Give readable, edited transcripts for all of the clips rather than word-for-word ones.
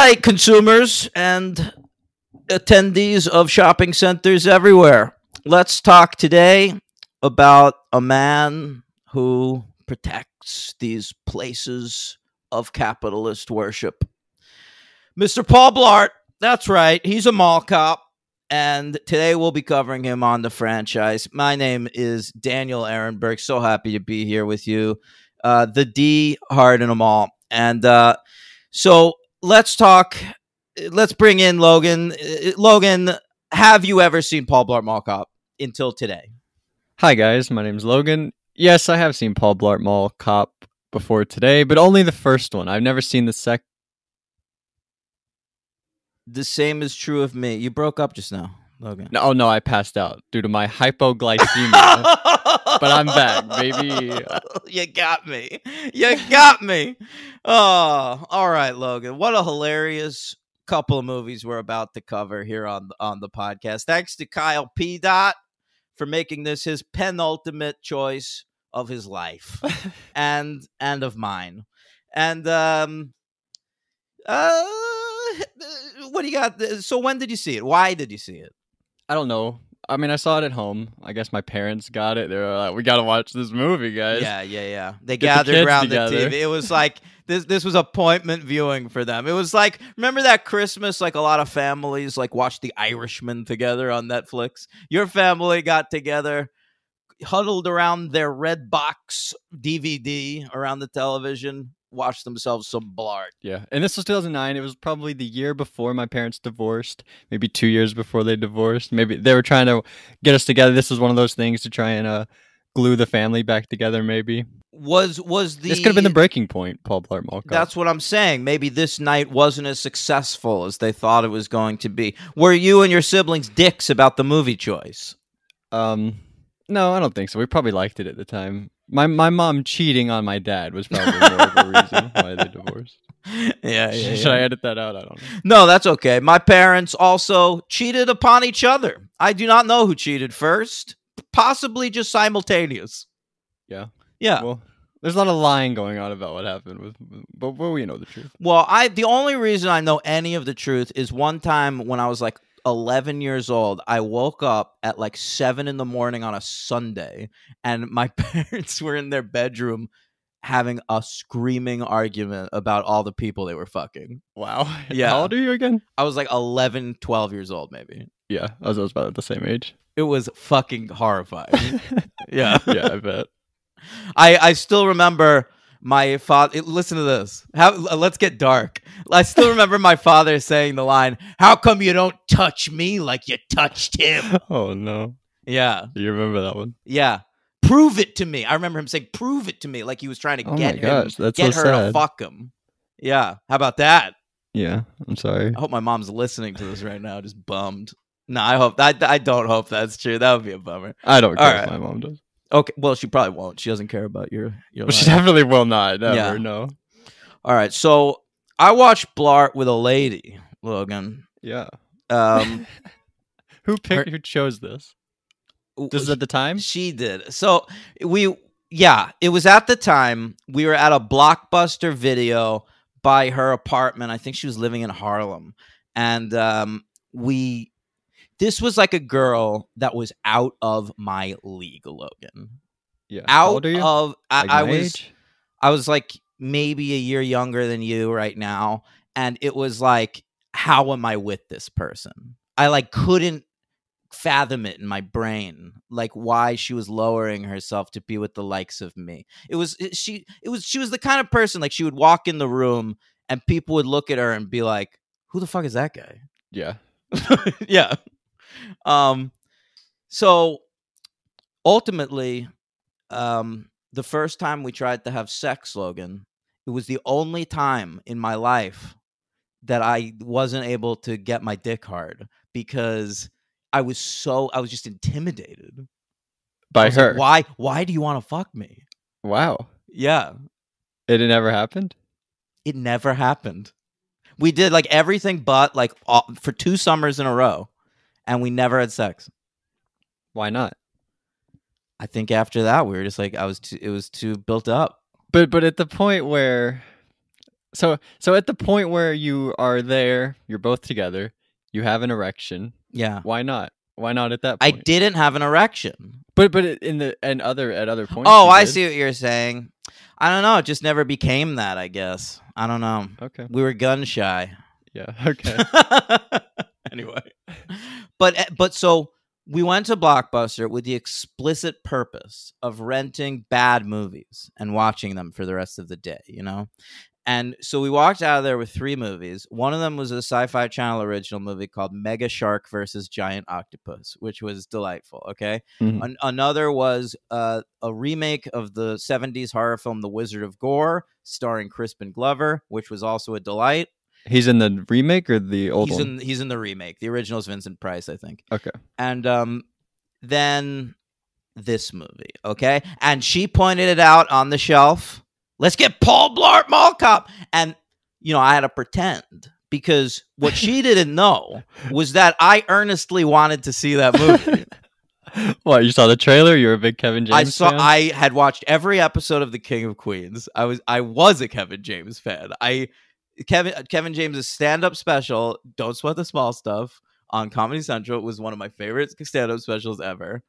Hi, consumers and attendees of shopping centers everywhere. Let's talk today about a man who protects these places of capitalist worship. Mr. Paul Blart, that's right, he's a mall cop, and today we'll be covering him on the franchise. My name is Daniel Ehrenberg. So happy to be here with you. The D hard in a mall. And so let's talk. Let's bring in Logan. Logan, have you ever seen Paul Blart Mall Cop until today? Hi guys, my name's Logan. Yes, I have seen Paul Blart Mall Cop before today, but only the first one. I've never seen the second. The same is true of me. You broke up just now, Logan. No, I passed out due to my hypoglycemia. But I'm back, baby. You got me. You got me. Oh, all right, Logan. What a hilarious couple of movies we're about to cover here on the podcast. Thanks to Kyle P. Dot for making this his penultimate choice of his life and of mine. And what do you got? So when did you see it? Why did you see it? I don't know. I mean, I saw it at home. I guess my parents got it. They were like, "We got to watch this movie, guys." Yeah. They Get the gathered kids around together. the TV. It was like this was appointment viewing for them. It was like, remember that Christmas, like a lot of families like watched The Irishman together on Netflix. Your family got together, huddled around their red box DVD around the television, watched themselves some Blart. Yeah, and this was 2009. It was probably the year before my parents divorced, maybe 2 years before they divorced. Maybe they were trying to get us together. This was one of those things to try and glue the family back together, maybe. Was the This could have been the breaking point, Paul Blart Mall Cop. That's what I'm saying. Maybe this night wasn't as successful as they thought it was going to be. Were you and your siblings dicks about the movie choice? No, I don't think so. We probably liked it at the time. My mom cheating on my dad was probably more of a reason why they divorced. Yeah. Should I edit that out? I don't know. No, that's okay. My parents also cheated upon each other. I do not know who cheated first. Possibly just simultaneous. Yeah. Yeah. Well, there's a lot of lying going on about what happened but we know the truth. Well, the only reason I know any of the truth is one time when I was like 11 years old, I woke up at like 7 a.m. on a Sunday, and my parents were in their bedroom having a screaming argument about all the people they were fucking. Wow. Yeah. How old are you again? I was like 11, 12 years old, maybe. Yeah, I was about at the same age. It was fucking horrifying. Yeah. Yeah, I bet. I still remember my father. Listen to this. Let's get dark. I still remember my father saying the line, "How come you don't touch me like you touched him?" Oh, no. Yeah. You remember that one? Yeah. Prove it to me. I remember him saying, "Prove it to me," like he was trying to Oh get my gosh, him, that's get so her to sad. fuck him. Yeah. How about that? Yeah, I'm sorry. I hope my mom's listening to this right now, just bummed. No, I don't hope that's true. That would be a bummer. I don't care All if right. my mom does. Okay. Well, she probably won't. She doesn't care about your But she life. definitely will not. Never, Yeah. no. All right. So I watched Blart with a lady, Logan. Yeah. Who Who chose this? This is at the time? She did. So it was at the time. We were at a Blockbuster Video by her apartment. I think she was living in Harlem. And this was like a girl that was out of my league, Logan. Yeah. How old are you? I was like maybe a year younger than you right now. And it was like, how am I with this person? I like couldn't fathom it in my brain, like why she was lowering herself to be with the likes of me. She was the kind of person, like she would walk in the room and people would look at her and be like, who the fuck is that guy? Yeah. Yeah. So ultimately, the first time we tried to have sex, Logan, it was the only time in my life that I wasn't able to get my dick hard because I was just intimidated By her. Like, why do you want to fuck me? Wow. Yeah. It never happened? It never happened. We did like everything but like for 2 summers in a row, and we never had sex. Why not? I think after that we were just like it was too built up. But at the point where So at the point where you are there, you're both together, you have an erection. Yeah. Why not? Why not at that I point? didn't have an erection. But at other points. Oh, you I did? see what you're saying. I don't know. It just never became that, I guess. I don't know. Okay. We were gun shy. Yeah. Okay. Anyway. But so we went to Blockbuster with the explicit purpose of renting bad movies and watching them for the rest of the day, you know? And so we walked out of there with 3 movies. One of them was a Sci-Fi Channel original movie called Mega Shark versus Giant Octopus, which was delightful. Okay, Mhm. another was a remake of the '70s horror film The Wizard of Gore, starring Crispin Glover, which was also a delight. He's in the remake or the old one? He's in the remake. The original is Vincent Price, I think. Okay. And then this movie, okay, and she pointed it out on the shelf. Let's get Paul Blart Mall Cop. And, you know, I had to pretend because what she didn't know was that I earnestly wanted to see that movie. What, you saw the trailer? You're a big Kevin James fan? I had watched every episode of The King of Queens. I was a Kevin James fan. Kevin James' stand-up special, Don't Sweat the Small Stuff, on Comedy Central was one of my favorite stand-up specials ever.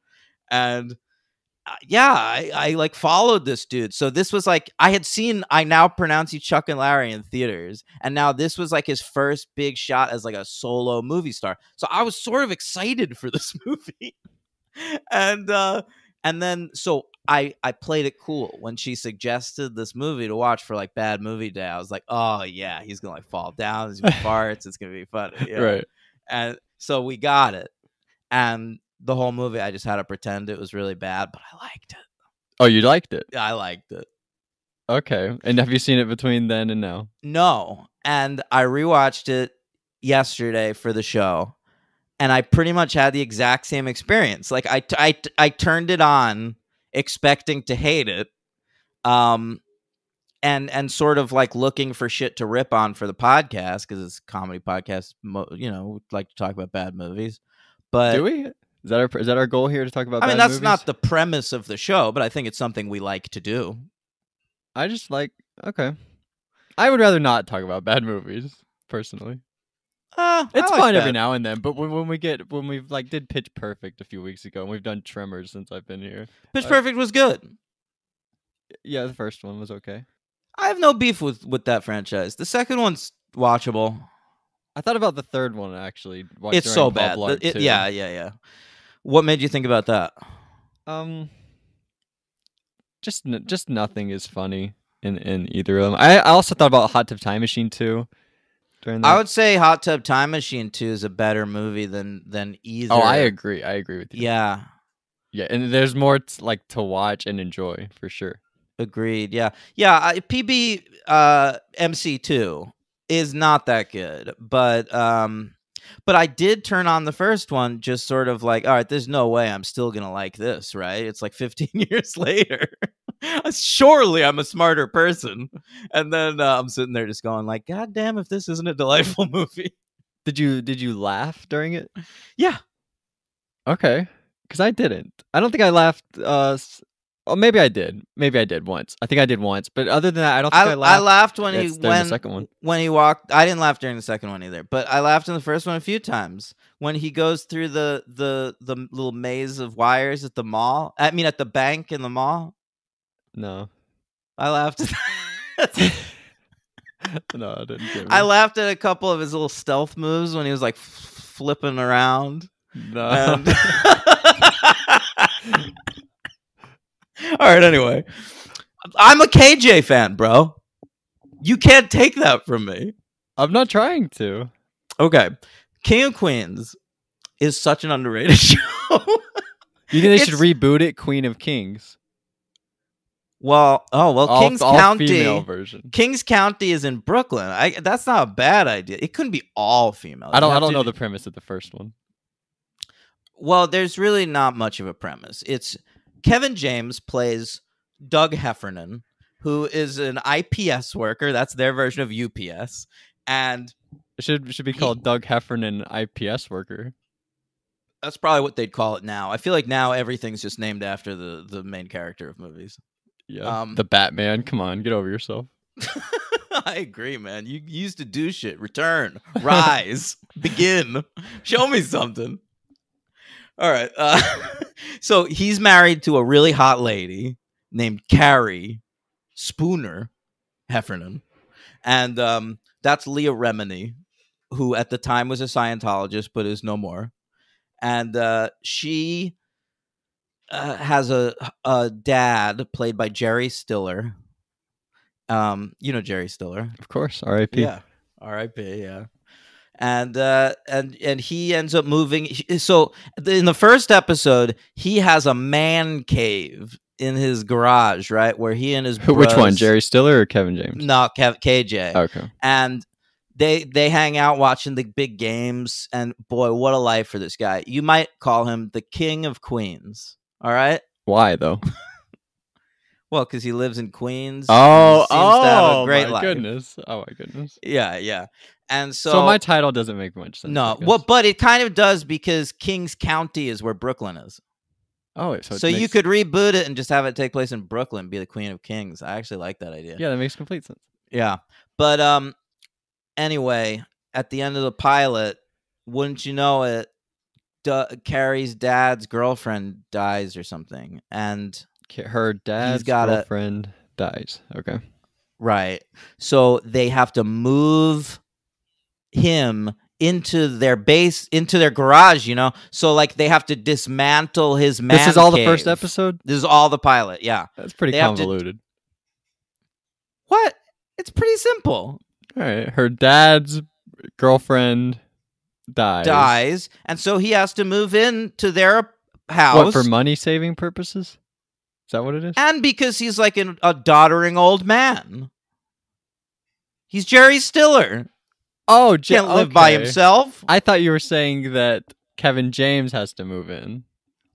And I like followed this dude. So this was like I Now Pronounce You Chuck and Larry in theaters, and now this was like his first big shot as like a solo movie star. So I was sort of excited for this movie, and then so I played it cool when she suggested this movie to watch for like Bad Movie Day. I was like, oh yeah, he's gonna like fall down, he's gonna farts, it's gonna be funny, Right. And so we got it, and the whole movie, I just had to pretend it was really bad, but I liked it. Oh, you liked it? I liked it. Okay. And have you seen it between then and now? No. And I rewatched it yesterday for the show, and I pretty much had the exact same experience. Like I turned it on expecting to hate it, and sort of like looking for shit to rip on for the podcast because it's a comedy podcast. You know, we'd like to talk about bad movies, but Do we? Is that our goal here to talk about? I mean, bad that's movies? not the premise of the show, but I think it's something we like to do. I just like. Okay. I would rather not talk about bad movies personally. It's fine every now and then, but when we like did Pitch Perfect a few weeks ago, and we've done Tremors since I've been here. Pitch Perfect was good. Yeah, the first one was okay. I have no beef with that franchise. The second one's watchable. I thought about the third one actually. It's so bad. Yeah. What made you think about that? Just nothing is funny in either of them. I also thought about Hot Tub Time Machine 2. During that. I would say Hot Tub Time Machine 2 is a better movie than either. Oh, I agree. I agree with you. Yeah. Yeah, and there's more to watch and enjoy for sure. Agreed. Yeah. PB MC2 is not that good, but I did turn on the first one just sort of like, all right, there's no way I'm still going to like this, right? It's like 15 years later. Surely I'm a smarter person. And then I'm sitting there just going like, God damn, if this isn't a delightful movie. Did you laugh during it? Yeah. Okay. Because I didn't. I don't think I laughed. Oh, maybe I did. Maybe I did once. I think I did once. But other than that, I don't think I laughed. I laughed when the second one. When he walked. I didn't laugh during the second one either. But I laughed in the first one a few times when he goes through the little maze of wires at the mall. I mean, at the bank in the mall. No, I laughed. No, I didn't. Get me. I laughed at a couple of his little stealth moves when he was like flipping around. No. And... All right, anyway. I'm a KJ fan, bro. You can't take that from me. I'm not trying to. Okay. King of Queens is such an underrated show. You think they should reboot it Queen of Kings? Well, Kings County. Female version. Kings County is in Brooklyn. That's not a bad idea. It couldn't be all female. I don't know the premise of the first one. Well, there's really not much of a premise. It's Kevin James plays Doug Heffernan, who is an IPS worker. That's their version of UPS. And it should be called Doug Heffernan IPS worker. That's probably what they'd call it now. I feel like now everything's just named after the main character of movies. Yeah. The Batman. Come on, get over yourself. I agree, man. You used to do shit. Return, rise, begin. Show me something. All right. So he's married to a really hot lady named Carrie Spooner Heffernan, and that's Leah Remini, who at the time was a Scientologist but is no more. And she has a dad played by Jerry Stiller. You know Jerry Stiller, Of course, R.I.P. yeah, R.I.P. Yeah, and he ends up moving. So in the first episode, he has a man cave in his garage, right, where he and his Which one, bros- Jerry Stiller or Kevin James? No, KJ. Okay. And they hang out watching the big games, and boy, what a life for this guy. You might call him the King of Queens. All right. Why though? Well, because he lives in Queens. Oh, and he seems to have a great my life. goodness! Oh my goodness! Yeah. And So my title doesn't make much sense. no, I guess. well, but it kind of does because Kings County is where Brooklyn is. Oh, so, So you could reboot it and just have it take place in Brooklyn, be the Queen of Kings. I actually like that idea. Yeah, that makes complete sense. Yeah. But anyway, at the end of the pilot, wouldn't you know it, Carrie's dad's girlfriend dies or something. And Her dad's gotta- girlfriend dies. Okay. right. So they have to move him into their base, into their garage, you know? So like they have to dismantle his man This is all the cave. first episode? This is all the pilot, yeah. That's pretty They have to- convoluted. What? It's pretty simple. All right. Her dad's girlfriend dies. And so he has to move into their house. What, for money saving purposes? Is that what it is? And because he's like a doddering old man. He's Jerry Stiller. Oh, Can't live by himself. I thought you were saying that Kevin James has to move in.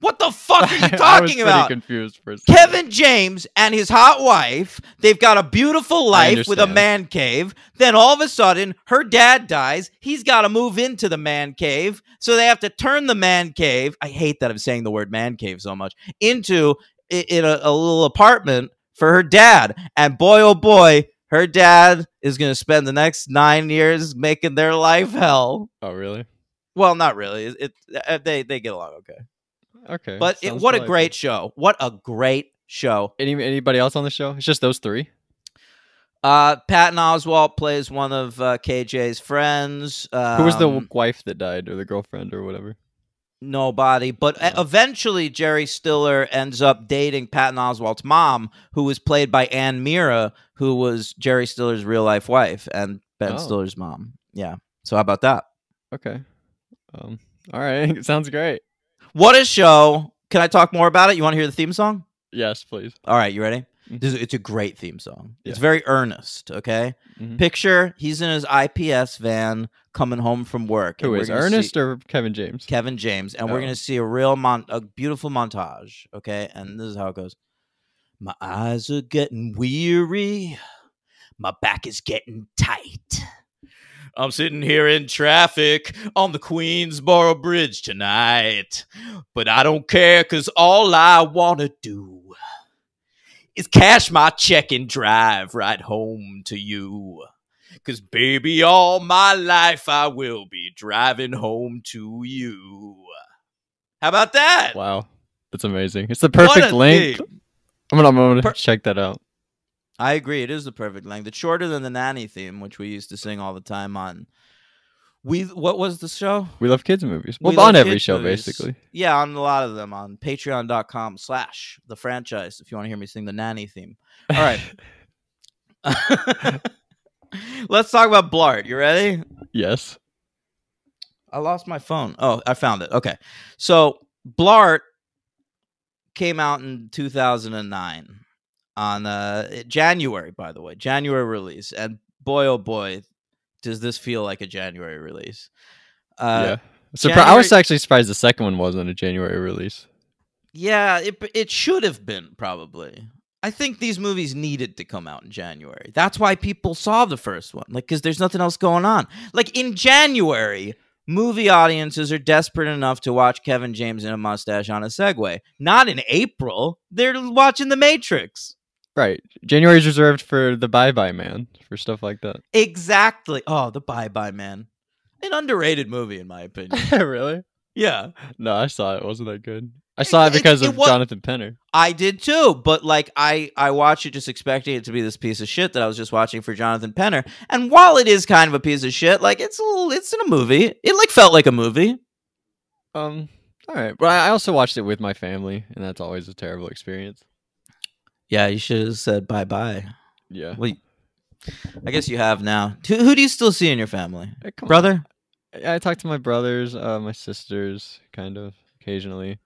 What the fuck are you I was talking about? pretty confused for a second. Kevin James and his hot wife, they've got a beautiful life with a understand. man cave. Then all of a sudden, her dad dies. He's got to move into the man cave. So they have to turn the man cave. I hate that I'm saying the word man cave so much. Into in a little apartment for her dad. And boy, oh boy, her dad is going to spend the next 9 years making their life hell. Oh, really? Well, not really. They get along okay. Okay. But sounds what a delightful. great show. What a great show. Anybody else on the show? It's just those three? Patton Oswalt plays one of KJ's friends. Who was the wife that died, or the girlfriend, or whatever? Nobody. But eventually, Jerry Stiller ends up dating Patton Oswalt's mom, who was played by Ann Mira, who was Jerry Stiller's real-life wife and Ben Stiller's mom. Yeah. So how about that? Okay. All right. Sounds great. What a show. Can I talk more about it? You want to hear the theme song? Yes, please. All right, you ready? Mhm. It's a great theme song. It's Yeah. very earnest, okay? Mhm. Picture, he's in his IPS van coming home from work. Who and we're is gonna Ernest see or Kevin James? Kevin James, and we're Oh. going to see a beautiful montage, okay? And this is how it goes. My eyes are getting weary. My back is getting tight. I'm sitting here in traffic on the Queensboro Bridge tonight. But I don't care, because all I want to do is cash my check and drive right home to you. Because, baby, all my life I will be driving home to you. How about that? Wow. That's amazing. It's the perfect length. theme. I'm gonna check that out. I agree. It is the perfect length. It's shorter than the Nanny theme, which we used to sing all the time on. What was the show? We love kids movies. We Well, Love on every Kids show, movies. basically. Yeah, on a lot of them. On patreon.com/the franchise if you want to hear me sing the Nanny theme. All right. Let's talk about Blart. You ready? Yes. I lost my phone. Oh, I found it. Okay. So Blart came out in 2009 on January, by the way. January release. And boy, oh boy, does this feel like a January release. Yeah. I January- was actually surprised the second one wasn't a January release. Yeah, it should have been, probably. I think these movies needed to come out in January. That's why people saw the first one. Like, because there's nothing else going on. Like, in January, movie audiences are desperate enough to watch Kevin James in a mustache on a Segway. Not in April. They're watching The Matrix. Right. January is reserved for the Bye Bye Man, for stuff like that. Exactly. Oh, the Bye Bye Man. An underrated movie, in my opinion. Really? Yeah. No, I saw it. It wasn't that good. I saw it because of Jonathan Penner. I did too, but like I watched it just expecting it to be this piece of shit that I was just watching for Jonathan Penner. And while it is kind of a piece of shit, like it's in a movie. It like felt like a movie. All right. But I also watched it with my family, and that's always a terrible experience. Yeah, you should have said bye bye. Yeah. Well, I guess you have now. Who do you still see in your family? Hey, come on. Brother? I talk to my brothers, my sisters, kind of occasionally.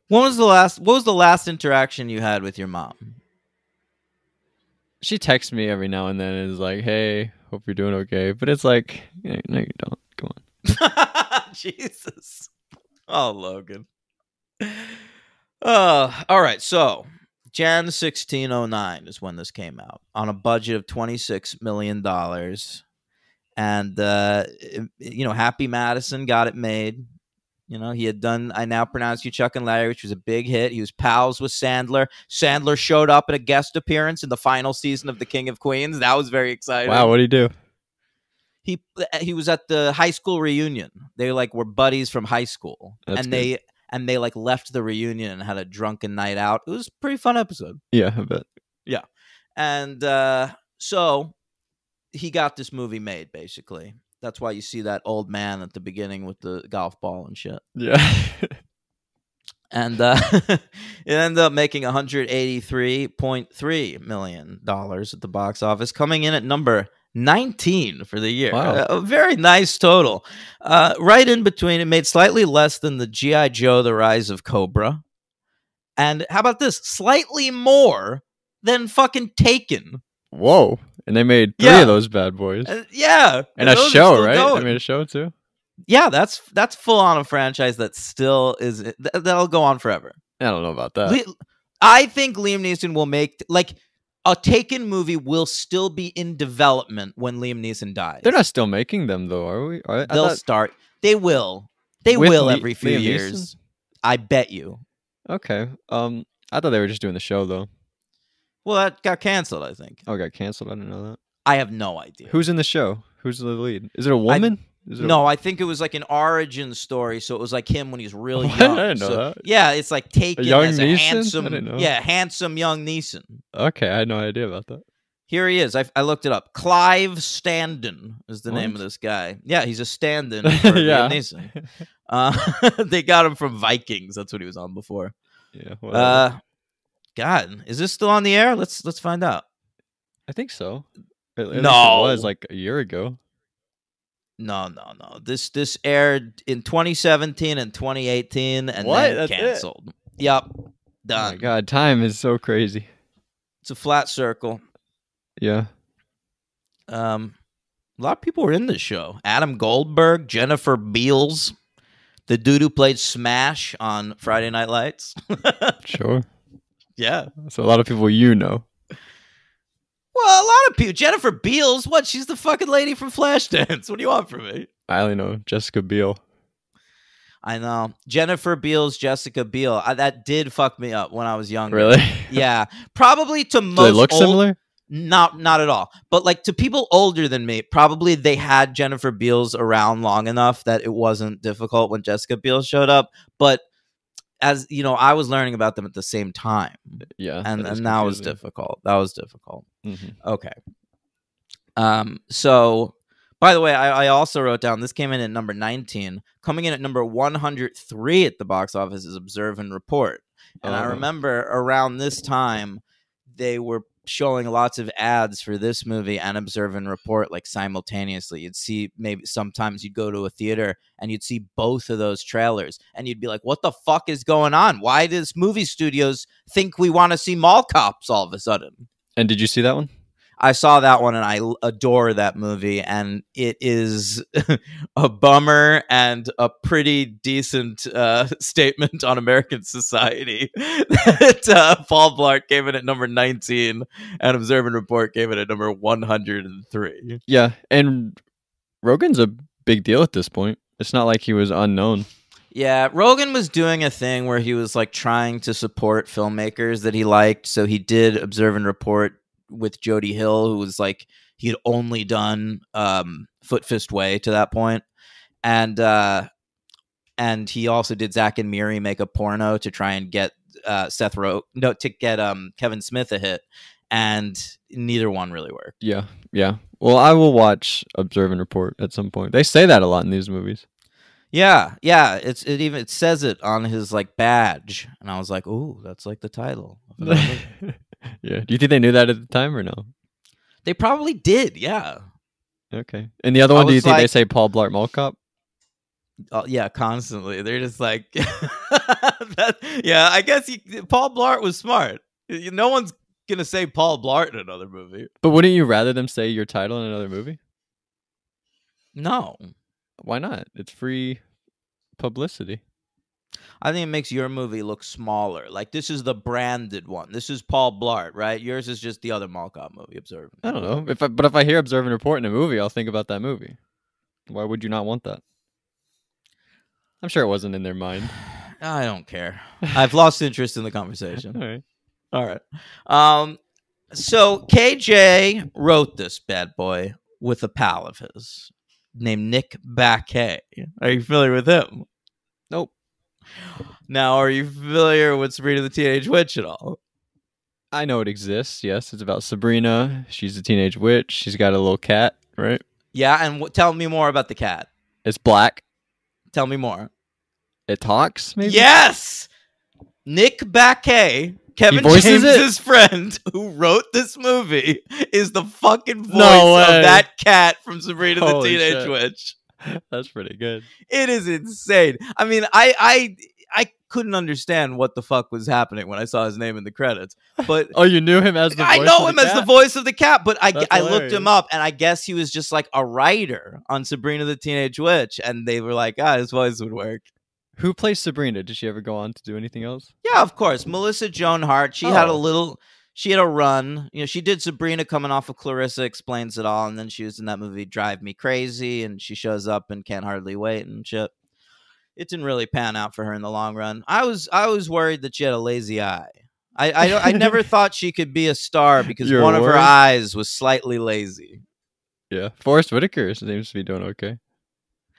What was the last interaction you had with your mom? She texts me every now and then and is like, "Hey, hope you're doing okay." But it's like, no, you don't. Come on. Jesus. Oh, Logan. All right. So, Jan 1609 is when this came out on a budget of $26 million. And, Happy Madison got it made. He had done I Now Pronounce You Chuck and Larry, which was a big hit. He was pals with Sandler. Sandler showed up in a guest appearance in the final season of The King of Queens. That was very exciting. Wow, what did he do? He was at the high school reunion. They were buddies from high school. That's they left the reunion and had a drunken night out. It was a pretty fun episode. Yeah, I bet. Yeah. And so he got this movie made, basically. That's why you see that old man at the beginning with the golf ball and shit. Yeah. And it ended up making $183.3 million at the box office, coming in at number 19 for the year. Wow. A very nice total. Right in between, it made slightly less than the G.I. Joe, The Rise of Cobra. And how about this? Slightly more than fucking Taken. Whoa. And they made three of those bad boys. Yeah. And a show, right? Going. They made a show too. Yeah, that's full on a franchise that still is that'll go on forever. I don't know about that. I think Liam Neeson will make a Taken movie will still be in development when Liam Neeson dies. They're not still making them though, are we? They'll start. They will. They will every few years. Neeson? I bet you. Okay. I thought they were just doing the show though. Well, that got canceled, I think. Oh, it got canceled? I didn't know that. I have no idea. Who's in the show? Who's the lead? Is it a woman? I think it was like an origin story, so it was like him when he's really young. I didn't know that. Yeah, it's like Taken as a handsome, young Neeson. Okay, I had no idea about that. Here he is. I looked it up. Clive Standen is the name of this guy. Yeah, he's a stand-in for Liam Neeson. They got him from Vikings. That's what he was on before. Yeah. God, is this still on the air? Let's find out. I think so. No, it was like a year ago. No. This aired in 2017 and 2018, and then canceled. Yep, done. Oh my God, time is so crazy. It's a flat circle. Yeah. A lot of people were in this show. Adam Goldberg, Jennifer Beals, the dude who played Smash on Friday Night Lights. Sure. Yeah. So a lot of people you know. Well, a lot of people. Jennifer Beals, what? She's the fucking lady from Flashdance. What do you want from me? I only know Jessica Biel. I know. Jennifer Beals, Jessica Biel. That did fuck me up when I was younger. Really? Yeah. Probably to most. Do they look similar? Not at all. But like to people older than me, probably they had Jennifer Beals around long enough that it wasn't difficult when Jessica Biel showed up. But as you know, I was learning about them at the same time. Yeah. And that was difficult. Mm-hmm. Okay. So by the way, I also wrote down this came in at number 19. Coming in at number 103 at the box office is Observe and Report. And I remember around this time they were showing lots of ads for this movie and Observe and Report like simultaneously. You'd see maybe sometimes you'd go to a theater and you'd see both of those trailers and you'd be like, what the fuck is going on? Why does movie studios think we want to see mall cops all of a sudden? And did you see that one? I saw that one and I adore that movie, and it is a bummer and a pretty decent statement on American society. That Paul Blart gave it at number 19 and Observe and Report gave it at number 103. Yeah, and Rogen's a big deal at this point. It's not like he was unknown. Yeah, Rogan was doing a thing where he was like trying to support filmmakers that he liked. So he did Observe and Report with Jody Hill, who was like he had only done Foot Fist Way to that point, and he also did Zack and Miri make a porno to try and get Kevin Smith a hit, and neither one really worked. Yeah, yeah. Well, I will watch Observe and Report at some point. They say that a lot in these movies. Yeah, yeah. It says it on his like badge, and I was like, "Ooh, that's like the title." Yeah. Do you think they knew that at the time or no? They probably did. Yeah. Okay. And the other one, do you think they say Paul Blart Mall Cop? Yeah, constantly. They're just like, yeah. I guess Paul Blart was smart. No one's gonna say Paul Blart in another movie. But wouldn't you rather them say your title in another movie? No. Why not? It's free publicity. I think it makes your movie look smaller. Like this is the branded one. This is Paul Blart, right? Yours is just the other Mall Cop movie. Observe. I don't know. But if I hear Observe and Report in a movie, I'll think about that movie. Why would you not want that? I'm sure it wasn't in their mind. I don't care. I've lost interest in the conversation. All right. All right. So KJ wrote this bad boy with a pal of his named Nick Baquet. Are you familiar with him? Nope. Now, are you familiar with Sabrina the Teenage Witch at all? I know it exists. Yes, it's about Sabrina. She's a teenage witch. She's got a little cat, right? Yeah, and tell me more about the cat. It's black. Tell me more. It talks, maybe? Yes! Nick Baquet, Kevin James's friend who wrote this movie, is the fucking voice of that cat from Sabrina the Teenage Witch. That's pretty good. It is insane. I mean, I couldn't understand what the fuck was happening when I saw his name in the credits. But oh, you knew him as the voice I know of him the as cat? the voice of the cat, but I hilarious. Looked him up, and I guess he was just like a writer on Sabrina the Teenage Witch, and they were like, his voice would work. Who plays Sabrina? Did she ever go on to do anything else? Yeah, of course. Melissa Joan Hart. She had a run. You know, she did Sabrina coming off of Clarissa Explains It All, and then she was in that movie Drive Me Crazy, and she shows up and Can't Hardly Wait and shit. It didn't really pan out for her in the long run. I was worried that she had a lazy eye. I never thought she could be a star because one of her eyes was slightly lazy. Yeah. Forrest Whitaker seems to be doing okay.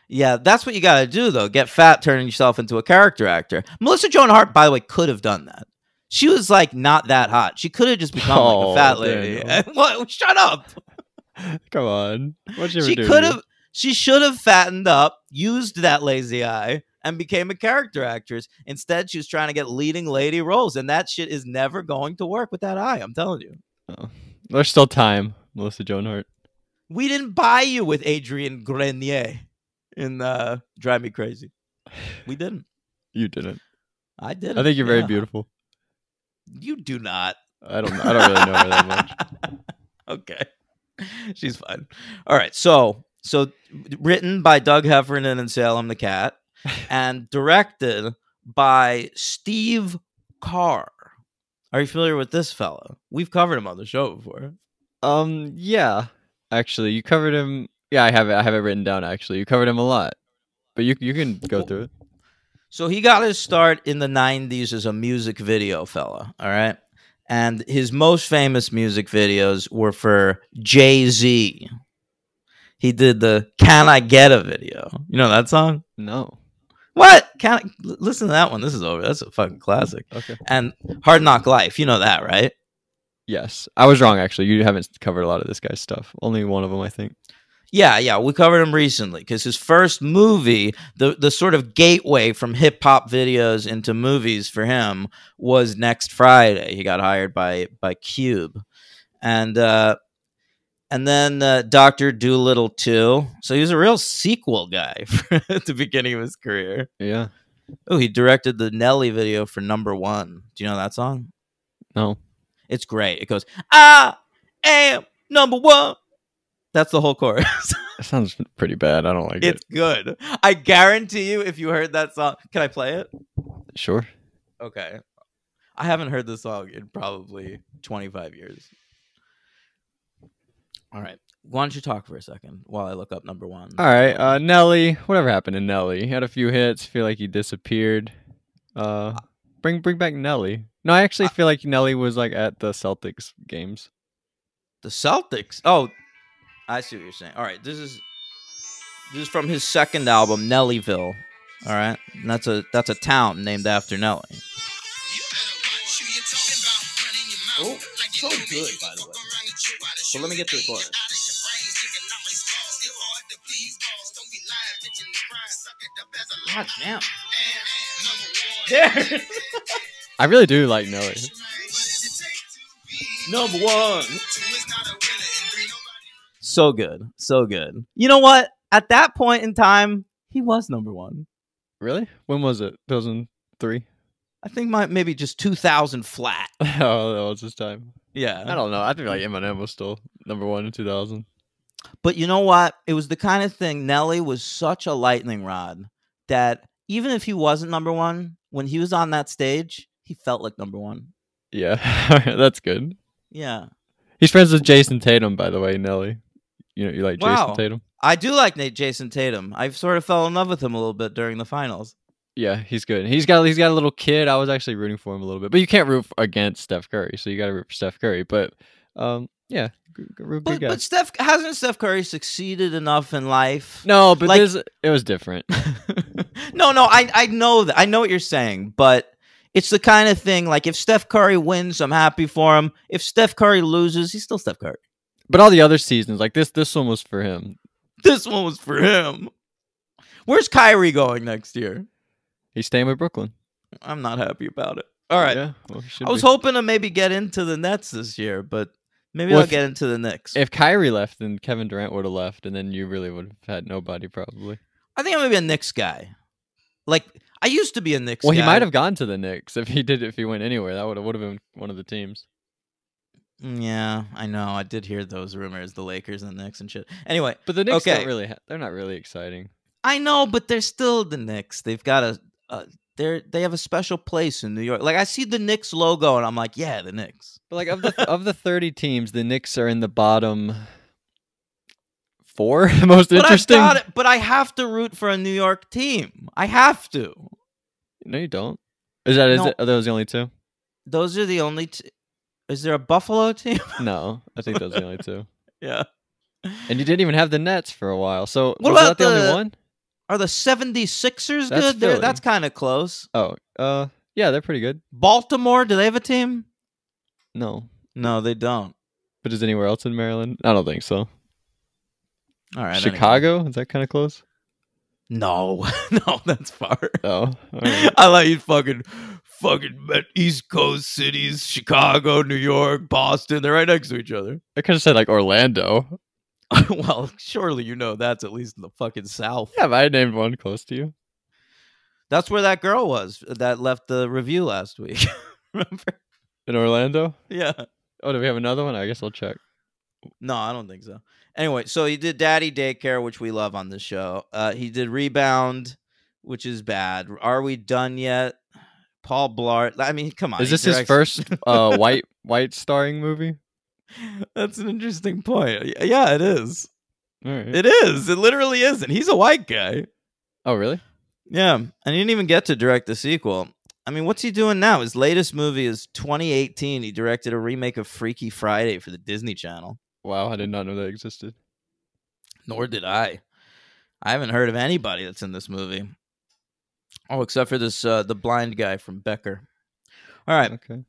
Yeah, that's what you got to do, though. Get fat, turning yourself into a character actor. Melissa Joan Hart, by the way, could have done that. She was, like, not that hot. She could have just become, like, a fat lady. What? Shut up. Come on. What'd she ever do? She should have fattened up, used that lazy eye, and became a character actress. Instead, she was trying to get leading lady roles, and that shit is never going to work with that eye, I'm telling you. Oh. There's still time, Melissa Joan Hart. We didn't buy you with Adrian Grenier in Drive Me Crazy. We didn't. You didn't. I didn't. I think you're very beautiful. You do not. I don't really know her that much. Okay. She's fine. All right. So written by Doug Heffernan and Salem the Cat and directed by Steve Carr. Are you familiar with this fella? We've covered him on the show before. Yeah. Actually, you covered him. Yeah, I have it written down, actually. You covered him a lot. But you can go through it. So he got his start in the 90s as a music video fella, all right? And his most famous music videos were for Jay-Z. He did the Can I Get a video. You know that song? No. What? Listen to that one. This is over. That's a fucking classic. Okay. And Hard Knock Life. You know that, right? Yes. I was wrong, actually. You haven't covered a lot of this guy's stuff. Only one of them, I think. Yeah, we covered him recently because his first movie, the sort of gateway from hip hop videos into movies for him was Next Friday. He got hired by Cube, and then Dr. Dolittle 2. So he was a real sequel guy at the beginning of his career. Yeah. Oh, he directed the Nelly video for Number One. Do you know that song? No. It's great. It goes, I am number one. That's the whole chorus. That sounds pretty bad. I don't like it. It's good. I guarantee you, if you heard that song, can I play it? Sure. Okay. I haven't heard this song in probably 25 years. All right. Why don't you talk for a second while I look up number one? All right, Nelly. Whatever happened to Nelly? He had a few hits. Feel like he disappeared. Bring back Nelly. No, I actually feel like Nelly was like at the Celtics games. The Celtics. Oh, I see what you're saying. All right, this is from his second album, Nellyville. All right, and that's a town named after Nelly. Oh, so good, by the way. So let me get to the chorus. God damn. There. I really do like Nelly. Number one. So good. So good. You know what? At that point in time, he was number one. Really? When was it? 2003? I think maybe just 2000 flat. Oh, that was his time. Yeah. I don't know. I think like Eminem was still number one in 2000. But you know what? It was the kind of thing. Nelly was such a lightning rod that even if he wasn't number one, when he was on that stage, he felt like number one. Yeah, that's good. Yeah. He's friends with Jason Tatum, by the way, Nelly. You like Jason Tatum? I do like Jason Tatum. I sort of fell in love with him a little bit during the finals. Yeah, he's good. He's got a little kid. I was actually rooting for him a little bit, but you can't root against Steph Curry, so you got to root for Steph Curry. But yeah, good guy. But Steph Curry succeeded enough in life? No, but like, it was different. No, I know that. I know what you're saying, but it's the kind of thing like if Steph Curry wins, I'm happy for him. If Steph Curry loses, he's still Steph Curry. But all the other seasons, like this one was for him. This one was for him. Where's Kyrie going next year? He's staying with Brooklyn. I'm not happy about it. All right. Yeah, well, I was hoping to maybe get into the Nets this year, but maybe I'll get into the Knicks. If Kyrie left, then Kevin Durant would have left, and then you really would have had nobody probably. I think I'm going to be a Knicks guy. Like, I used to be a Knicks guy. Well, he might have gone to the Knicks if he went anywhere. That would have been one of the teams. Yeah, I know. I did hear those rumors, the Lakers and the Knicks and shit. Anyway, but the Knicks don't really they're not really exciting. I know, but they're still the Knicks. They've got they have a special place in New York. Like I see the Knicks logo and I'm like, yeah, the Knicks. But like of the 30 teams, the Knicks are in the bottom 4 most interesting. But I have to root for a New York team. I have to. No, you don't. Are those the only two? Those are the only Is there a Buffalo team? No, I think those are the only two. Yeah. And you didn't even have the Nets for a while. So what was about that the only one? Are the 76ers That's good? Philly. That's kind of close. Oh, yeah, they're pretty good. Baltimore, do they have a team? No. No, they don't. But is anywhere else in Maryland? I don't think so. All right. Chicago? Anyway. Is that kind of close? No. No, that's far. Oh. All right. I like you fucking East Coast cities, Chicago, New York, Boston. They're right next to each other. I could have said like Orlando. Well, surely you know that's at least in the fucking South. Yeah, but I named one close to you. That's where that girl was that left the review last week. Remember? In Orlando? Yeah. Oh, do we have another one? I guess I'll check. No, I don't think so. Anyway, so he did Daddy Daycare, which we love on this show. He did Rebound, which is bad. Are We Done Yet? Paul Blart. I mean, come on. Is this his first white starring movie? That's an interesting point. Yeah, it is. All right. It is. It literally is. And he's a white guy. Oh, really? Yeah. And he didn't even get to direct the sequel. I mean, what's he doing now? His latest movie is 2018. He directed a remake of Freaky Friday for the Disney Channel. Wow, I did not know that existed. Nor did I. I haven't heard of anybody that's in this movie. Oh, except for this the blind guy from Becker. All right. Okay.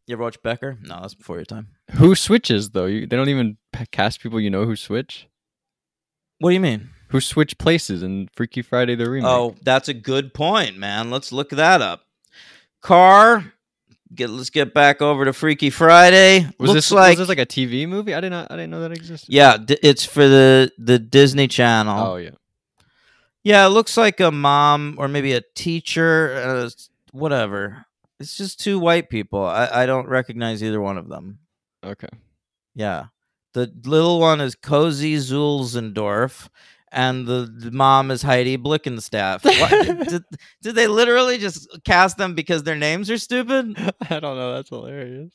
You ever watch Becker? No, that's before your time. Who switches though? They don't even cast people you know who switch. What do you mean? Who switch places in Freaky Friday the remake? Oh, that's a good point, man. Let's look that up. Let's get back over to Freaky Friday. Was this like a TV movie? I didn't know that existed. Yeah, it's for the Disney Channel. Oh yeah. Yeah, it looks like a mom or maybe a teacher, whatever. It's just two white people. I don't recognize either one of them. Okay. Yeah. The little one is Cozy Zulzendorf, and the mom is Heidi Blickenstaff. Did they literally just cast them because their names are stupid? I don't know. That's hilarious.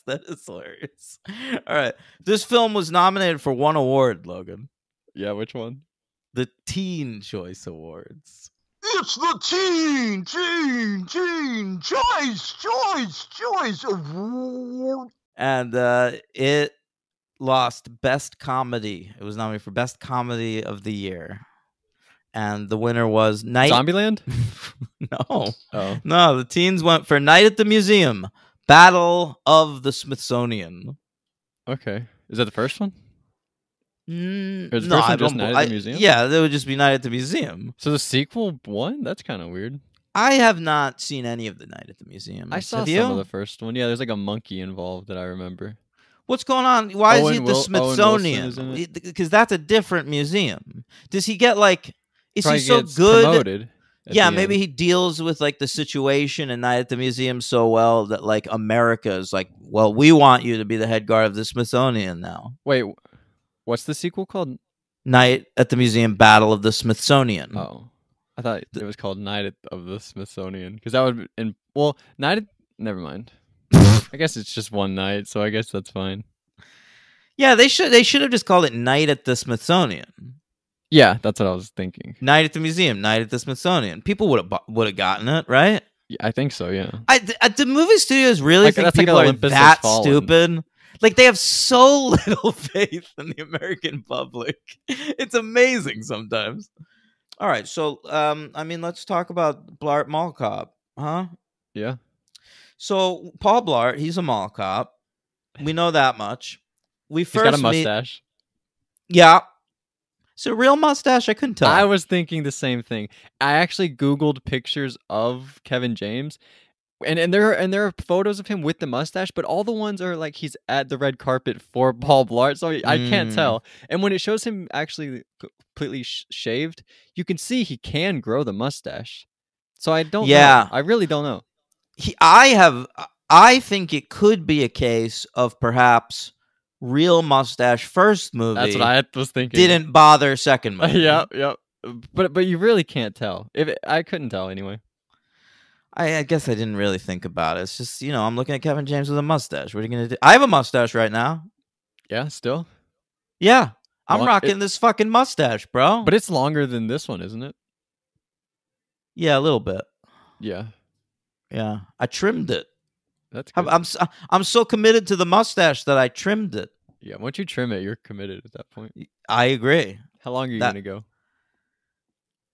That is hilarious. All right. This film was nominated for one award, Logan. Yeah, which one? The Teen Choice Awards. It's the Teen Choice Award. And it lost Best Comedy. It was nominated for Best Comedy of the Year. And the winner was Night. Zombieland? No. Oh. No, the teens went for Night at the Museum, Battle of the Smithsonian. Okay. Is that the first one? Or is the No, first I one just don't. Night at the Museum? Yeah, that would just be Night at the Museum. So the sequel won? That's kind of weird. I have not seen any of the Night at the Museum. I saw Have some you? of the first one. Yeah, there's like a monkey involved that I remember. What's going on? Why is he at the Owen Wilson Smithsonian? is in it. Because that's a different museum. Does he get like? Is Probably he so gets good? promoted at Yeah, the maybe end. he deals with like the situation and Night at the Museum so well that like America is like, well, we want you to be the head guard of the Smithsonian now. Wait, what's the sequel called? Night at the Museum, Battle of the Smithsonian. Oh, I thought it was called of the Smithsonian because that would never mind. I guess it's just one night, so I guess that's fine. Yeah, they should have just called it Night at the Smithsonian. Yeah, that's what I was thinking. Night at the Museum, Night at the Smithsonian. People would have gotten it, right? Yeah, I think so. Yeah. The movie studios really Like, think that's like people are Olympus Has that Fallen. stupid. Like they have so little faith in the American public. It's amazing sometimes. All right, so I mean, let's talk about Blart Mall Cop, huh? Yeah. So Paul Blart, he's a mall cop. We know that much. We He's first got a meet- mustache. Yeah. Is it a real mustache? I couldn't tell. I was thinking the same thing. I actually Googled pictures of Kevin James, and there are photos of him with the mustache, but all the ones are like he's at the red carpet for Paul Blart, so I can't Mm. tell. And when it shows him actually completely shaved, you can see he can grow the mustache. So I don't Yeah. know. I really don't know. I think it could be a case of perhaps real mustache first movie That's what I was thinking. didn't bother second movie. Yep. But you really can't tell. I couldn't tell anyway. I guess I didn't really think about it. It's just, I'm looking at Kevin James with a mustache. What are you going to do? I have a mustache right now. Yeah, still. Yeah. I'm Well, rocking this fucking mustache, bro. But it's longer than this one, isn't it? yeah, a little bit. Yeah. Yeah. I trimmed it. That's good. I'm so committed to the mustache that I trimmed it. Yeah, once you trim it, you're committed at that point. I agree. How long are you That- gonna go?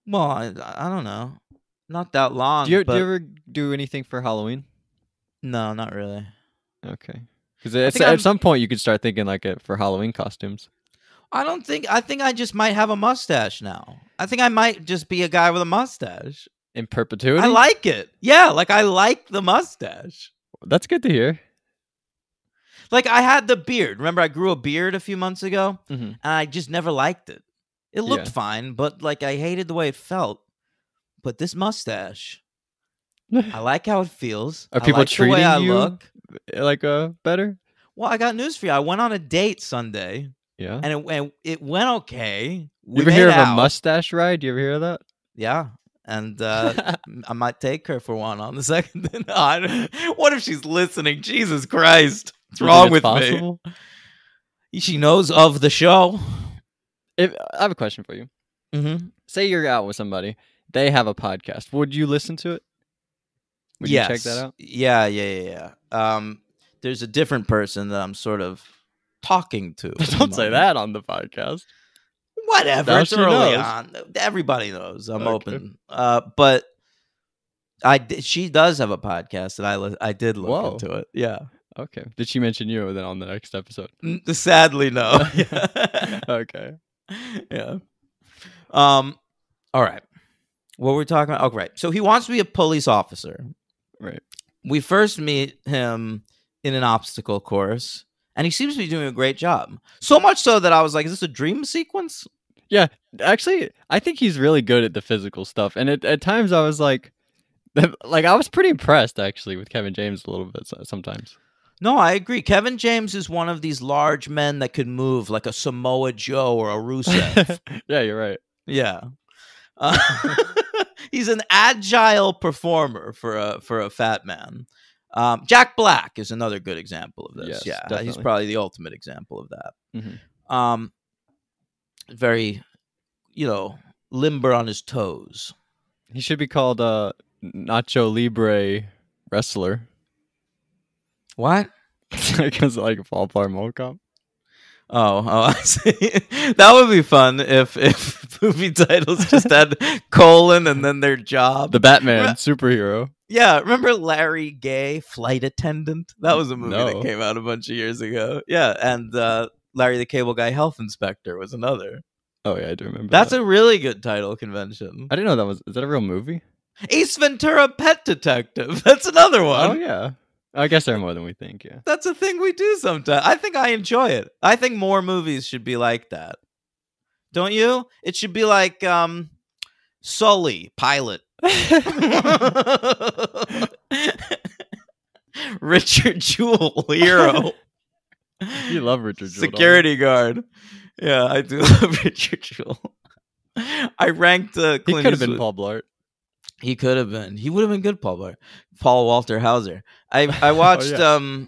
Well, I don't know. Not that long. Do you but ever do anything for Halloween? No, not really. Okay, because think I'm- at some point you could start thinking like for Halloween costumes. I think I just might have a mustache now. I think I might just be a guy with a mustache. In perpetuity. I like it. Yeah, like I like the mustache. That's good to hear. Like I had the beard. Remember I grew a beard a few months ago Mhm. and I just never liked it. It looked Yeah. fine, but like I hated the way it felt. But this mustache, I like how it feels. Are I people like the way treating I you look. like better? Well, I got news for you. I went on a date Sunday Yeah. and it went okay. We You ever made hear of a out. mustache ride? Do you ever hear of that? Yeah. And I might take her for one on the second. No, what if she's listening? Jesus Christ. What's Do you wrong think with it's possible? me? She knows of the show. I have a question for you. Mm-hmm. Say you're out with somebody, they have a podcast. Would you listen to it? Would you check that out? Yeah. There's a different person that I'm sort of talking to. at the Don't say moment. that on the podcast. Whatever. Now It's she early knows. on. Everybody knows. I'm Okay. open. But she does have a podcast, and I did look Whoa. into it. Yeah. Okay. Did she mention you then on the next episode? Sadly, no. Okay. Yeah. All right. What were we talking about? Oh, right. So he wants to be a police officer. Right. We first meet him in an obstacle course, and he seems to be doing a great job. So much so that I was like, is this a dream sequence? Yeah. Actually, I think he's really good at the physical stuff. And at times I was like I was pretty impressed actually with Kevin James a little bit sometimes. No, I agree. Kevin James is one of these large men that could move like a Samoa Joe or a Rusev. Yeah, you're right. Yeah. He's an agile performer for a fat man. Jack Black is another good example of this. Yes, Yeah, he's definitely. probably the ultimate example of that. Mhm. Very, limber on his toes. He should be called Nacho Libre Wrestler. What? Because like Paul Blart Mall Cop. Oh, I see. That would be fun if movie titles just had colon and then their job. The Batman Re- superhero. Yeah, remember Larry Gay, Flight Attendant? That was a movie No. that came out a bunch of years ago. Yeah, and Larry the Cable Guy, Health Inspector was another. Oh yeah, I do remember. That's that. a really good title convention. I didn't know that was. Is that a real movie? Ace Ventura, Pet Detective. That's another one. Oh yeah. I guess there are more than we think. Yeah. That's a thing we do sometimes. I think I enjoy it. I think more movies should be like that. Don't you? It should be like Sully, Pilot. Richard Jewell, Hero. You love Richard Jewell. don't you? Security guard. Yeah, I do love Richard Jewell. I ranked He Clint could have been Eastwood. Paul Blart. He could have been. He would have been good, Paul Walter Hauser. I watched. yeah.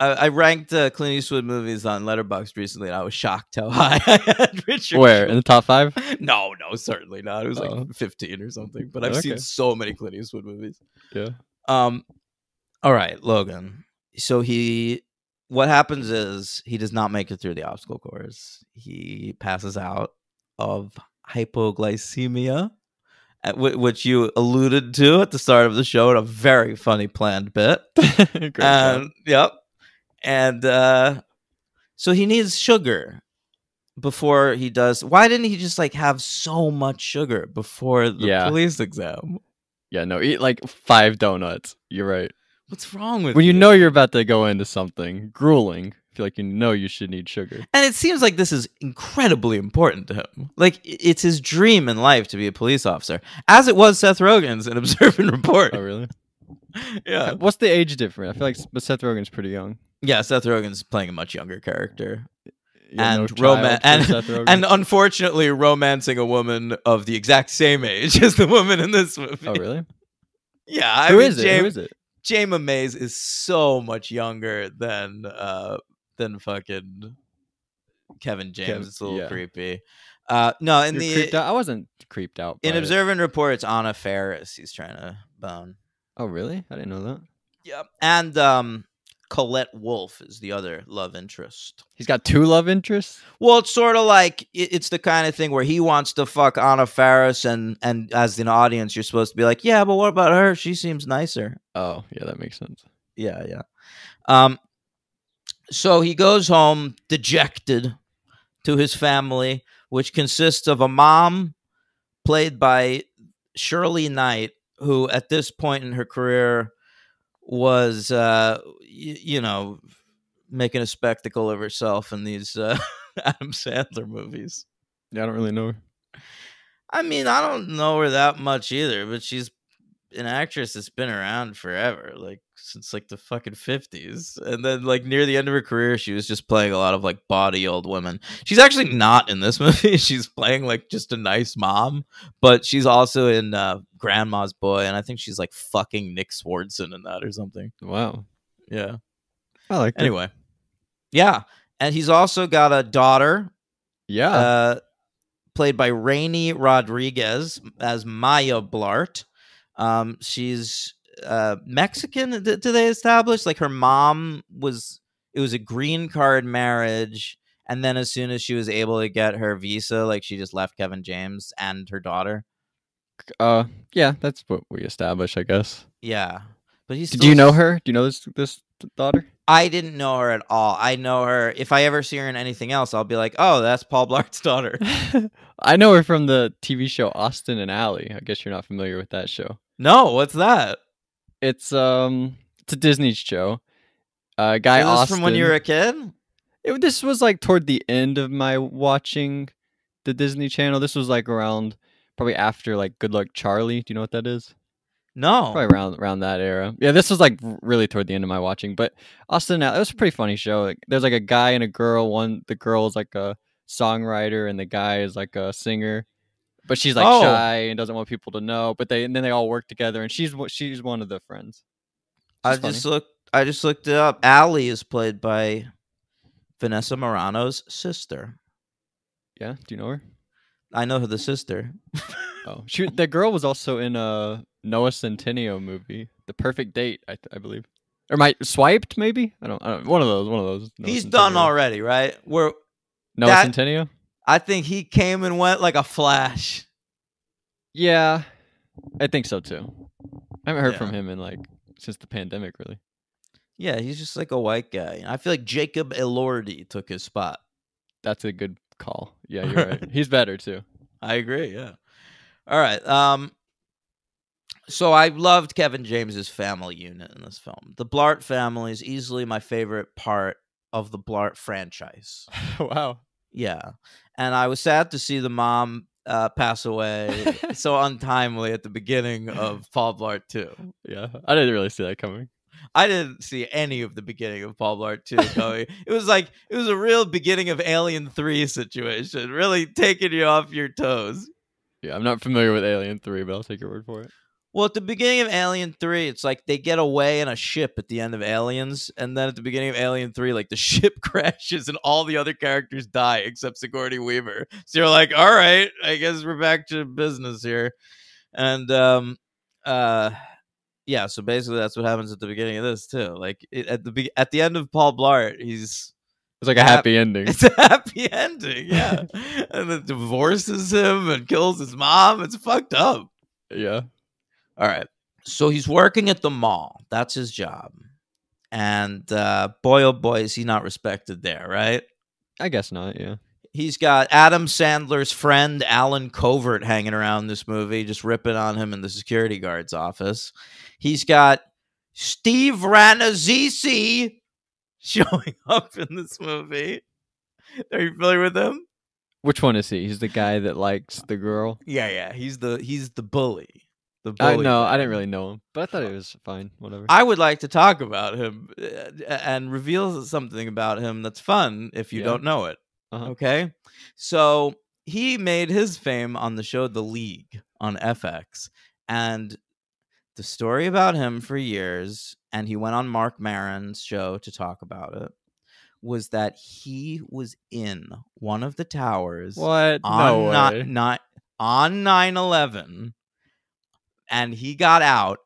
I ranked Clint Eastwood movies on Letterboxd recently, and I was shocked how high I had Richard. Where Jewell. in the top 5? No, certainly not. It was Oh. like 15 or something. But I've Okay. seen so many Clint Eastwood movies. Yeah. All right, Logan. So what happens is he does not make it through the obstacle course. He passes out of hypoglycemia, which you alluded to at the start of the show in a very funny planned bit. Great job. Yep. And so he needs sugar before he does. Why didn't he just like have so much sugar before the Yeah. police exam? Yeah. No. Eat like 5 donuts. You're right. What's wrong with When you know you're about to go into something grueling, I feel like you should need sugar. And it seems like this is incredibly important to him. Like it's his dream in life to be a police officer, as it was Seth Rogen's in Observe and Report. Oh really? Yeah, What's the age difference? I feel like but Seth Rogen's pretty young. yeah. Seth Rogen's playing a much younger character, Yeah, no and child for Seth Rogen. and unfortunately romancing a woman of the exact same age as the woman in this movie. Oh really? Yeah, I Who mean, is it? Who is it? Jayma Mays is so much younger than fucking Kevin James. It's a little yeah. creepy. No, in You're creeped out? I wasn't creeped out. in by it. Observe and Report, it's Anna Faris he's trying to bone. Oh really? I didn't know that. Yep. And Colette Wolfe is the other love interest. He's got 2 love interests. Well, it's sort of like it's the kind of thing where he wants to fuck Anna Faris, and as an audience, you're supposed to be like, yeah, but what about her? She seems nicer. Oh yeah, that makes sense. Yeah. So he goes home dejected to his family, which consists of a mom played by Shirley Knight, who at this point in her career was, making a spectacle of herself in these Adam Sandler movies. Yeah, I don't really know. I mean, I don't know her that much either, but she's an actress that's been around forever, like since like the fucking 50s. And then like near the end of her career, she was just playing a lot of like bawdy old women. She's actually not in this movie. She's playing like just a nice mom, but she's also in Grandma's Boy, and I think she's like fucking Nick Swardson in that or something. Wow. Yeah. I like that. Anyway. Yeah. And he's also got a daughter Yeah. played by Rainey Rodriguez as Maya Blart. She's Mexican. Do they establish like her mom it was a green card marriage, and then as soon as she was able to get her visa, like she just left Kevin James and her daughter. Yeah, that's what we established, I guess. Yeah, but he's. Do you know her? Do you know this daughter? I didn't know her at all. I know her. If I ever see her in anything else, I'll be like, "Oh, that's Paul Blart's daughter." I know her from the TV show Austin and Ally. I guess you're not familiar with that show. No, what's that? It's a Disney show. Guy Is this Austin. from when you were a kid? This was like toward the end of my watching the Disney Channel. This was like around probably after like Good Luck Charlie. Do you know what that is? No. Probably around that era. Yeah, this was like really toward the end of my watching. But Austin, it was a pretty funny show. Like, there's like a guy and a girl. The girl is like a songwriter, and the guy is like a singer. But she's like shy and doesn't want people to know. But then they all work together, and she's one of the friends. I She's funny. I just looked it up. Allie is played by Vanessa Morano's sister. Yeah, do you know her? I know her the sister. Oh, that girl was also in a Noah Centineo movie, The Perfect Date, I believe, or Swiped maybe. I don't. One of those. Noah He's done Centineo. already, right? Noah that- Centineo. I think he came and went like a flash. Yeah, I think so too. I haven't heard from Yeah. him in since the pandemic, really. Yeah, he's just like a white guy. I feel like Jacob Elordi took his spot. That's a good call. Yeah, you're right. He's better too. I agree. Yeah. All right. So I loved Kevin James's family unit in this film. The Blart family is easily my favorite part of the Blart franchise. Wow. Yeah, and I was sad to see the mom pass away so untimely at the beginning of Paul Blart 2. Yeah, I didn't really see that coming. I didn't see any of the beginning of Paul Blart 2 coming. It was a real beginning of Alien 3 situation, really taking you off your toes. Yeah, I'm not familiar with Alien 3, but I'll take your word for it. Well, at the beginning of Alien 3, it's like they get away in a ship at the end of Aliens, and then at the beginning of Alien 3, like the ship crashes and all the other characters die except Sigourney Weaver. So you're like, all right, I guess we're back to business here. And yeah, so basically that's what happens at the beginning of this too. Like at the end of Paul Blart, It's like a happy ending. It's a happy ending, yeah. And then divorces him and kills his mom. It's fucked up. Yeah. All right. So he's working at the mall. That's his job. And boy, oh boy, is he not respected there, right? I guess not, yeah. He's got Adam Sandler's friend, Alan Covert, hanging around this movie, just ripping on him in the security guard's office. He's got Steve Ranazzisi showing up in this movie. Are you familiar with him? Which one is he? He's the guy that likes the girl? Yeah. He's the bully. The bully. No, I didn't really know him, but I thought it was fine. Whatever. I would like to talk about him and reveal something about him that's fun if you don't know it. Uh-huh. Okay? So he made his fame on the show The League on FX. And the story about him for years, and he went on Mark Maron's show to talk about it, was that he was in one of the towers What? on No way. on 9/11, and he got out,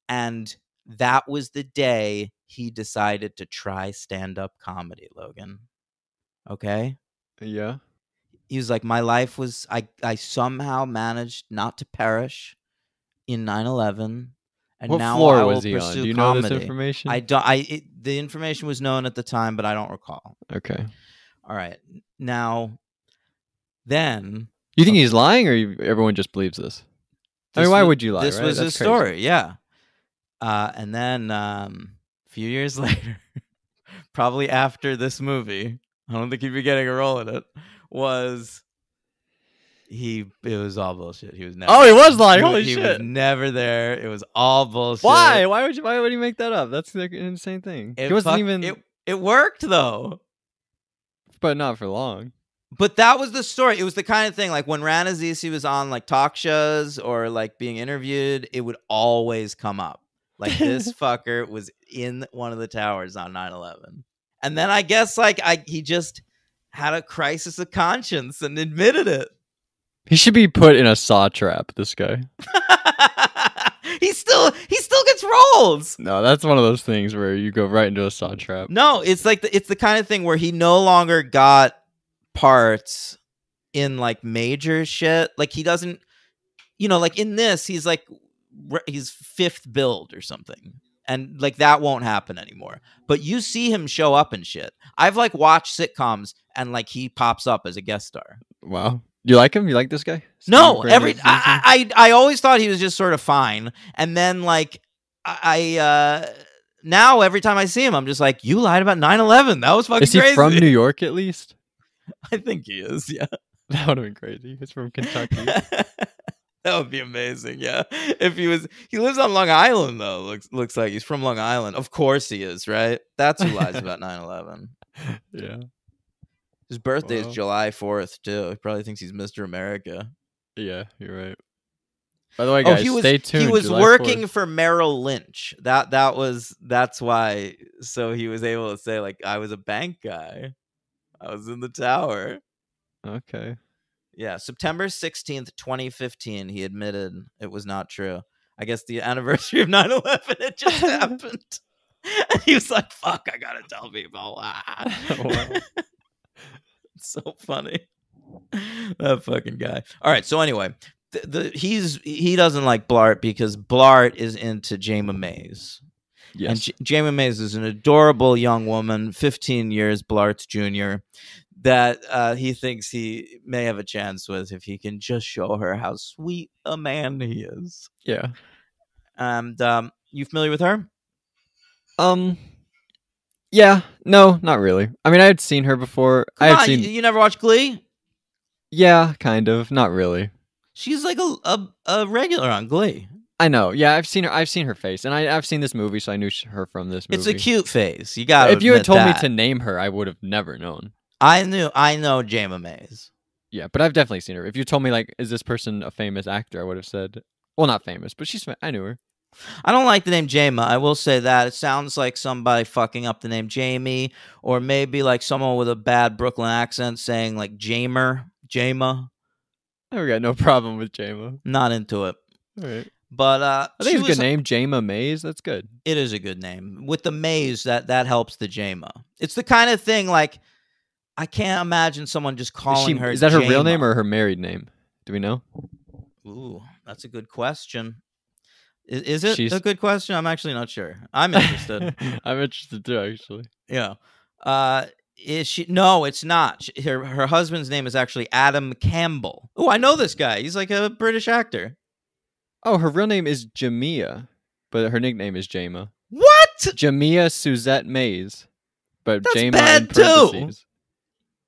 and that was the day he decided to try stand-up comedy, Logan. Okay? Yeah. He was like, my life was, I somehow managed not to perish in 9/11, and What now floor I was will he on? pursue Do you know comedy. this information? The information was known at the time, but I don't recall. Okay. All right. Now, then You think he's lying, or everyone just believes this? I mean, why would you lie? This right? was That's his crazy. story, yeah. And then a few years later, probably after this movie, I don't think he'd be getting a role in it, it was all bullshit. He was never. Oh, he was lying. Holy he shit. was never there. It was all bullshit. Why? Why would he make that up? That's an insane thing. It He wasn't fuck- even. It worked though. But not for long. But that was the story. It was the kind of thing like when Ranazzisi was on like talk shows or like being interviewed, it would always come up. Like this fucker was in one of the towers on 9/11. And then I guess he just had a crisis of conscience and admitted it. He should be put in a saw trap, this guy. he still gets roles. No, that's one of those things where you go right into a saw trap. No, it's the kind of thing where he no longer got parts in like major shit. Like he doesn't, like in this, he's like he's fifth build or something, and like that won't happen anymore. But you see him show up and shit. I've like watched sitcoms and like he pops up as a guest star. Wow. You like him? You like this guy? No, Steve Ranazzisi? I always thought he was just sort of fine, and then like now every time I see him, I'm just like, you lied about 9/11. That was fucking Is he crazy. from New York at least? I think he is. Yeah, That would have been crazy. He's from Kentucky. that would be amazing. Yeah, if he lives on Long Island though. Looks like he's from Long Island. Of course he is, right? That's who lies about 9/11. Yeah. His birthday Wow. is July 4th too. He probably thinks he's Mr. America. Yeah, you're right. By the way, Oh, guys, stay tuned. He was July working 4th. for Merrill Lynch. That's why. So he was able to say like, I was a bank guy. I was in the tower. Okay. Yeah, September 16th, 2015, he admitted it was not true. I guess the anniversary of 9/11 had just happened. And he was like, fuck, I gotta tell people. Wow. It's so funny. That fucking guy. All right, so anyway, he doesn't like Blart because Blart is into Jayma Mays. Yes. And Jayma Mays is an adorable young woman, 15 years Blart's junior, that he thinks he may have a chance with if he can just show her how sweet a man he is. Yeah. And you familiar with her? Yeah. No, not really. I mean, I had seen her before. I had seen. You never watched Glee? Yeah, kind of. Not really. She's like a regular on Glee. I know. Yeah, I've seen her. I've seen her face, and I've seen this movie, so I knew her from this movie. It's a cute face. You got. If you had told me to name her, I would have never known. I know Jayma Mays. Yeah, but I've definitely seen her. If you told me like, is this person a famous actor? I would have said, well, not famous, but I knew her. I don't like the name Jayma. I will say that. It sounds like somebody fucking up the name Jamie, or maybe like someone with a bad Brooklyn accent saying like Jayma. I got no problem with Jayma. Not into it. All right. But I think it's a good name, Jayma Mays. That's good. It is a good name. With the Mays, that helps the Jayma. It's the kind of thing like I can't imagine someone just calling her. Is that her real Jayma. name or her married name? Do we know? Ooh, that's a good question. Is it a good question? I'm actually not sure. I'm interested. I'm interested too, actually. Yeah. Is she? No, it's not. Her husband's name is actually Adam Campbell. Oh, I know this guy. He's like a British actor. Oh, her real name is Jamia, but her nickname is Jayma. What? Jamia Suzette Mays, but That's Jayma bad in parentheses. too.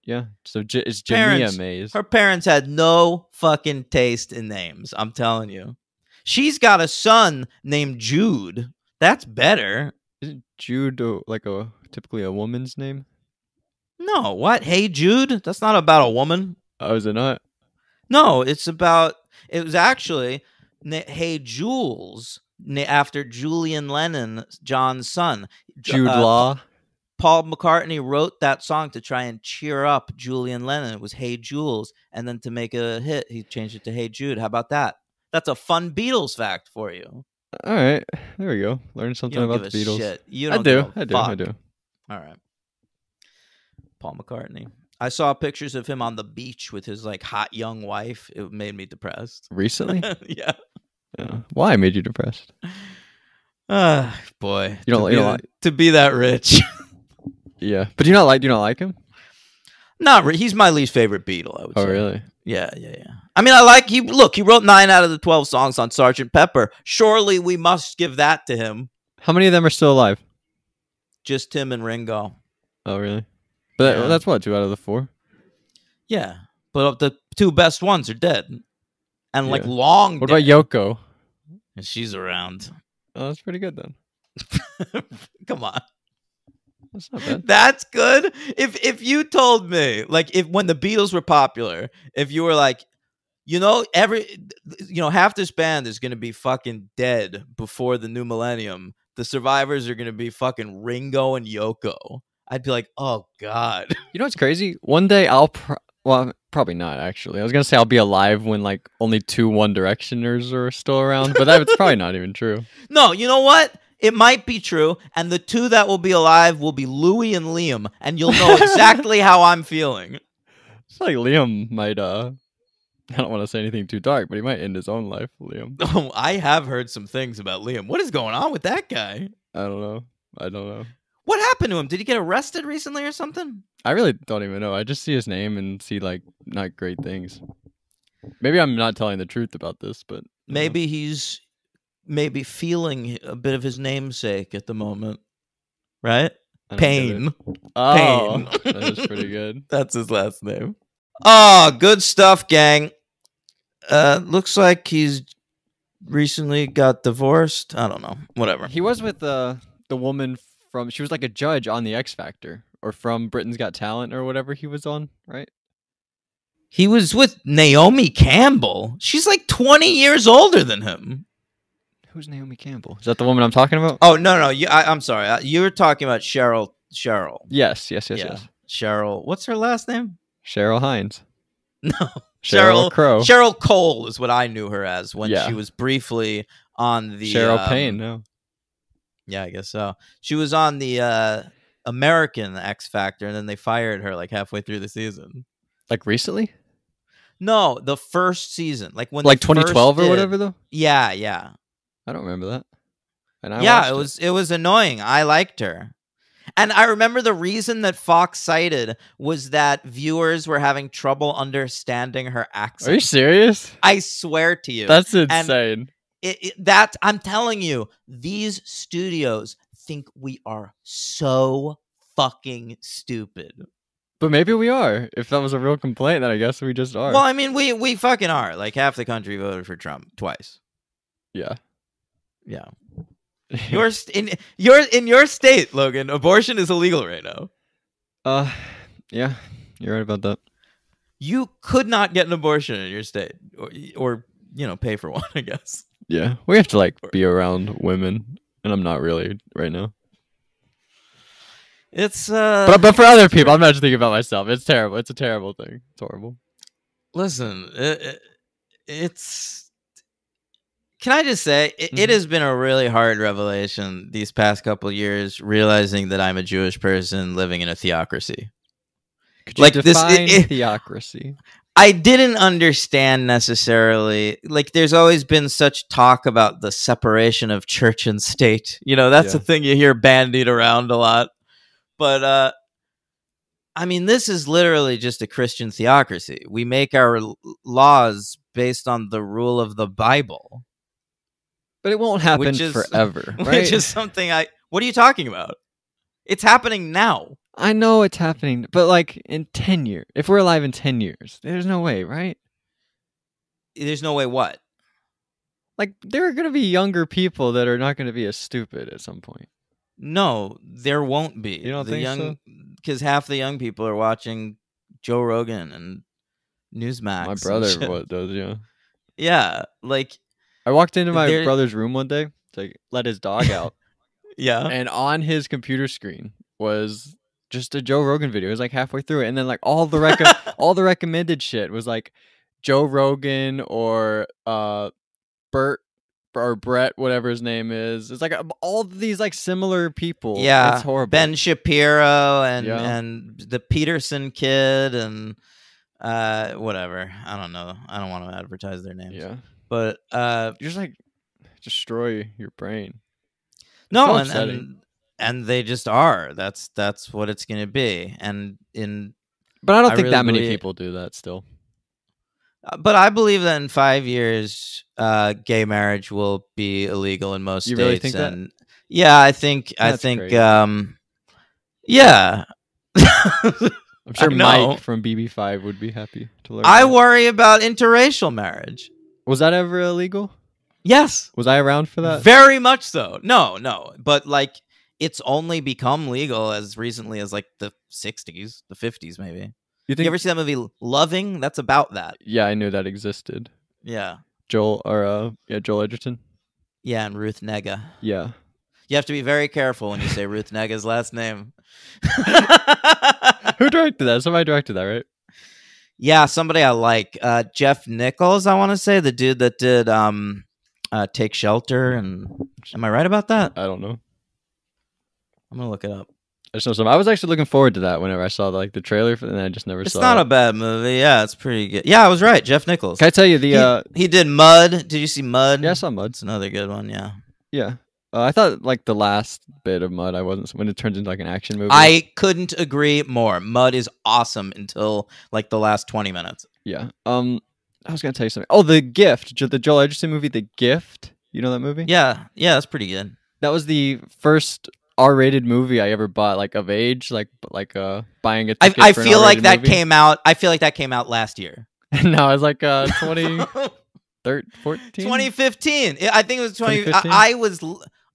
Yeah, so it's Jamia Mays. Her parents had no fucking taste in names. I'm telling you. She's got a son named Jude. That's better. Isn't Jude typically a woman's name? No, what? Hey Jude? That's not about a woman. Oh, is it not? No, it was actually Hey Jules, after Julian Lennon, John's son. Jude Law. Paul McCartney wrote that song to try and cheer up Julian Lennon. It was Hey Jules. And then to make a hit, he changed it to Hey Jude. How about that? That's a fun Beatles fact for you. All right. There we go. Learn something about the Beatles. Shit. You I don't do. I do. All right. Paul McCartney. I saw pictures of him on the beach with his like hot young wife. It made me depressed. Recently? Yeah. Why made you depressed? Boy. You don't like to be that rich. Yeah. But do you not like him? He's my least favorite Beatle, I would say. Oh, really? Yeah. I mean, he wrote 9 out of the 12 songs on Sgt. Pepper. Surely we must give that to him. How many of them are still alive? Just Tim and Ringo. Oh, really? But Yeah. that's what, 2 out of the 4? Yeah. But the 2 best ones are dead. And like Yeah. long What dead. about Yoko? And she's around. Oh, that's pretty good then. Come on. That's not bad. That's good. If you told me, like, when the Beatles were popular, if you were like, half this band is gonna be fucking dead before the new millennium. The survivors are gonna be fucking Ringo and Yoko. I'd be like, oh god. You know what's crazy? One day well, probably not actually. I was gonna say I'll be alive when like only 2 One Directioners are still around, but that's probably not even true. No, you know what? It might be true, and the 2 that will be alive will be Louis and Liam, and you'll know exactly how I'm feeling. It's like Liam might I don't want to say anything too dark, but he might end his own life, Liam. Oh, I have heard some things about Liam. What is going on with that guy? I don't know. What happened to him? Did he get arrested recently or something? I really don't even know. I just see his name and see like not great things. Maybe I'm not telling the truth about this, but Maybe he's feeling a bit of his namesake at the moment. Right? I don't get it. Pain. Oh, Pain. that is pretty good. That's his last name. Oh, good stuff, gang. Looks like he's recently got divorced. I don't know. Whatever. He was with the woman she was like a judge on the X Factor or from Britain's Got Talent or whatever he was on, right? He was with Naomi Campbell. She's like 20 years older than him. Who's Naomi Campbell? Is that the woman I'm talking about? Oh, no. I'm sorry. You were talking about Cheryl. Yes. Yeah. Cheryl. What's her last name? Cheryl Hines. No. Sheryl Crow. Cheryl Cole is what I knew her as when Yeah. she was briefly on the... Cheryl Payne, no. Yeah, I guess so. She was on the American X Factor, and then they fired her like halfway through the season. Like recently? No, the first season. Like when Like they first 2012 or did. whatever, though? Yeah. I don't remember that. And I Yeah, watched it was annoying. I liked her. And I remember the reason that Fox cited was that viewers were having trouble understanding her accent. Are you serious? I swear to you. That's insane. I'm telling you, these studios think we are so fucking stupid. But maybe we are. If that was a real complaint, then I guess we just are. Well, I mean, we fucking are. Like half the country voted for Trump twice. Yeah. Yeah. In your state, Logan, abortion is illegal right now. Yeah, you're right about that. You could not get an abortion in your state, or pay for one, I guess. Yeah, we have to like be around women, and I'm not really right now. It's but for other people, I'm not just thinking about myself. It's terrible. It's a terrible thing. It's horrible. Listen, it's. Can I just say, it has been a really hard revelation these past couple years, realizing that I'm a Jewish person living in a theocracy. Could you define theocracy? I didn't understand necessarily. Like, there's always been such talk about the separation of church and state. That's a thing you hear bandied around a lot. But, I mean, this is literally just a Christian theocracy. We make our laws based on the rule of the Bible. But it won't happen forever, right? Which is something what are you talking about? It's happening now. I know it's happening, but like in 10 years, if we're alive in 10 years, there's no way, right? There's no way what? Like, there are going to be younger people that are not going to be as stupid at some point. No, there won't be. You don't think so? Because half the young people are watching Joe Rogan and Newsmax. My brother does, yeah. Yeah, like... I walked into my brother's room one day to let his dog out. Yeah. And on his computer screen was just a Joe Rogan video. It was like halfway through it. And then like all the recommended shit was like Joe Rogan or Bert or Brett, whatever his name is. It's like all these like similar people. Yeah. It's horrible. Ben Shapiro and the Peterson kid and whatever. I don't know. I don't want to advertise their names. Yeah. But you just like destroy your brain. No, and they just are. That's what it's gonna be. But I don't think that many people do that still. But I believe that in 5 years, gay marriage will be illegal in most states. You really think that? Yeah, I think. Yeah. I'm sure Mike from BB5 would be happy to learn. I worry about interracial marriage. Was that ever illegal? Yes. Was I around for that? Very much so. No. But like, it's only become legal as recently as like the 60s, the 50s, maybe. You ever see that movie Loving? That's about that. Yeah, I knew that existed. Yeah. Joel Edgerton. Yeah, and Ruth Negga. Yeah. You have to be very careful when you say Ruth Negga's last name. Who directed that? Somebody directed that, right? Yeah, somebody I like. Jeff Nichols, I want to say, the dude that did Take Shelter. And am I right about that? I don't know. I'm gonna look it up. I just know some. I was actually looking forward to that whenever I saw the trailer for it, and I just never saw it. It's not a bad movie. Yeah, it's pretty good. Yeah, I was right. Jeff Nichols. Can I tell you he did Mud. Did you see Mud? Yeah, I saw Mud. It's another good one. Yeah. Yeah. I thought like the last bit of Mud, I wasn't when it turns into like an action movie. I couldn't agree more. Mud is awesome until like the last 20 minutes. Yeah. I was gonna tell you something. Oh, The Gift, the Joel Edgerton movie, The Gift. You know that movie? Yeah, that's pretty good. That was the first R-rated movie I ever bought, like of age, like buying a ticket. I feel like that came out. I feel like that came out last year. No, it was like 2014, 2015. I think it was 20.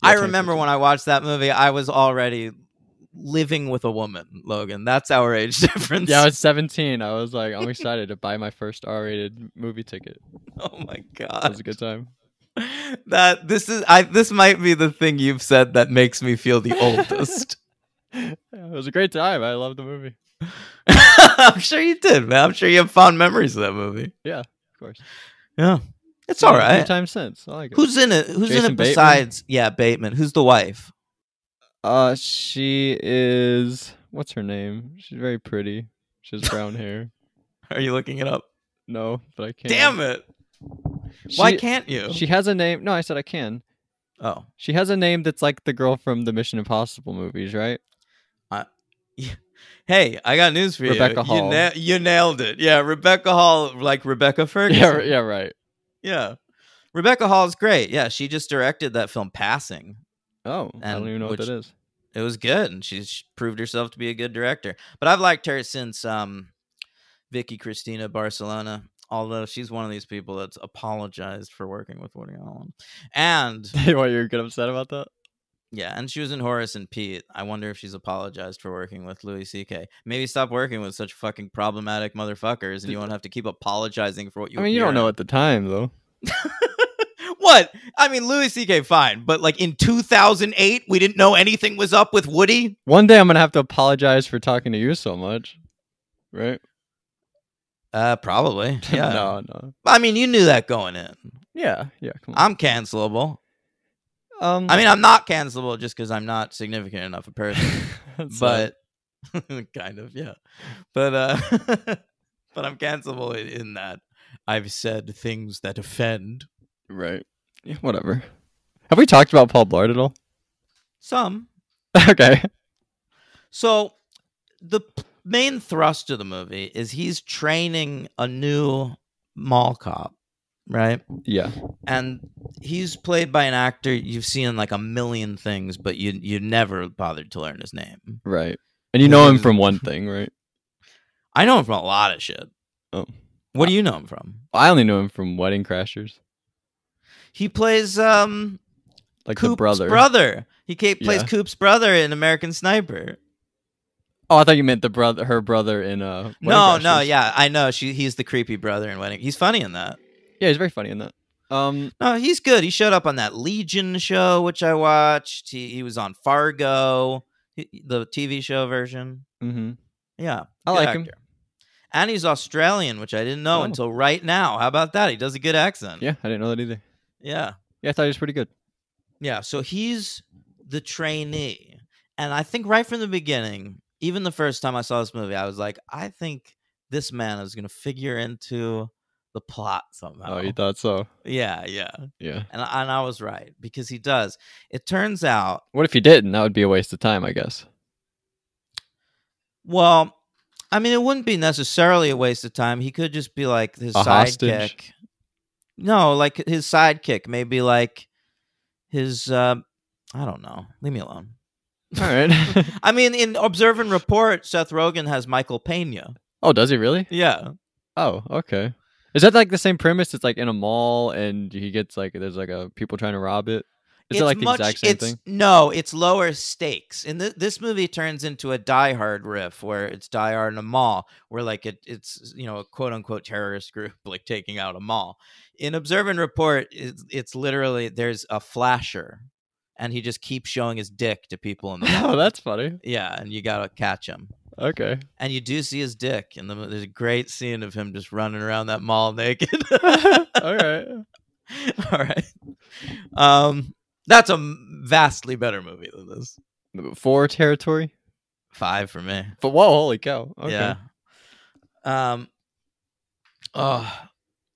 I remember when I watched that movie. I was already living with a woman, Logan. That's our age difference. Yeah, I was 17. I was like, I'm excited to buy my first R-rated movie ticket. Oh my That god. was a good time. This might be the thing you've said that makes me feel the oldest. Yeah, it was a great time. I loved the movie. I'm sure you did, man. I'm sure you have fond memories of that movie. Yeah, of course. Yeah. It's Seen all it a few right. times since. I like it. Who's in it? Who's in Jason it Bateman? besides Bateman? Who's the wife? She is. What's her name? She's very pretty. She has brown hair. Are you looking it up? No, but I can't. Damn it. Why She- can't you? She has a name. No, I said I can. Oh. She has a name that's like the girl from the Mission Impossible movies, right? Hey, I got news for you. Rebecca Hall. You nailed it. Yeah, Rebecca Hall, like Rebecca Ferguson. Yeah, right. Yeah. Rebecca Hall's great. Yeah, she just directed that film Passing. Oh, I don't And even know what which- that is. It was good, and she's proved herself to be a good director. But I've liked her since Vicky Cristina Barcelona, although she's one of these people that's apologized for working with Woody Allen. And Why you're get upset about that? yeah, and she was in Horace and Pete. I wonder if she's apologized for working with Louis C.K. Maybe stop working with such fucking problematic motherfuckers, and you won't have to keep apologizing for what you. I mean, you don't appear know in. at the time though. What? I mean, Louis C.K. fine, but like in 2008, we didn't know anything was up with Woody. One day I'm gonna have to apologize for talking to you so much, right? Probably. Yeah. No. I mean, you knew that going in. Yeah. Come on. I'm cancelable. I mean, I'm not cancelable just because I'm not significant enough a person, but kind of, yeah. But but I'm cancelable in that I've said things that offend right. Yeah, whatever. Have we talked about Paul Blart at all? some. Okay. So the main thrust of the movie is he's training a new mall cop, right? Yeah. And he's played by an actor you've seen in like a million things, but you never bothered to learn his name. Right. And you know him from one thing, right? I know him from a lot of shit. Oh. What do you know him from? I only know him from Wedding Crashers. He plays Like the Coop's brother. He plays Yeah. Coop's brother in American Sniper. Oh, I thought you meant her brother in Wedding No, Crashers. yeah, I know. He's the creepy brother in Wedding. He's funny in that. Yeah, he's very funny in that. No, he's good. He showed up on that Legion show, which I watched. He was on Fargo, the TV show version. mhm. Yeah, I good like him. actor. And he's Australian, which I didn't know Oh. until right now. How about that? He does a good accent. Yeah, I didn't know that either. Yeah. Yeah, I thought he was pretty good. Yeah. So he's the trainee. And I think right from the beginning, even the first time I saw this movie, I was like, I think this man is going to figure into the plot somehow. Oh, you thought so? Yeah. Yeah. And I was right because he does. It turns out, What if you didn't? That would be a waste of time, I guess. well, I mean, it wouldn't be necessarily a waste of time. He could just be like his A sidekick. hostage? No, like his sidekick. Maybe like his, I don't know. Leave me alone. All right. I mean, in Observe and Report, Seth Rogen has Michael Pena. Oh, does he really? Yeah. Oh, okay. Is that like the same premise? It's like in a mall and he gets like there's like a people trying to rob it. Is it like the exact same thing? No, it's lower stakes. And this movie turns into a Die Hard riff where it's Die Hard in a mall, where like it's a quote unquote terrorist group like taking out a mall. In Observe and Report, it's literally there's a flasher, and he just keeps showing his dick to people in the mall. Oh, that's funny. Yeah, and you gotta catch him. Okay. And you do see his dick, and there's a great scene of him just running around that mall naked. All right. All right. That's a vastly better movie than this. 4 territory. 5 for me. But whoa, holy cow. Okay. Yeah. Oh,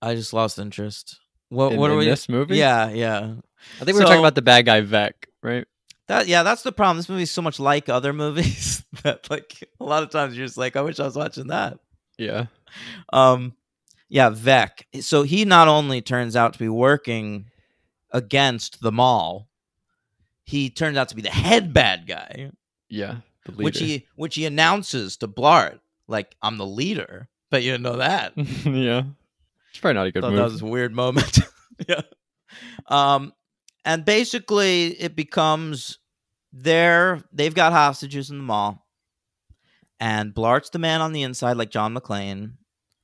I just lost interest. What In are we? this movie? Yeah. I think we were talking about the bad guy Vec, right? That's the problem. This movie's so much like other movies that like a lot of times you're just like, I wish I was watching that. Yeah. Yeah, Vec. So he not only turns out to be working against the mall, he turns out to be the head bad guy, Yeah. The leader. which he announces to Blart, like, I'm the leader. Bet you didn't know that. Yeah. It's probably not a good Thought move. that was a weird moment. Yeah. And basically it becomes they've got hostages in the mall, and Blart's the man on the inside, like John McClane,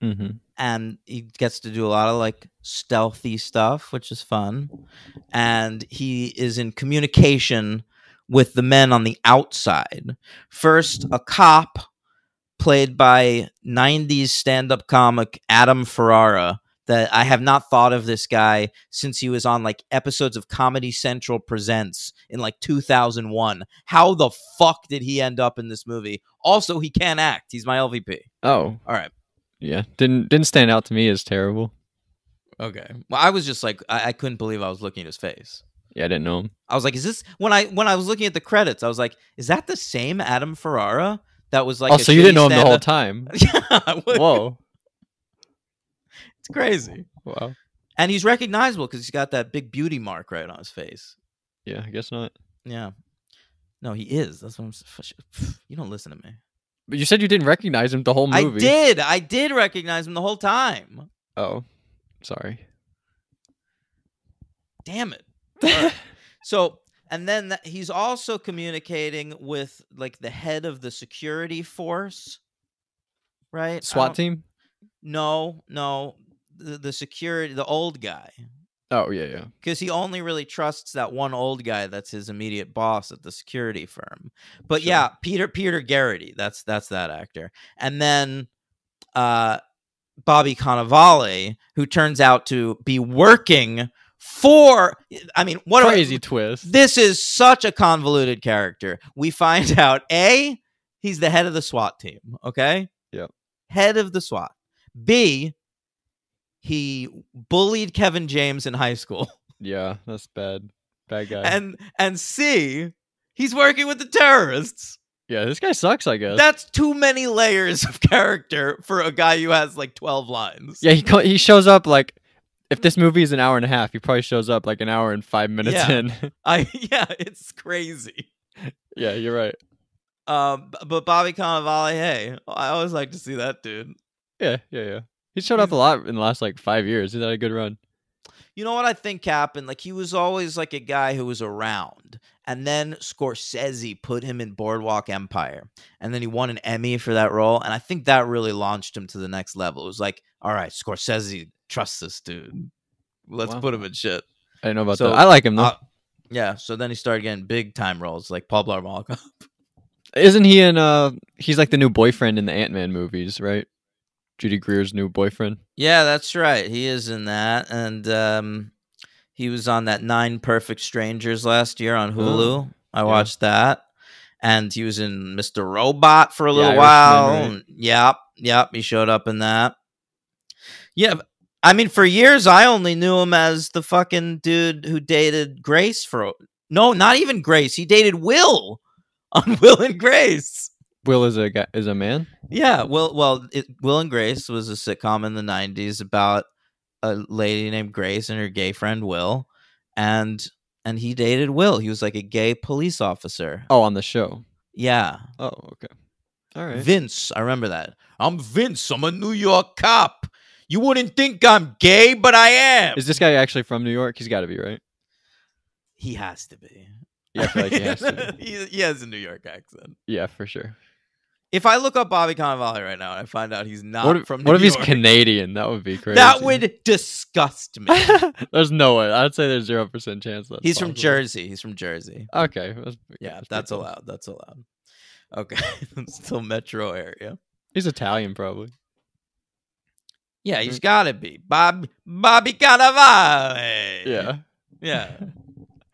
Mm-hmm. and he gets to do a lot of like stealthy stuff, which is fun. And he is in communication with the men on the outside. First, a cop played by 90s stand-up comic Adam Ferrara, that I have not thought of this guy since he was on like episodes of Comedy Central Presents in like 2001. How the fuck did he end up in this movie? Also, he can't act. He's my LVP. Oh, All right. yeah. Didn't stand out to me as terrible. Okay. Well, I was just like, I couldn't believe I was looking at his face. Yeah, I didn't know him. I was like, is this when I was looking at the credits? I was like, is that the same Adam Ferrara that was like? Oh, so you didn't know him the whole time? Yeah. Whoa. It's crazy. Wow. And he's recognizable because he's got that big beauty mark right on his face. Yeah, I guess not. Yeah. No, he is. That's what I'm. You don't listen to me. But you said you didn't recognize him the whole movie. I did recognize him the whole time. Oh, sorry. Damn it. All right. So, and then he's also communicating with like the head of the security force, right? SWAT team? No, the security, the old guy, Oh, yeah. because he only really trusts that one old guy that's his immediate boss at the security firm. But Sure. yeah, Peter Garrity, that's that actor, and then Bobby Cannavale, who turns out to be working for. I mean, what Crazy twist. This is such a convoluted character. We find out A, he's the head of the SWAT team. Okay. Yep. Head of the SWAT. B, he bullied Kevin James in high school. Yeah, that's bad. Bad guy. And C, he's working with the terrorists. Yeah, this guy sucks, I guess. That's too many layers of character for a guy who has like 12 lines. Yeah, he shows up like, if this movie is an hour and a half, he probably shows up like an hour and 5 minutes Yeah. in. Yeah, it's crazy. Yeah, you're right. But Bobby Cannavale, hey, I always like to see that dude. Yeah. He showed up a lot in the last like 5 years. He's had a good run. You know what I think happened? Like, he was always like a guy who was around. And then Scorsese put him in Boardwalk Empire. And then he won an Emmy for that role. And I think that really launched him to the next level. It was like, all right, Scorsese trusts this dude. Let's put him in shit. I didn't know about that. I like him, though. Yeah, so then he started getting big time roles like Paul Blart Mall Cop. Isn't he in, he's like the new boyfriend in the Ant-Man movies, right? Judy Greer's new boyfriend. Yeah, that's right. He is in that. And he was on that 9 Perfect Strangers last year on Hulu. I watched that. And he was in Mr. Robot for a little while. Right? Yep. He showed up in that. Yeah. I mean, for years, I only knew him as the fucking dude who dated Grace for... No, not even Grace. He dated Will on Will and Grace. Will is a man? Yeah. Will and Grace was a sitcom in the 90s about a lady named Grace and her gay friend Will, and he dated Will. He was like a gay police officer. Oh, on the show. Yeah. Oh, okay. All right. Vince, I remember that. I'm Vince. I'm a New York cop. You wouldn't think I'm gay, but I am. Is this guy actually from New York? He's got to be, right? He has to be. Yeah, I feel like he has to be. He has a New York accent. Yeah, for sure. If I look up Bobby Cannavale right now and I find out he's not from New York. What if he's Canadian? That would be crazy. That would disgust me. There's no way. I'd say there's 0% chance that He's from Jersey. He's from Jersey. Okay. That's allowed. That's allowed. Okay. Still metro area. He's Italian, probably. Yeah, he's got to be. Bobby Cannavale. Yeah. Yeah.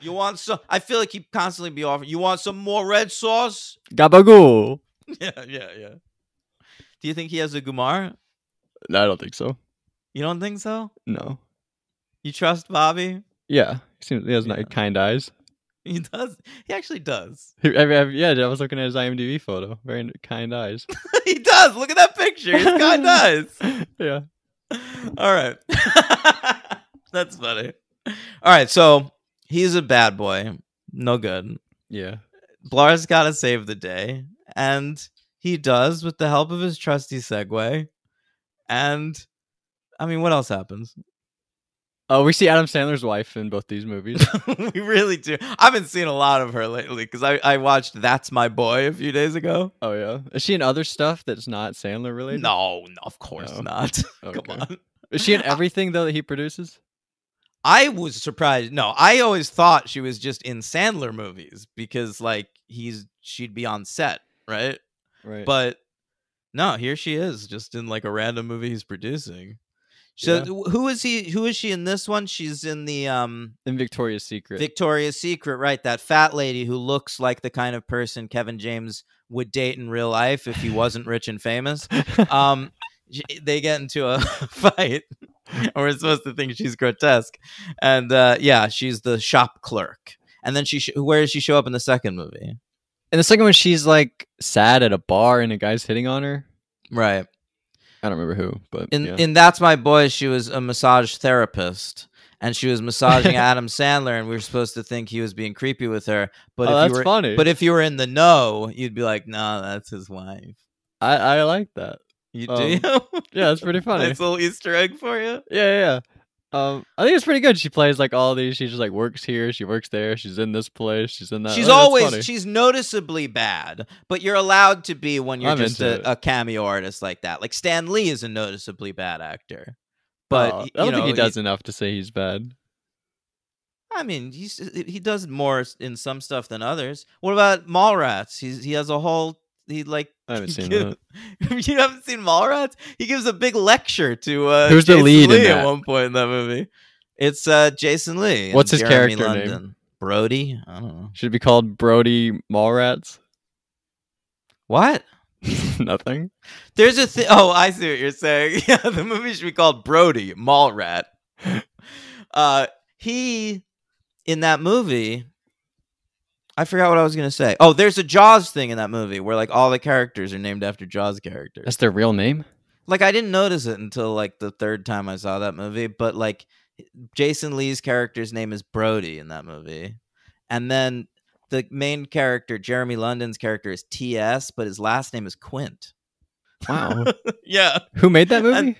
You want some? I feel like he constantly be offering. You want some more red sauce? Gabagool. Yeah. Do you think he has a Gumar? No, I don't think so. You don't think so? No. You trust Bobby? Yeah. He has nice, kind eyes. He does. He actually does. Yeah, I was looking at his IMDb photo. Very kind eyes. He does. Look at that picture. He's kind eyes. Yeah. All right. That's funny. All right. So he's a bad boy. No good. Yeah. Blar's got to save the day. And he does with the help of his trusty Segway. And I mean, what else happens? Oh, we see Adam Sandler's wife in both these movies. We really do. I've been seeing a lot of her lately because I watched That's My Boy a few days ago. Oh yeah, is she in other stuff that's not Sandler related? No, of course No. not. Okay. Come on. Is she in everything though that he produces? I was surprised. No, I always thought she was just in Sandler movies because like she'd be on set, right? Right. But no, here she is, just in like a random movie he's producing. So Yeah. who is he? Who is she in this one? She's in the in Victoria's Secret. Victoria's Secret, right? That fat lady who looks like the kind of person Kevin James would date in real life if he wasn't rich and famous. They get into a fight, and we're supposed to think she's grotesque. And yeah, she's the shop clerk. And then where does she show up in the second movie? In the second one, she's like sad at a bar and a guy's hitting on her. Right. I don't remember who, but In That's My Boy, she was a massage therapist, and she was massaging Adam Sandler, and we were supposed to think he was being creepy with her. But oh, if that's you were, funny. But if you were in the know, you'd be like, "No, that's his wife." I like that. You do? Yeah, it's pretty funny. Nice little Easter egg for you. Yeah. I think it's pretty good. She plays like all these. She just like works here. She works there. She's in this place. She's in that. She's noticeably bad, but you're allowed to be when you're I'm just into a cameo artist like that. Like Stan Lee is a noticeably bad actor, but I don't think he does enough to say he's bad. I mean, he does more in some stuff than others. What about Mallrats? He has a whole I haven't seen that. You haven't seen Mallrats? He gives a big lecture to who's Jason the lead Lee in at that? one point in that movie. It's Jason Lee. and What's his Jeremy character London. name? Brody? I don't know. Should it be called Brody Mallrats? What? Nothing. There's a thing. Oh, I see what you're saying. Yeah, the movie should be called Brody Mallrat. He in that movie. I forgot what I was gonna say. Oh, there's a Jaws thing in that movie where like all the characters are named after Jaws characters. That's their real name. Like I didn't notice it until like the third time I saw that movie, but like Jason Lee's character's name is Brody in that movie, and then the main character Jeremy London's character is T.S., but his last name is Quint. Wow. Yeah. Who made that movie?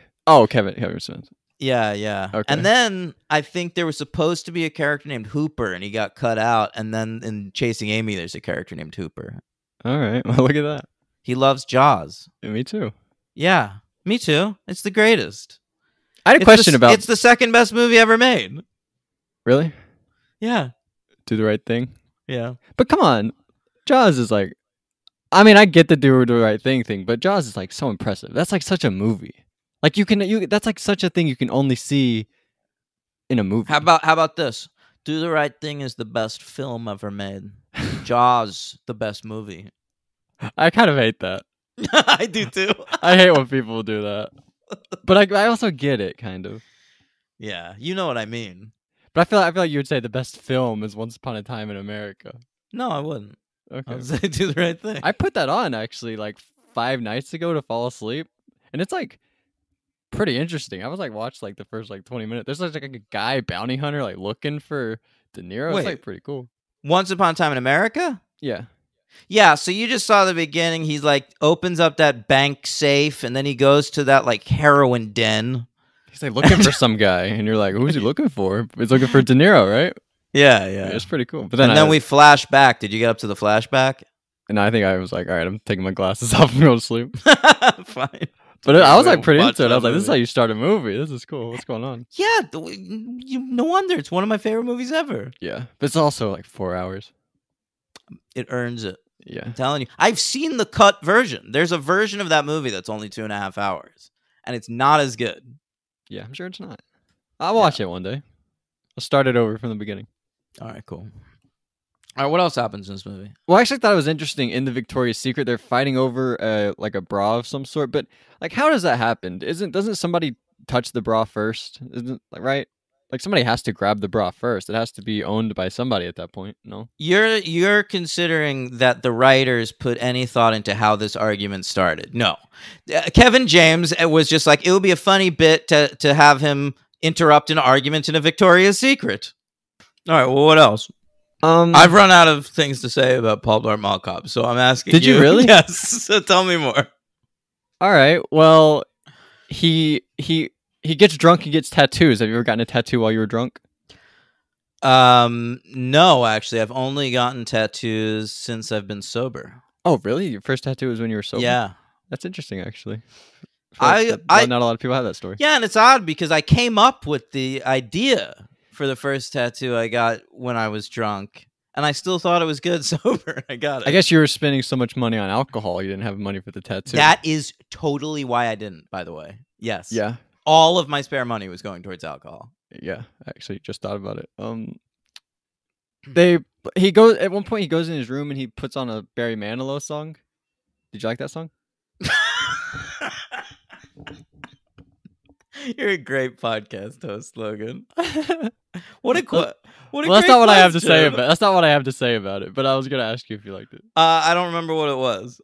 Kevin Smith. Yeah. Okay. And then I think there was supposed to be a character named Hooper, and he got cut out. And then in Chasing Amy, there's a character named Hooper. All right. Well, look at that. He loves Jaws. Yeah, me too. Yeah, me too. It's the greatest. I had a question about. It's the second best movie ever made. Really? Yeah. Do the right thing. Yeah. But come on, Jaws is like. I mean, I get the do the right thing, but Jaws is like so impressive. That's like such a movie. Like that's like such a thing you can only see in a movie. How about this? Do the Right Thing is the best film ever made. Jaws, the best movie. I kind of hate that. I do too. I hate when people do that. But I also get it, kind of. Yeah, you know what I mean. But I feel like you would say the best film is Once Upon a Time in America. No, I wouldn't. I Okay. would say Do the Right Thing. I put that on actually like 5 nights ago to fall asleep, and it's like pretty interesting. I was like watched like the first like 20 minutes. There's like a guy bounty hunter like looking for De Niro. Wait. It's like pretty cool. Once Upon a Time in America? Yeah. Yeah, so you just saw the beginning. He's like opens up that bank safe, and then he goes to that like heroin den. He's like looking for some guy, and you're like, who's he looking for? He's looking for De Niro, right? Yeah. It's pretty cool. But And then we flash back. Did you get up to the flashback? and I think I was like, all right, I'm taking my glasses off and go to sleep. Fine. But I was like pretty Watch into it. I that was like, this is how movie. you start a movie. This is cool. What's going on? Yeah, no wonder. It's one of my favorite movies ever. Yeah. But it's also like 4 hours. It earns it. Yeah. I'm telling you. I've seen the cut version. There's a version of that movie that's only 2.5 hours, and it's not as good. Yeah, I'm sure it's not. I'll watch it one day. I'll start it over from the beginning. All right, cool. All right, what else happens in this movie? Well, I actually thought it was interesting in the Victoria's Secret. They're fighting over like a bra of some sort, but like, how does that happen? Doesn't somebody touch the bra first? Isn't right? Like somebody has to grab the bra first. It has to be owned by somebody at that point. No. You're considering that the writers put any thought into how this argument started. No. Kevin James was just like, it would be a funny bit to have him interrupt an argument in a Victoria's Secret. All right, well, what else? I've run out of things to say about Paul Blart Mall Cop, so I'm asking Did you really? Yes, so tell me more. All right. Well, he He gets drunk and gets tattoos. Have you ever gotten a tattoo while you were drunk? No, actually, I've only gotten tattoos since I've been sober. Oh, really? Your first tattoo was when you were sober? Yeah. That's interesting, actually. I- Not a lot of people have that story. Yeah, and it's odd because I came up with the idea for the first tattoo I got when I was drunk, and I still thought it was good sober. I got it. I guess you were spending so much money on alcohol, you didn't have money for the tattoo. that is totally why I didn't, by the way. Yes. Yeah. All of my spare money was going towards alcohol. Yeah, I actually just thought about it. He goes at one point. He goes in his room and he puts on a Barry Manilow song. Did you like that song? You're a great podcast host, Logan. What a Well, what a well, that's great not what I have to say question. about. That's not what I have to say about it. But I was gonna ask you if you liked it. I don't remember what it was.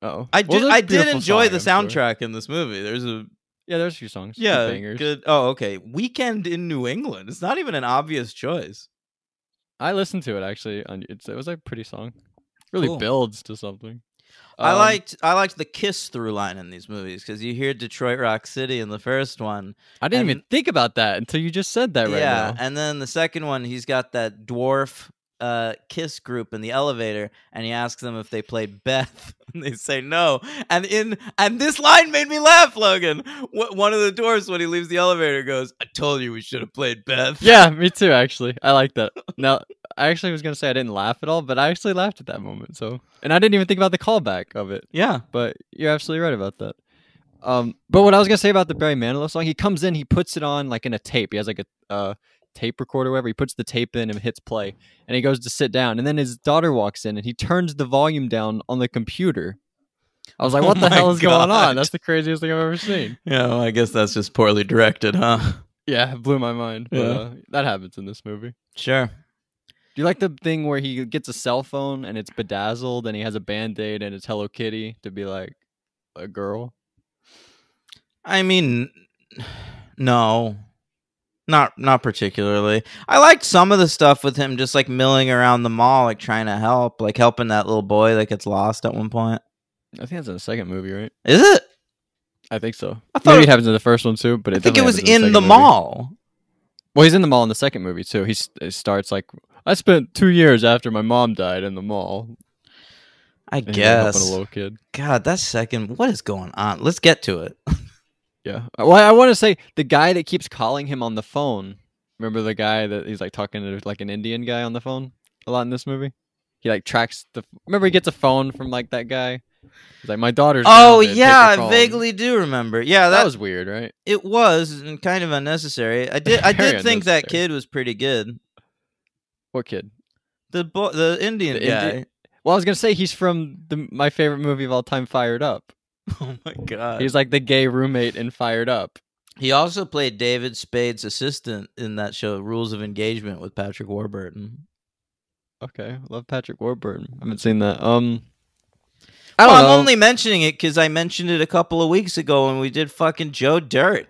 Oh, I did enjoy the soundtrack in this movie. There's a Yeah, there's a few songs. Good yeah, bangers. good. Oh, okay. Weekend in New England. It's not even an obvious choice. I listened to it actually. It was a pretty song. Really Cool. builds to something. I liked the Kiss through line in these movies because you hear Detroit Rock City in the first one. I didn't and- even think about that until you just said that right yeah, now. and then the second one, he's got that dwarf Kiss group in the elevator, and he asks them if they played Beth, and they say no. And this line made me laugh, Logan. One of the dwarfs, when he leaves the elevator, goes, "I told you we should have played Beth." Yeah, me too. Actually, I like that. Now, I actually was gonna say I didn't laugh at all, but I actually laughed at that moment. So, and I didn't even think about the callback of it. yeah. But you're absolutely right about that. But what I was gonna say about the Barry Manilow song, he comes in, he puts it on like in a tape. He has like a tape recorder, or whatever. He puts the tape in and hits play, and he goes to sit down, and then his daughter walks in, and he turns the volume down on the computer. I was like, Oh "What the my hell is going God. on?" That's the craziest thing I've ever seen. Yeah, well, I guess that's just poorly directed, huh? Yeah, it blew my mind. But, Yeah. that happens in this movie. Sure. Do you like the thing where he gets a cell phone and it's bedazzled and he has a Band-Aid and it's Hello Kitty to be like a girl? I mean, no, not particularly. I liked some of the stuff with him just like milling around the mall, like trying to help, like helping that little boy that gets lost at one point. I think that's in the second movie, right? Is it? I think so. I thought Maybe it- it happens in the first one too, but I think it definitely was happens in in the second movie. mall. Well, he's in the mall in the second movie too. It starts like, I spent 2 years after my mom died in the mall. I And he's, like, helping guess. a little kid. God, that second. What is going on? Let's get to it. Yeah. Well, I want to say the guy that keeps calling him on the phone. Remember the guy that he's like talking to like an Indian guy on the phone a lot in this movie? He like tracks remember he gets a phone from like that guy? He's like, my daughter's Oh grounded, take yeah, her I phone." vaguely do remember. Yeah, That that was weird, right? it was and kind of unnecessary. I Very did think that unnecessary. kid was pretty good. What kid? The Indian The guy. Well, I was gonna say he's from my favorite movie of all time, Fired Up. Oh my god. He's like the gay roommate in Fired Up. He also played David Spade's assistant in that show, Rules of Engagement, with Patrick Warburton. Okay, love Patrick Warburton. I haven't seen that. I Well, don't I'm know. only mentioning it because I mentioned it a couple of weeks ago when we did fucking Joe Dirt.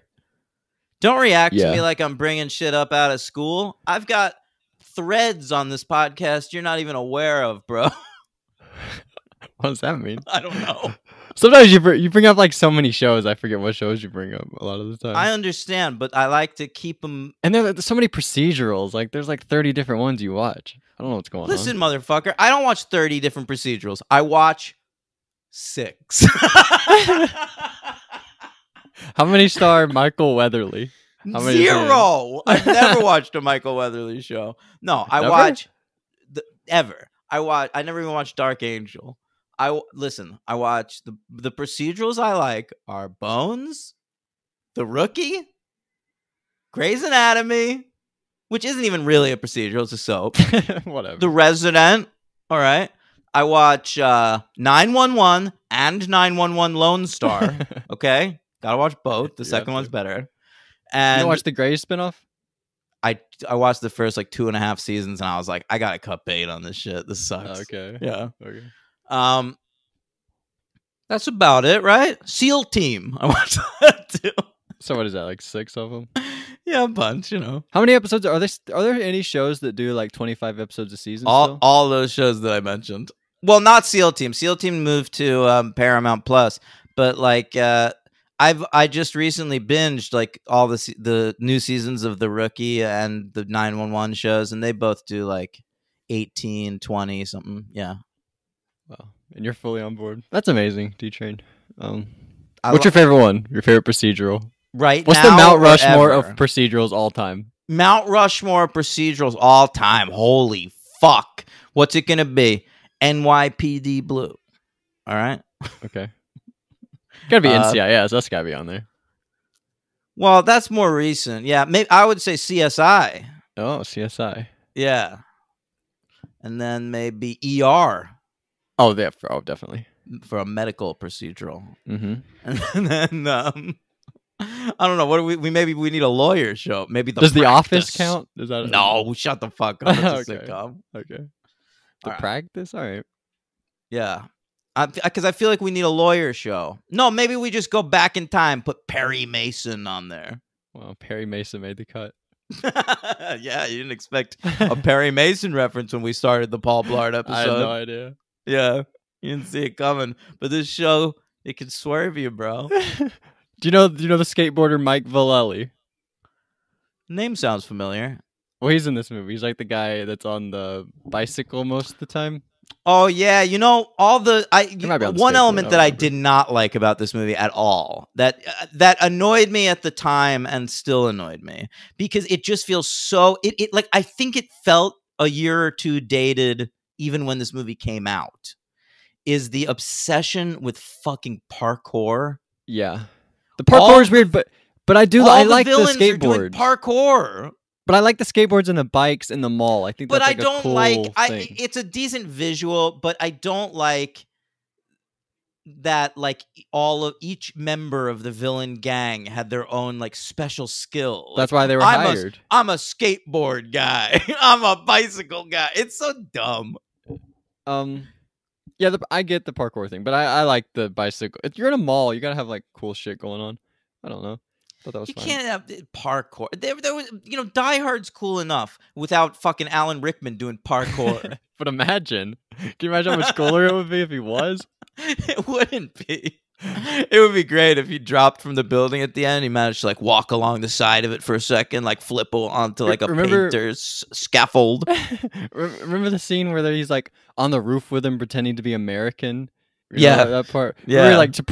Don't react to Yeah. me like I'm bringing shit up out of school. I've got threads on this podcast you're not even aware of, bro. What does that mean? I don't know. Sometimes you bring up like so many shows, I forget what shows you bring up a lot of the time. I understand, but I like to keep them. And there's so many procedurals. Like there's like 30 different ones you watch. I don't know what's going Listen, on. motherfucker, I don't watch 30 different procedurals. I watch 6. How many star Michael Weatherly? How many is he in? 0. I've never watched a Michael Weatherly show. No, I Never? watch ever. I never even watched Dark Angel. I watch the procedurals I like are Bones, The Rookie, Grey's Anatomy, which isn't even really a procedural, it's a soap. Whatever. The Resident, all right. I watch 911 and 911 Lone Star, okay? Gotta watch both. The You second have one's to. better. You And don't watch the Grey spinoff? I watched the first like 2.5 seasons and I was like, I gotta cut bait on this shit. This sucks. Okay. Yeah. Okay. That's about it, right? SEAL Team. I watched that too. So what is that? Like 6 of them? Yeah, a bunch, you know. How many episodes are there? Are there any shows that do like 25 episodes a season? still? All those shows that I mentioned. Well, not SEAL Team. SEAL Team moved to Paramount Plus, but like I I just recently binged like all the new seasons of The Rookie and the 911 shows, and they both do like 18, 20 something. Yeah. Wow. And you're fully on board. That's amazing, D-Train. I What's your favorite one? Your favorite procedural? right What's now the Mount or Rushmore of ever? procedurals all time? Mount Rushmore procedurals all time? Holy fuck! What's it gonna be? NYPD Blue. All right. Okay. Gotta be Uh, NCIS. That's gotta be on there. Well, that's more recent. Yeah, maybe I would say CSI. Oh, CSI. Yeah, and then maybe ER Oh, yeah. Oh, definitely. for a medical procedural. Mm-hmm. And then I don't know. What do we maybe we need a lawyer show. Maybe Does The Office Practice. count? Does that? No, shut the fuck up. It's a Okay. sitcom. Okay. The All right. Practice. All right. Yeah. Because I feel like we need a lawyer show. No, maybe we just go back in time, put Perry Mason on there. Well, Perry Mason made the cut. Yeah, you didn't expect a Perry Mason reference when we started the Paul Blart episode. I had no idea. Yeah, you didn't see it coming. But this show, it can swerve you, bro. Do you know the skateboarder Mike Vallely? Name sounds familiar. Well, he's in this movie. He's like the guy that's on the bicycle most of the time. Oh yeah, you know all the might be on the one skateboard, element I that I remember. did not like about this movie at all that annoyed me at the time and still annoyed me because it just feels so it like I think it felt a year or two dated even when this movie came out is the obsession with fucking parkour. Yeah. The All parkour is weird, but I do. All I the like the villains are doing skateboards. parkour. But I like the skateboards and the bikes in the mall. I think But that's I like a don't cool like thing. it's a decent visual, but I don't like that like each member of the villain gang had their own like special skill. That's why they were I'm hired. I'm a skateboard guy. I'm a bicycle guy. It's so dumb. Yeah, I get the parkour thing, but I like the bicycle. If you're in a mall, you gotta have like cool shit going on. I don't know. Thought that was You fine. can't have parkour. There was, Die Hard's cool enough without fucking Alan Rickman doing parkour. But imagine, can you imagine how much cooler it would be if he was? It wouldn't be. It would be great if he dropped from the building at the end. He managed to like walk along the side of it for a second, like flip onto like a Remember- painter's scaffold. Remember the scene where he's like on the roof with him, pretending to be American? Yeah. That part. Yeah. Remember, like to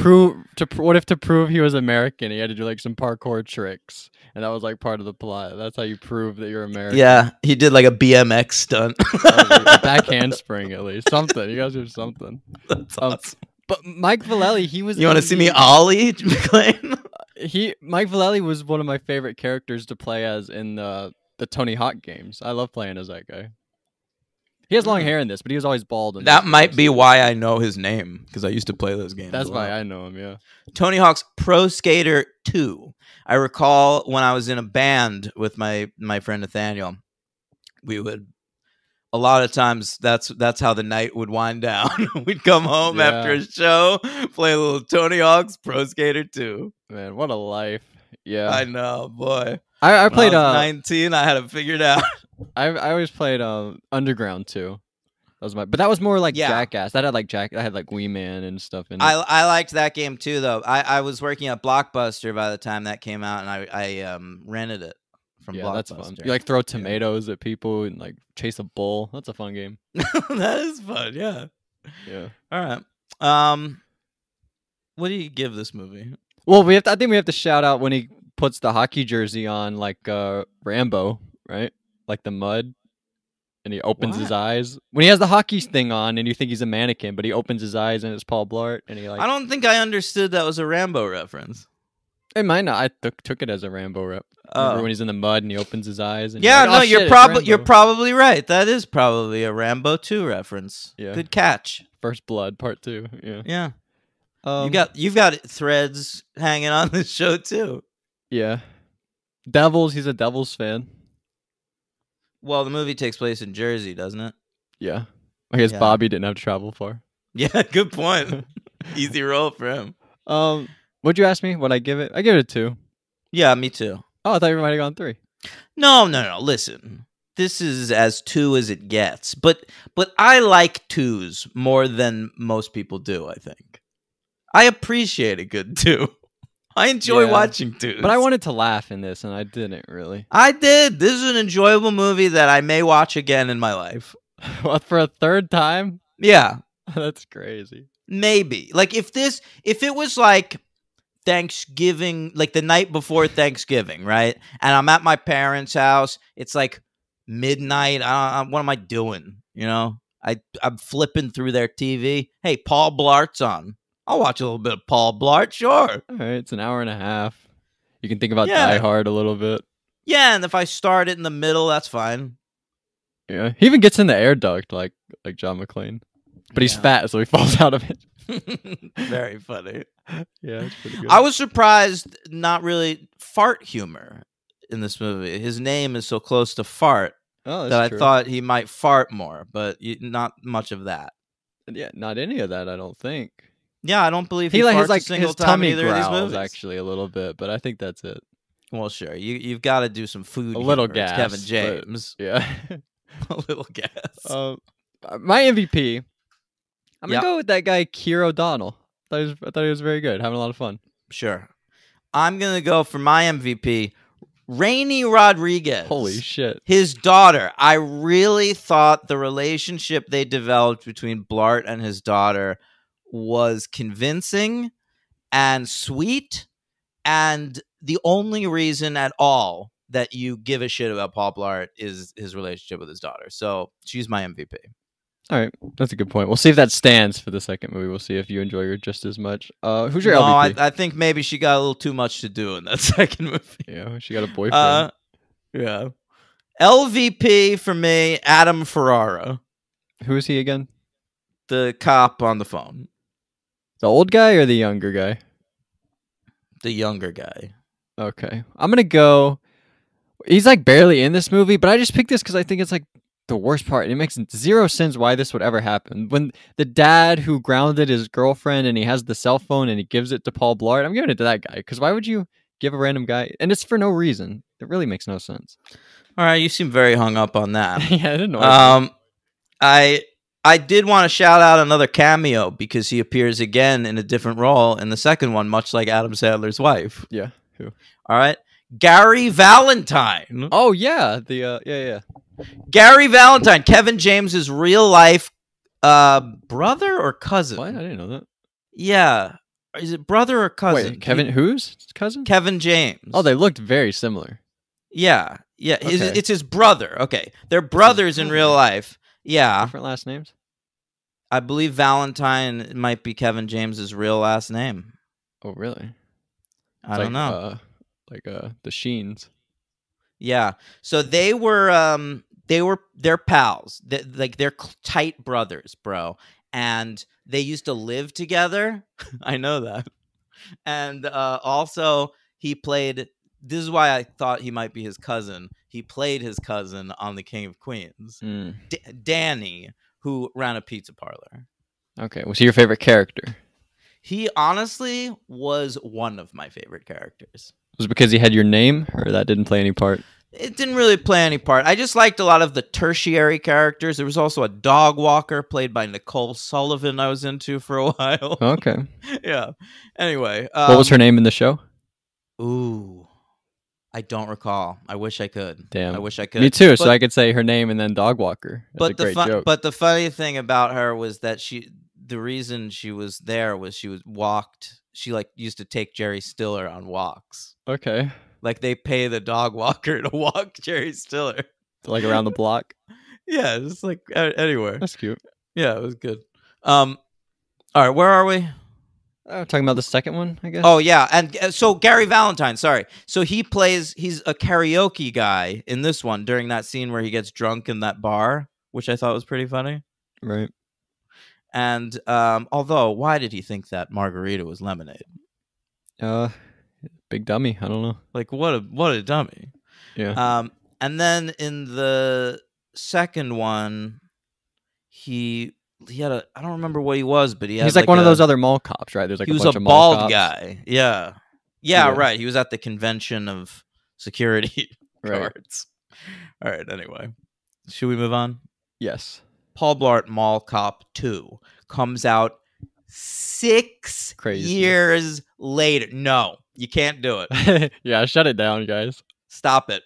prove he was American, he had to do like some parkour tricks, and that was like part of the plot. That's how you prove that you're American. Yeah, he did like a BMX stunt. A back handspring at least. Something. You guys do something. That's awesome. But Mike Vallely, he was. You want to in see me the- ollie, McLean? Mike Vallely was one of my favorite characters to play as in the Tony Hawk games. I love playing as that guy. He has long hair in this, but he was always bald. In That this, might be why I know his name because I used to play those games. That's a lot. why I know him. Yeah. Tony Hawk's Pro Skater 2. I recall when I was in a band with my friend Nathaniel, we would a lot of times that's how the night would wind down. We'd come home after a show, play a little Tony Hawk's Pro Skater 2. Man, what a life. Yeah. I know, boy. I When played I was 19, I had it figured out. I always played Underground too. But that was more like Yeah. Jackass. That had like I had like Wee Man and stuff in it. I liked that game too, though. I was working at Blockbuster by the time that came out, and I rented it from yeah, Blockbuster. that's fun. You like throw tomatoes at people and like chase a bull. That's a fun game. That is fun, yeah. Yeah. All right. What do you give this movie? Well, I think we have to shout out when he puts the hockey jersey on, like Rambo, right? Like the mud, and he opens his What? eyes when he has the hockey thing on, and you think he's a mannequin, but he opens his eyes and it's Paul Blart, and he like. I don't think I understood that was a Rambo reference. It might not. I took it as a Rambo rep. Remember when he's in the mud and he opens his eyes? And Yeah, you're like, no, "Oh, shit, it's you're Rambo." probably right. That is probably a Rambo 2 reference. Yeah. Good catch. First Blood Part 2. Yeah. Yeah. You've got threads hanging on this show too. Yeah. Devils. He's a Devils fan. Well, the movie takes place in Jersey, doesn't it? Yeah. I guess Yeah. Bobby didn't have to travel far. Yeah, good point. Easy roll for him. What'd you ask me? What I give it? I give it a 2. Yeah, me too. Oh, I thought you might have gone 3. No. Listen, this is as 2 as it gets, but I like 2s more than most people do. I think I appreciate a good 2. I enjoy Yeah. watching Dudes. But I wanted to laugh in this, and I didn't really. I did. This is an enjoyable movie that I may watch again in my life. What, for a third time? Yeah, That's crazy. maybe. Like if it was like Thanksgiving, like the night before Thanksgiving, right? And I'm at my parents' house. It's like midnight. What am I doing? You know, I'm flipping through their TV. Hey, Paul Blart's on. I'll watch a little bit of Paul Blart. Sure. All right, it's an hour and a half. You can think about Yeah. Die Hard a little bit. Yeah, and if I start it in the middle, that's fine. Yeah, he even gets in the air duct like John McClane, but he's Yeah. fat, so he falls out of it. Very funny. Yeah, it's pretty good. I was surprised, not really fart humor in this movie. His name is so close to fart oh, that that's I true. thought he might fart more, but not much of that. Yeah, not any of that. I don't think. Yeah, I don't believe he He like farts his like a single his time tummy in either of these growls movies. actually a little bit, but I think that's it. Well, sure, you've got to do some food. A little humor. It's gas, Kevin but- James. Yeah. A little gas. My MVP. I'm Yeah. gonna go with that guy Keir O'Donnell. I thought he was very good, having a lot of fun. Sure. I'm gonna go for my MVP, Rainey Rodriguez. Holy shit! His daughter. I really thought the relationship they developed between Blart and his daughter was convincing and sweet, and the only reason at all that you give a shit about Paul Blart is his relationship with his daughter. So she's my MVP. All right, that's a good point. We'll see if that stands for the second movie. We'll see if you enjoy her just as much. Who's your No, LVP? I think maybe she got a little too much to do in that second movie. Yeah, she got a boyfriend. Yeah. LVP for me, Adam Ferrara, Who is he again? the cop on the phone, The old guy or the younger guy? the younger guy. Okay, I'm gonna go. He's like barely in this movie, but I just picked this because I think it's like the worst part. It makes zero sense why this would ever happen. When the dad who grounded his girlfriend and he has the cell phone and he gives it to Paul Blart, I'm giving it to that guy because why would you give a random guy? And it's for no reason. It really makes no sense. All right, you seem very hung up on that. Yeah, I didn't know. I did want to shout out another cameo because he appears again in a different role in the second one, much like Adam Sandler's wife. Yeah. Who? All right, Gary Valentine. Oh yeah, yeah. Gary Valentine, Kevin James's real life brother or cousin. What? I didn't know that. Yeah, is it brother or cousin? Wait, Kevin, who's his cousin? Kevin James. Oh, they looked very similar. Yeah. Okay. It's his brother. Okay, they're brothers in real life. Yeah, Different last names. I believe Valentine might be Kevin James's real last name. Oh, really? I don't know. The Sheens. Yeah. So they're pals. They're tight brothers, bro. And they used to live together. I know that. And also he played, this is why I thought he might be his cousin. He played his cousin on The King of Queens. Mm. Danny, who ran a pizza parlor. Okay. Was he your favorite character? He honestly was one of my favorite characters. Was it because he had your name, or that didn't play any part? It didn't really play any part. I just liked a lot of the tertiary characters. There was also a dog walker played by Nicole Sullivan I was into for a while. Okay. Yeah. Anyway. What was her name in the show? Ooh. I don't recall. I wish I could. Damn. I wish I could. Me too. So But- I could say her name and then Dog Walker. That's a great joke. But the funny thing about her was that the reason she was there was she like used to take Jerry Stiller on walks. Okay. Like they pay the dog walker to walk Jerry Stiller. Like around the block. Yeah, just like anywhere. That's cute. Yeah, it was good. All right, where are we? Talking about the second one, I guess. Oh yeah, and so Gary Valentine, sorry. So he's a karaoke guy in this one during that scene where he gets drunk in that bar, which I thought was pretty funny. Right. And although, why did he think that margarita was lemonade? Big dummy. I don't know. Like what a dummy. Yeah. And then in the second one, he had I don't remember what he was, but He's like one of those other mall cops, right? There's like he was bunch a of mall bald cops. guy. Yeah, Yeah. right. He was at the convention of security Right. guards. All right. Anyway, should we move on? Yes. Paul Blart Mall Cop 2 comes out 6 Crazy. years later. No, You can't do it. Yeah, shut it down, guys. Stop it.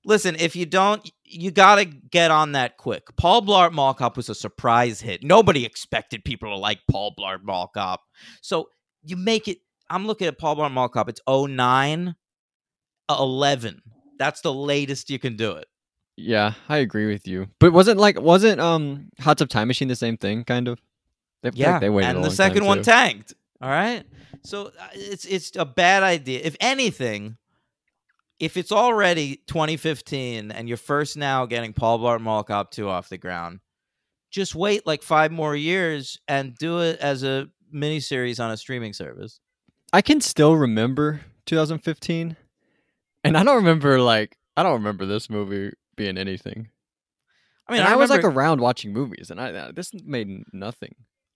Listen, if you don't, you gotta get on that quick. Paul Blart Mall Cop was a surprise hit. Nobody expected people to like Paul Blart Mall Cop. So you make it. I'm looking at Paul Blart Mall Cop. It's 09, 11. That's the latest you can do it. Yeah, I agree with you. But wasn't Hot Tub Time Machine the same thing, kind of? They waited a and long the second time one too. tanked. All right, so it's a bad idea. If anything, if it's already 2015 and you're first now getting Paul Blart Mall Cop 2 off the ground, just wait like 5 more years and do it as a miniseries on a streaming service. I can still remember 2015, and I don't remember this movie being anything. I mean, And I was like remember- around watching movies, and this made nothing.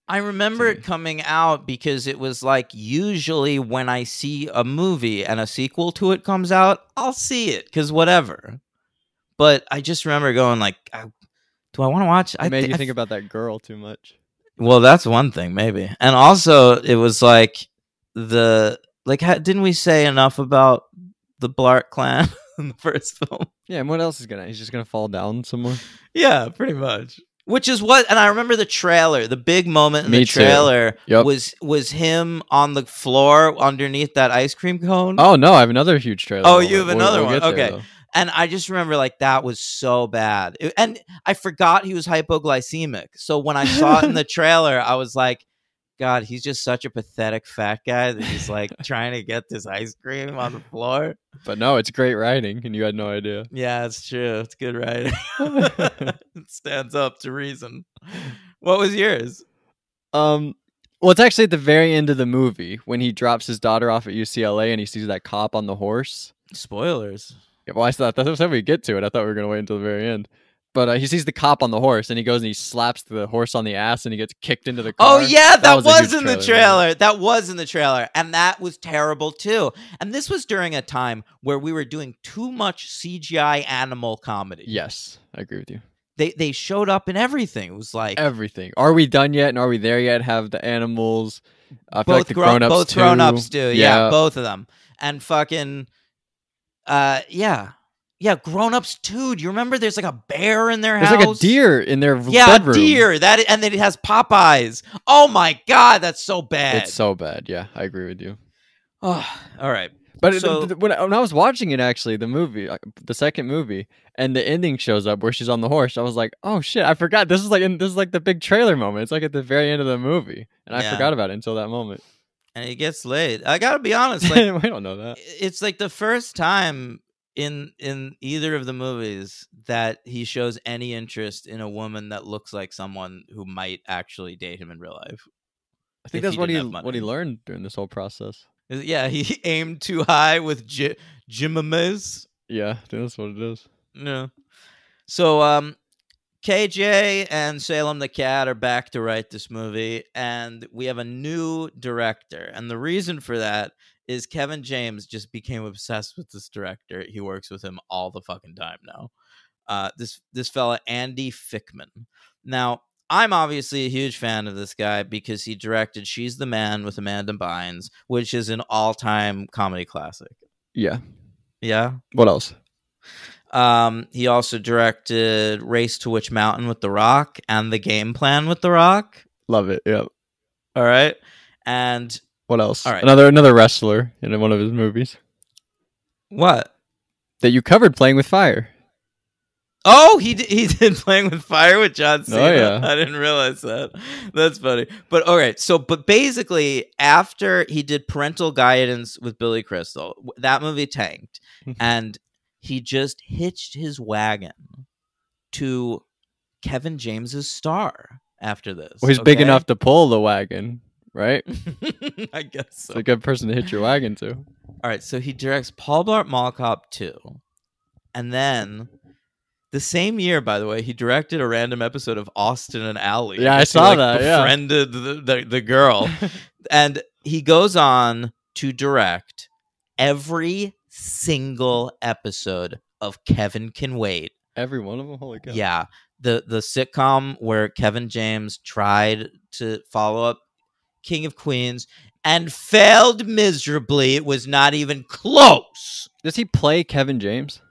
I remember to it me. coming out because it was like usually when I see a movie and a sequel to it comes out, I'll see it because whatever. But I just remember going like, do I want to watch? It made you think about that girl too much. Well, that's one thing maybe, and also it was like didn't we say enough about the Blart clan in the first film? Yeah, and what else is he's just gonna fall down somewhere? Yeah, pretty much. Which is what, and I remember the trailer. The big moment in Me the too. trailer Yep. was him on the floor underneath that ice cream cone. Oh no, I have another huge trailer. Oh, moment. you have another one. get there, Okay. though. And I just remember like that was so bad. And I forgot he was hypoglycemic. So when I saw it in the trailer, I was like, God, he's just such a pathetic fat guy that he's like trying to get this ice cream on the floor. But no, it's great writing, and you had no idea. Yeah, it's true. It's good writing. It stands up to reason. What was yours? Well, it's actually at the very end of the movie when he drops his daughter off at UCLA and he sees that cop on the horse. Spoilers. Yeah, well, I thought that's how we get to it. I thought we were gonna wait until the very end. But he sees the cop on the horse and he goes and he slaps the horse on the ass and he gets kicked into the car. Oh yeah, that was a was huge in the trailer, trailer. That was in the trailer, and that was terrible too. And this was during a time where we were doing too much CGI animal comedy. Yes, I agree with you. They showed up in everything. It was like Everything. Are we done yet? And are we there yet? Have the animals? I feel like the grown- grown-ups both too. grown-ups do. Yeah, Yeah. both of them. And fucking yeah, grown-ups too. Do you remember there's like a bear in their There's house? like a deer in their Yeah, bedroom. a deer. And then it has Popeyes. Oh my god, that's so bad. It's so bad. Yeah, I agree with you. Oh, all right. But So- when I was watching it, actually, the movie, the second movie, and the ending shows up where she's on the horse, I was like, "Oh shit, I forgot." This is like the big trailer moment. It's like at the very end of the movie, and I Yeah. forgot about it until that moment. And he gets laid. I gotta be honest, like We don't know that. it's like the first time in either of the movies that he shows any interest in a woman that looks like someone who might actually date him in real life. I think if that's he what he didn't have what he money. learned during this whole process. Yeah, he aimed too high with Jimamis. Yeah, I think that's what it is. No. So KJ and Salem the Cat are back to write this movie, and we have a new director. And the reason for that is Kevin James just became obsessed with this director. He works with him all the fucking time now. This fella, Andy Fickman. Now, I'm obviously a huge fan of this guy because he directed She's the Man with Amanda Bynes, which is an all-time comedy classic. Yeah. Yeah? What else? He also directed Race to Witch Mountain with The Rock and The Game Plan with The Rock. Love it. Yeah. All right. And What else? All right. Another wrestler in one of his movies what? that you covered, Playing with Fire. Oh, he did Playing with Fire with John Cena. Oh, yeah. I didn't realize that. That's funny. But all right. So, but basically, after he did Parental Guidance with Billy Crystal, that movie tanked, and he just hitched his wagon to Kevin James's star after this. Well, he's big okay? enough to pull the wagon, right? I guess so. It's a good person to hit your wagon to. All right, so he directs Paul Blart Mall Cop 2. And then the same year, by the way, he directed a random episode of Austin and Ally. Yeah, I He, saw that, yeah. befriended the girl. And he goes on to direct every single episode of Kevin Can Wait. Every one of them? Holy cow. Yeah. The sitcom where Kevin James tried to follow up King of Queens. and failed miserably. It was not even close. Does he play Kevin James?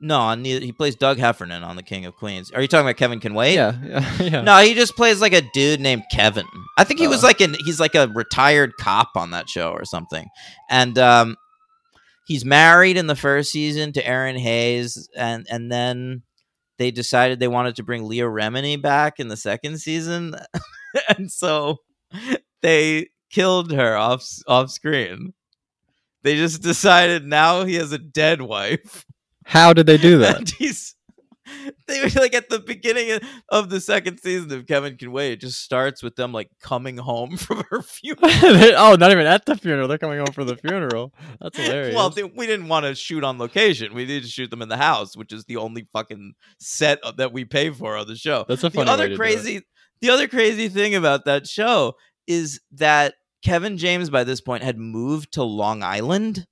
No, he plays Doug Heffernan on The King of Queens. Are you talking about Kevin Can Wait? Yeah. No, he just plays like a dude named Kevin. I think he was he's like a retired cop on that show or something. And he's married in the first season to Erin Hayes, and then they decided they wanted to bring Leah Remini back in the second season, and so they killed her off screen. They just decided now he has a dead wife. How did they do that? And they were like at the beginning of the second season of Kevin Can Wait. It just starts with them like coming home from her funeral. Oh, not even at the funeral. They're coming home for the funeral. That's hilarious. Well, we didn't want to shoot on location. We needed to shoot them in the house, which is the only fucking set that we pay for on the show. That's a funny way to do it. The other crazy thing about that show is that Kevin James by this point had moved to Long Island.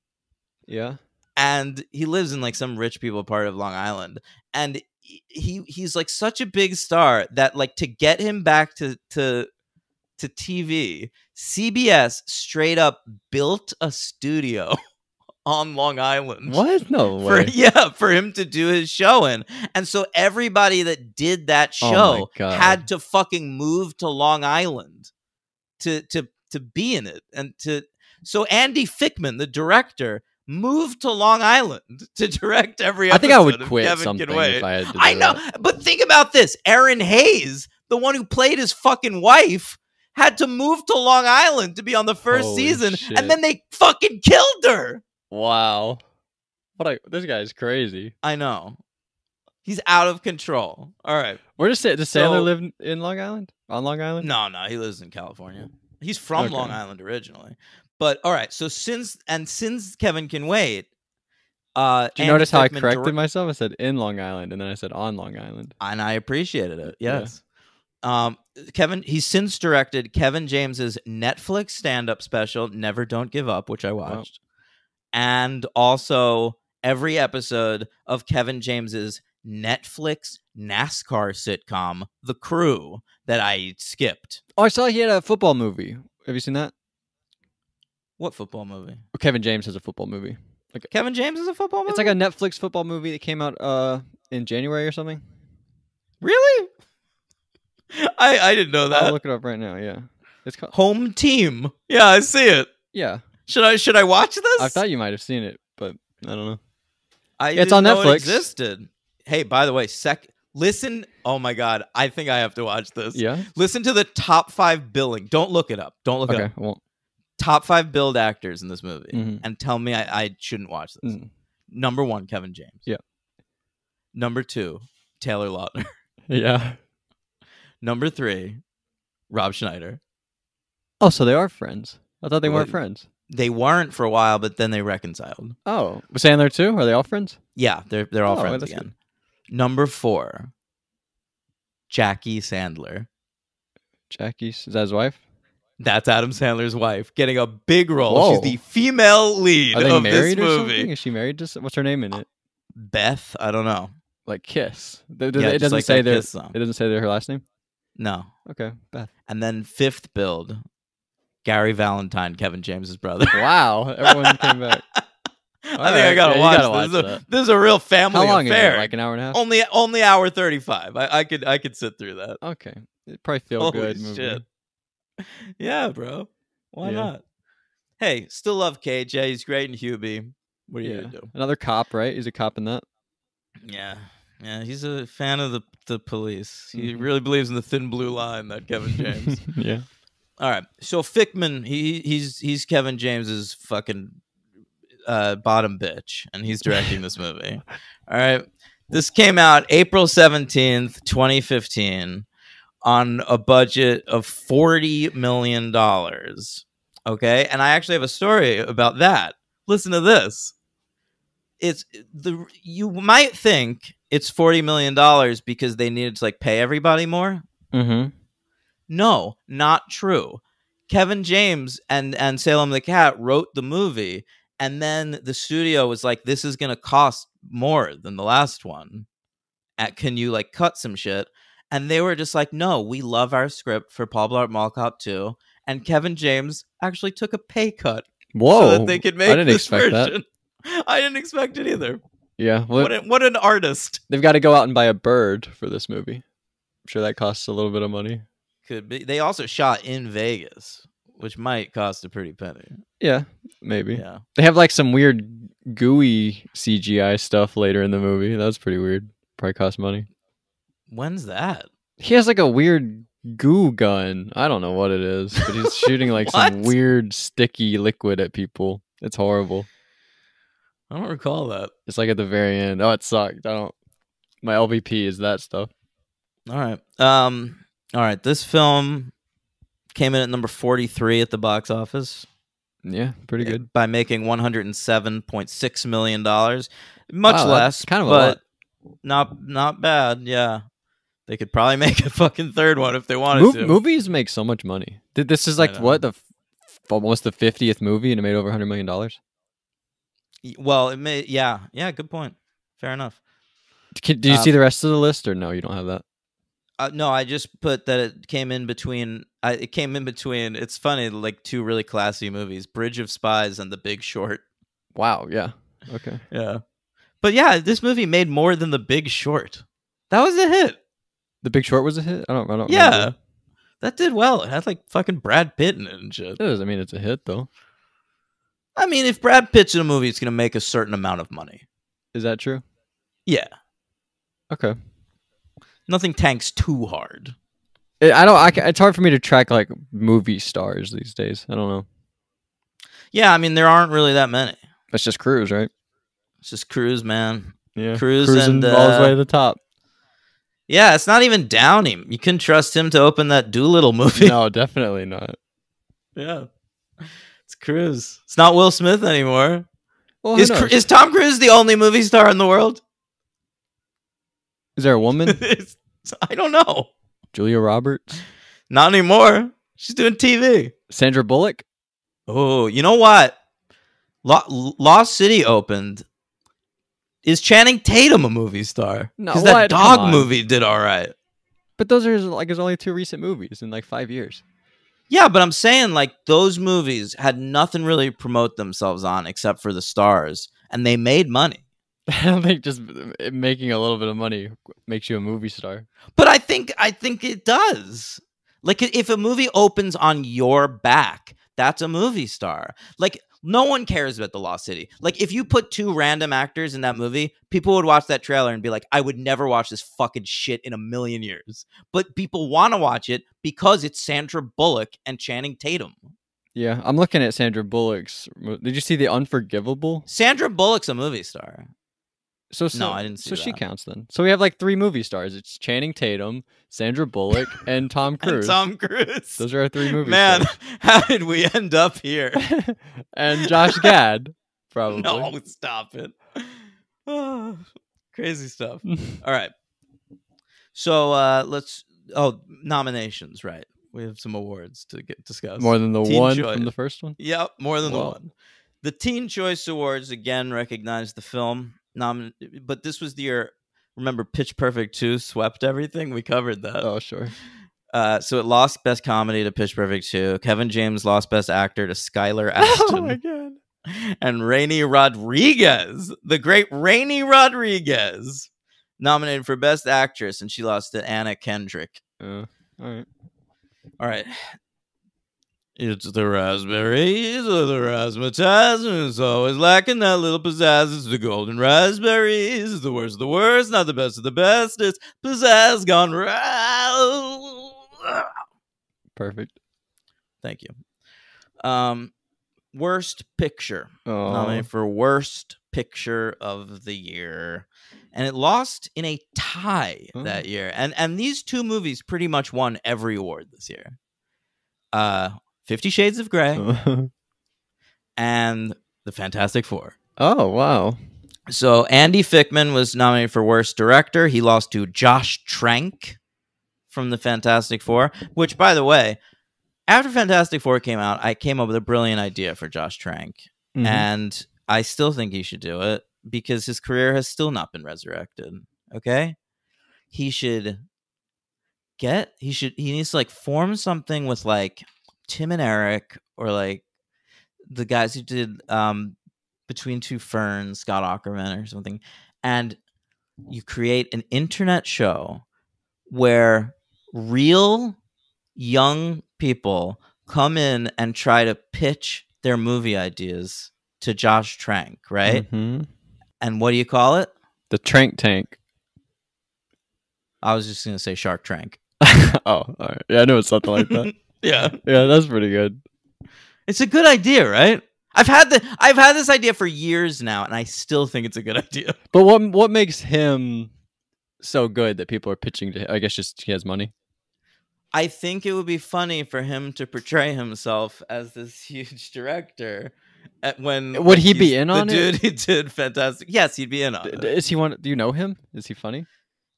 Yeah. And he lives in like some rich people part of Long Island. And he's like such a big star that like to get him back to TV, CBS straight up built a studio on Long Island. What? No way. For him to do his show in. And so everybody that did that show had to fucking move to Long Island to be in it. And so Andy Fickman, the director, moved to Long Island to direct every episode. I think I would quit Kevin something Can Wait. if I had to do I know, that. but think about this. Erin Hayes, the one who played his fucking wife, had to move to Long Island to be on the first Holy season, shit. and then they fucking killed her. Wow. This guy's crazy. I know. He's out of control. All right. Where does Sandler live in Long Island? On Long Island? No, he lives in California. He's from Long Island originally. But all right, so since Kevin Can Wait, did you notice how I corrected myself? I said in Long Island, and then I said on Long Island, and I appreciated it. Yes, he's since directed Kevin James's Netflix stand-up special, Never Don't Give Up, which I watched, and also every episode of Kevin James's Netflix NASCAR sitcom, The Crew, that I skipped. Oh, I saw he had a football movie. Have you seen that? What football movie? Kevin James has a football movie. Kevin James is a football movie? It's like a Netflix football movie that came out in January or something. Really? I didn't know that. I'll look it up right now. Yeah, it's called Home Team. Yeah, I see it. Yeah. Should I watch this? I thought you might have seen it, but I don't know. It's on Netflix. It existed. Hey, by the way, listen. Oh my God, I think I have to watch this. Yeah. Listen to the top 5 billing. Don't look it up. Don't look it up. I won't. Top 5 billed actors in this movie, Mhm. and tell me I shouldn't watch this. Mhm. Number 1, Kevin James. Yeah. Number 2, Taylor Lautner. Yeah. Number 3, Rob Schneider. Oh, so they are friends. I thought they weren't friends. They weren't for a while, but then they reconciled. Oh, was Sandler too? Are they all friends? Yeah, they're all friends that's again. Number 4, Jackie Sandler. Is that his wife? That's Adam Sandler's wife, getting a big role. Whoa. She's the female lead Are they of this married or movie. something? Is she married to? What's her name in it? Beth, I don't know. Like Kiss. It just doesn't like say that their. Kiss song. It doesn't say her last name. No. Okay, Beth. And then 5th build, Gary Valentine, Kevin James's brother. Wow, everyone came back. I think I gotta watch this. This is a real family How long affair. is it? Like an hour and a half? Only hour 35. I could sit through that. Okay, it probably feel Holy good movie. shit. Yeah, bro. Why Yeah. not? Hey, still love KJ. He's great in Hubie. What are you gonna do? Another cop, right? He's a cop in that. Yeah. He's a fan of the police. He Mhm. really believes in the thin blue line, that Kevin James. Yeah. All right. So Fickman, he's Kevin James's fucking bottom bitch, and he's directing this movie. All right. This came out April 17th, 2015, on a budget of $40 million. Okay. And I actually have a story about that. Listen to this. You might think it's $40 million because they needed to like pay everybody more. Mm-hmm. No, not true. Kevin James and Salem the Cat wrote the movie, and then the studio was like, this is going to cost more than the last one. Can you like cut some shit? And they were just like, no, we love our script for Paul Blart Mall Cop 2, and Kevin James actually took a pay cut Whoa! so that they could make I didn't this expect version. I didn't expect it either. Yeah, well, What an artist. they've got to go out and buy a bird for this movie. I'm sure that costs a little bit of money. Could be. They also shot in Vegas, which might cost a pretty penny. Yeah, maybe. Yeah. They have like some weird gooey CGI stuff later in the movie. That was pretty weird. Probably cost money. When's that? He has like a weird goo gun. I don't know what it is, but he's shooting like some What? weird sticky liquid at people. It's horrible. I don't recall that. It's like at the very end. Oh, it sucked. I don't. My LVP is that stuff. All right. All right. This film came in at number 43 at the box office. Yeah, pretty good. By making $107.6 million. Much Wow, less, that's kind of a but lot. not bad. Yeah. They could probably make a fucking third one if they wanted to. Movies make so much money. This is like know. what almost the 50th movie, and it made over $100 million. Well, it may. Yeah. Good point. Fair enough. Did you see the rest of the list, or no? You don't have that. No, I just put that it came in between. It came in between. It's funny, like two really classy movies: Bridge of Spies and The Big Short. Wow. Yeah. Okay. Yeah, but yeah, this movie made more than The Big Short. That was a hit. The Big Short was a hit. I don't. Yeah, remember. that did well. It had like fucking Brad Pitt in it and shit. It doesn't mean it's a hit though. I mean, if Brad Pitt's in a movie, it's gonna make a certain amount of money. Is that true? Yeah, Okay. nothing tanks too hard. It's hard for me to track like movie stars these days. I don't know. Yeah, I mean, there aren't really that many. That's just Cruise, right? It's just Cruise, man. Yeah. Cruise Cruising and all his way to the top. yeah, it's not even Downey. You couldn't trust him to open that Doolittle movie. No, definitely not. Yeah, it's Cruise. It's not Will Smith anymore. Well, who Is knows? is Tom Cruise the only movie star in the world? Is there a woman? I don't know. Julia Roberts? Not anymore. She's doing TV. Sandra Bullock? Oh, you know what? Lost City opened. Is Channing Tatum a movie star? No, Because that what? Come dog on. movie did all right. But those are like his only two recent movies in like 5 years. Yeah, but I'm saying like those movies had nothing really to promote themselves on except for the stars, and they made money. I don't think just making a little bit of money makes you a movie star. But I think it does. Like if a movie opens on your back, that's a movie star. Like no one cares about The Lost City. Like if you put two random actors in that movie, people would watch that trailer and be like, I would never watch this fucking shit in a million years. But people want to watch it because it's Sandra Bullock and Channing Tatum. Yeah, I'm looking at Sandra Bullock's. Did you see The Unforgivable? Sandra Bullock's a movie star. No, I didn't see So she that. counts then. So we have like 3 movie stars. It's Channing Tatum, Sandra Bullock, and Tom And Cruise. Tom Cruise. Those are our 3 movie Man, stars. how did we end up here? And Josh Gad, probably. No, stop it. Crazy stuff. All right. So nominations, right. We have some awards to discuss. More than the Teen one Choice. from the first one? Yep, more than the Wow. one. The Teen Choice Awards again recognized the film. But this was the year, remember Pitch Perfect 2 swept everything? We covered that. Oh, sure. So it lost Best Comedy to Pitch Perfect 2. Kevin James lost Best Actor to Skylar Oh my Astin. god. And Rainey Rodriguez, the great Rainey Rodriguez, nominated for Best Actress, and she lost to Anna Kendrick. All right. All right. It's the raspberries or the razzmatazz. It's always lacking that little pizzazz. It's the golden raspberries. It's the worst of the worst, not the best of the best. It's pizzazz gone right. Perfect. Thank you. Worst picture. Oh. Nominated for Worst Picture of the Year. And it lost in a tie that year. And these two movies pretty much won every award this year. 50 Shades of Grey and The Fantastic Four. Oh, wow. So Andy Fickman was nominated for Worst Director. He lost to Josh Trank from The Fantastic Four, which, by the way, after Fantastic Four came out, I came up with a brilliant idea for Josh Trank. Mhm. And I still think he should do it because his career has still not been resurrected. Okay? He needs to like form something with like Tim and Eric, or like the guys who did Between Two Ferns, Scott Aukerman or something, and you create an internet show where real young people come in and try to pitch their movie ideas to Josh Trank, right? Mm-hmm. And what do you call it? The Trank Tank. I was just gonna say Shark Trank. Oh, all right. Yeah, I know it's something like that. Yeah, Yeah, that's pretty good. it's a good idea, right? I've had this idea for years now, and I still think it's a good idea. But what makes him so good that people are pitching to him? I guess just he has money. I think it would be funny for him to portray himself as this huge director. Would he be in on it? it? Dude, he did fantastic. Yes, he'd be in on it. Is he one? Do you know him? Is he funny?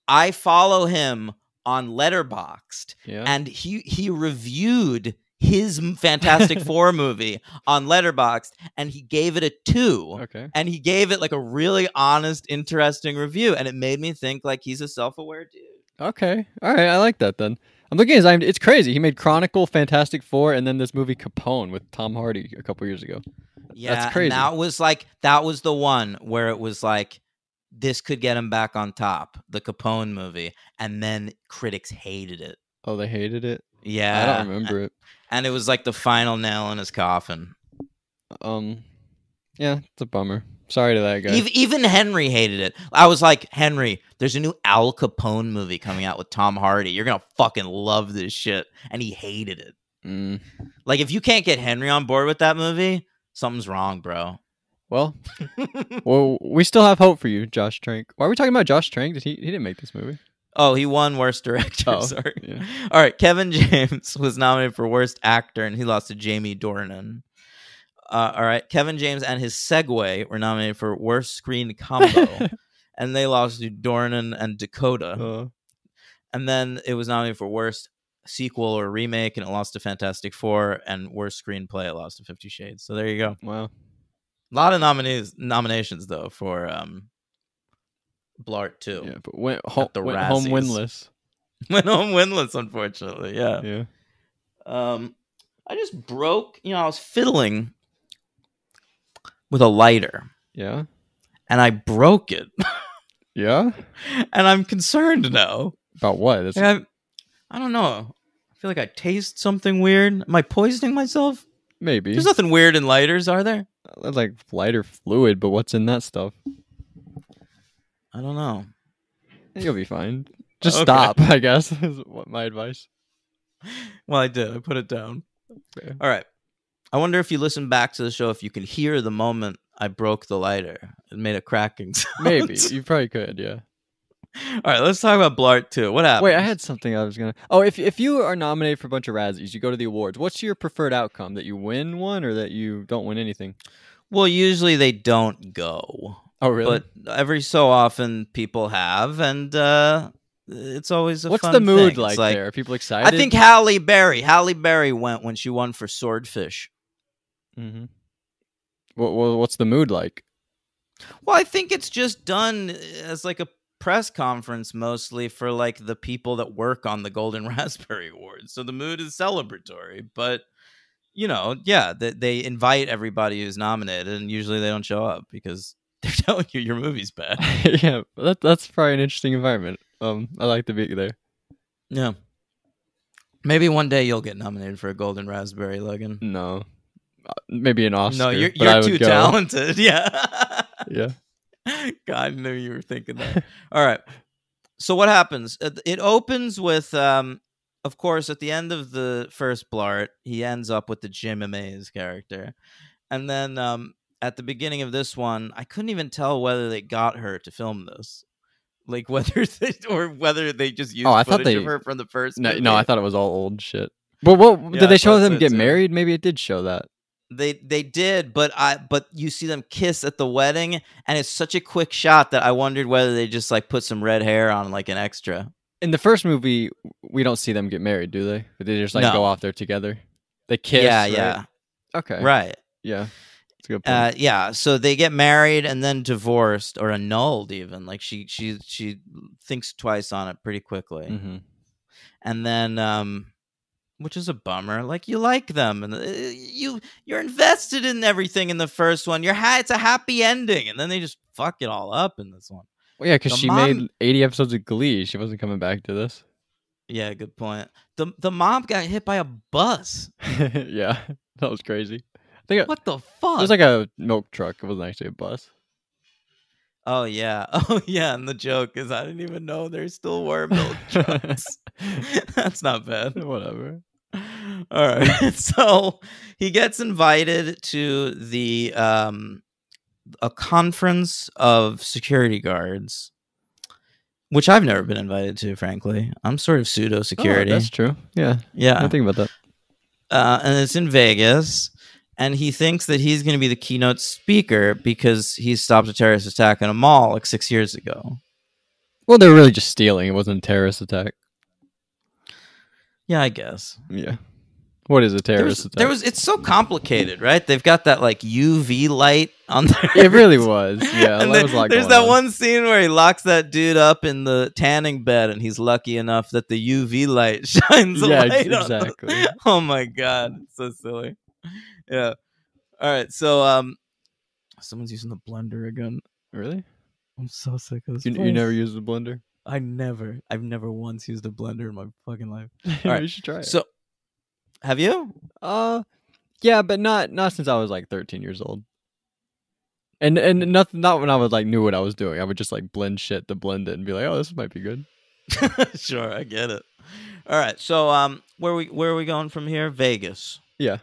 I follow him on Letterboxd, Yeah. and he reviewed his Fantastic Four movie on Letterboxd, and he gave it a 2. Okay. And he gave it like a really honest, interesting review, and it made me think like he's a self-aware dude. Okay. All right. I like that then. I'm looking at his IMDb. It's crazy. He made Chronicle, Fantastic Four, and then this movie Capone with Tom Hardy a couple years ago. Yeah, That's crazy. And that was the one where it was like this could get him back on top, the Capone movie, and then critics hated it. Oh, they hated it? Yeah. I don't remember it. And it was like the final nail in his coffin. Yeah, it's a bummer. Sorry to that guy. Even Henry hated it. I was like, Henry, there's a new Al Capone movie coming out with Tom Hardy. You're gonna fucking love this shit. And he hated it. Like, if you can't get Henry on board with that movie, something's wrong, bro. Well, we still have hope for you, Josh Trank. Why are we talking about Josh Trank? He didn't make this movie. Oh, he won Worst Director. Oh, Sorry. yeah. All right, Kevin James was nominated for Worst Actor, and he lost to Jamie Dornan. All right, Kevin James and his Segway were nominated for Worst Screen Combo, and they lost to Dornan and Dakota. And then it was nominated for Worst Sequel or Remake, and it lost to Fantastic Four, and Worst Screenplay, it lost to 50 Shades. So there you go. Wow. A lot of nominations, though, for Blart 2. Yeah, but went home Razzies. winless. Went home winless, unfortunately. Yeah. Yeah. I just broke, I was fiddling with a lighter, Yeah. and I broke it. Yeah. And I'm concerned now. About what? That's, Like, I don't know. I feel like I taste something weird. Am I poisoning myself? maybe. There's nothing weird in lighters, are there? That's like lighter fluid, but what's in that stuff? I don't know. You'll be fine. Just Okay. stop, I guess, is what my advice. Well, I did. I put it down. Okay. All right. I wonder if you listen back to the show, if you can hear the moment I broke the lighter. It made a cracking sound. Maybe. You probably could, yeah. All right, let's talk about Blart 2. What happened? Wait, I had something I was gonna. Oh, if you are nominated for a bunch of Razzies, you go to the awards. What's your preferred outcome? That you win one, or that you don't win anything? Well, usually they don't go. Oh, really? But every so often people have, and it's always a What's fun the mood thing. It's like there? Are people excited? I think Halle Berry went when she won for Swordfish. Mm-hmm. What's the mood like? Well, I think it's just done as like a press conference mostly for like the people that work on the Golden Raspberry Awards. So the mood is celebratory, but yeah, they invite everybody who's nominated, and usually they don't show up because they're telling you your movie's bad. Yeah, that's probably an interesting environment. I like to be there. Yeah. Maybe one day you'll get nominated for a Golden Raspberry, Logan. No, maybe an Oscar. No, you're but I would too go. talented. Yeah. Yeah. God, I knew you were thinking that. All right. So what happens? It opens with, of course, at the end of the first Blart, he ends up with the Jim Mays character. And then at the beginning of this one, I couldn't even tell whether they got her to film this. Like whether they just used I thought footage of they- her from the first No, movie. no, I thought it was all old shit. But what Yeah, did I they show thought them so, get too. married? Maybe it did show that. They did, but you see them kiss at the wedding, and it's such a quick shot that I wondered whether they just like put some red hair on like an extra. In the first movie, we don't see them get married, do they? They just like No. go off there together. They kiss. Yeah, right? yeah, Okay. right. Yeah. That's a good point. Yeah, so they get married and then divorced or annulled even. Like she thinks twice on it pretty quickly. Mm-hmm. And then which is a bummer. Like, you like them, and you're invested in everything in the first one. It's a happy ending, and then they just fuck it all up in this one. Well, yeah, because The she mom- made 80 episodes of Glee. She wasn't coming back to this. Yeah, good point. The mom got hit by a bus. Yeah, that was crazy. I think What the it fuck? was like a milk truck. It wasn't actually a bus. Oh yeah, oh yeah, and the joke is I didn't even know there still were milk trucks. That's not bad. Whatever. All right, so he gets invited to the a conference of security guards, which I've never been invited to. Frankly, I'm sort of pseudo security. Oh, that's true. Yeah, I Yeah, didn't think about that. and it's in Vegas. And he thinks that he's going to be the keynote speaker because he stopped a terrorist attack in a mall like 6 years ago. Well, they were really just stealing. It wasn't a terrorist attack. Yeah, I guess. Yeah. What is a terrorist attack? It's so complicated, right? They've got that like UV light on there. It really was. Yeah, And that was a lot there's going that on. one scene where he locks that dude up in the tanning bed, and he's lucky enough that the UV light shines a Yeah, light exactly. on. Oh my god, it's so silly. Yeah. All right. So someone's using the blender again. Really? I'm so sick of this. You never used the blender? I've never once used a blender in my fucking life. You should try it. So, have you? Yeah, but not since I was like 13 years old. And not when I was like knew what I was doing. I would just like blend shit to blend it and be like, oh, this might be good. Sure, I get it. All right. So, where are we going from here? Vegas. Yeah.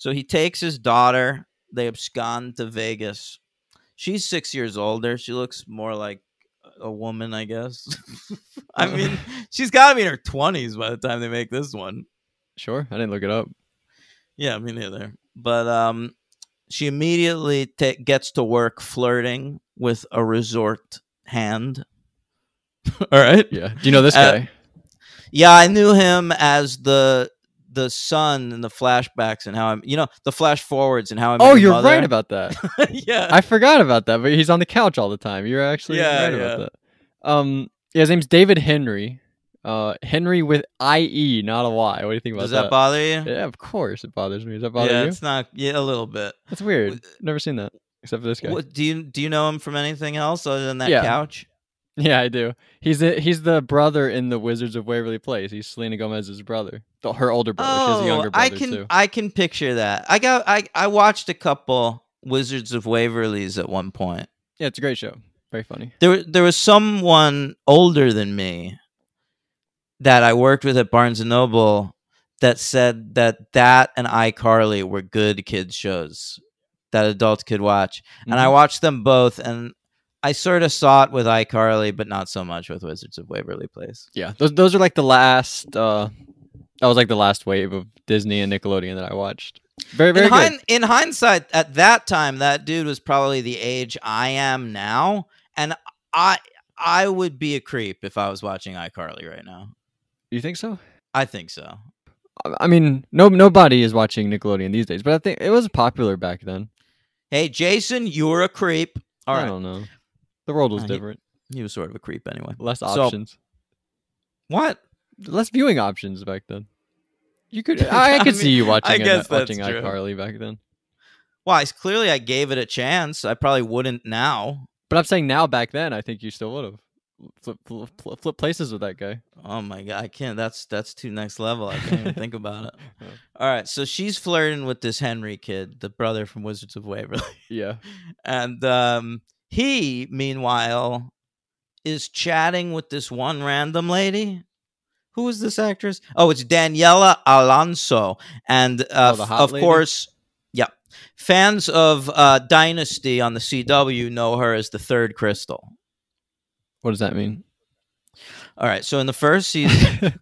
So he takes his daughter. They abscond to Vegas. She's 6 years older. She looks more like a woman, I guess. I mean, she's got to be in her 20s by the time they make this one. Sure. I didn't look it up. Yeah, me neither. But she immediately gets to work flirting with a resort hand. All right. Yeah. Do you know this guy? Yeah, I knew him as the son in the flashbacks and how the flash forwards and how I met Oh, your you're mother. right about that. Yeah. I forgot about that, but he's on the couch all the time. You're actually right about that. Yeah, his name's David Henry. Henry with IE, not a Y. What do you think about Does that? that bother you? Yeah, of course it bothers me. Does that bother Yeah, you? it's not. Yeah, a little bit. That's weird. Never seen that except for this guy. What, do you know him from anything else other than that Yeah. couch? Yeah, I do. He's the brother in the Wizards of Waverly Place. He's Selena Gomez's brother, her older brother. She has a younger brother too. I can picture that. I watched a couple Wizards of Waverly's at one point. Yeah, it's a great show. Very funny. There was someone older than me that I worked with at Barnes and Noble that said that and iCarly were good kids shows that adults could watch. And I watched them both, and I sort of saw it with iCarly, but not so much with Wizards of Waverly Place. Yeah, those are like the last. That was like the last wave of Disney and Nickelodeon that I watched. Very good. In hindsight, at that time, that dude was probably the age I am now, and I would be a creep if I was watching iCarly right now. You think so? I think so. I mean, nobody is watching Nickelodeon these days, but I think it was popular back then. Hey, Jason, you're a creep. All I right. don't know. The world was He- different. He was sort of a creep anyway. Less So- options. What? Less viewing options back then. You could. I could I see mean, you watching. I guess that's watching true. iCarly back then. Well, clearly I gave it a chance. I probably wouldn't now. But I'm saying now, back then, I think you still would have flip places with that guy. Oh my god, I can't. That's too next level. I can't even think about it. All right, so she's flirting with this Henry kid, the brother from Wizards of Waverly, Yeah. and he, meanwhile, is chatting with this one random lady. Who is this actress? Oh, it's Daniela Alonso, and the hot of lady? course, yeah, fans of Dynasty on the CW know her as the Third Crystal. What does that mean? All right, so in the first season,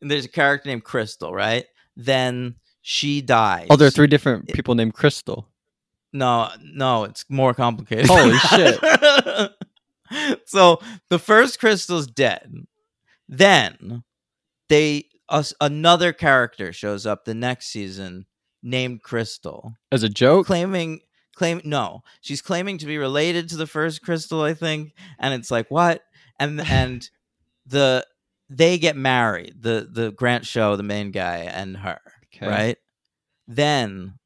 there's a character named Crystal, right? Then she dies. Oh, there are 3 different people named Crystal. No, it's more complicated. Holy shit. So the first Crystal's dead. Then another character shows up the next season named Crystal, As a joke? no, she's claiming to be related to the first Crystal, I think, and it's like, what? And the they get married. The Grant Show, the main guy, and her. Okay. Right. Then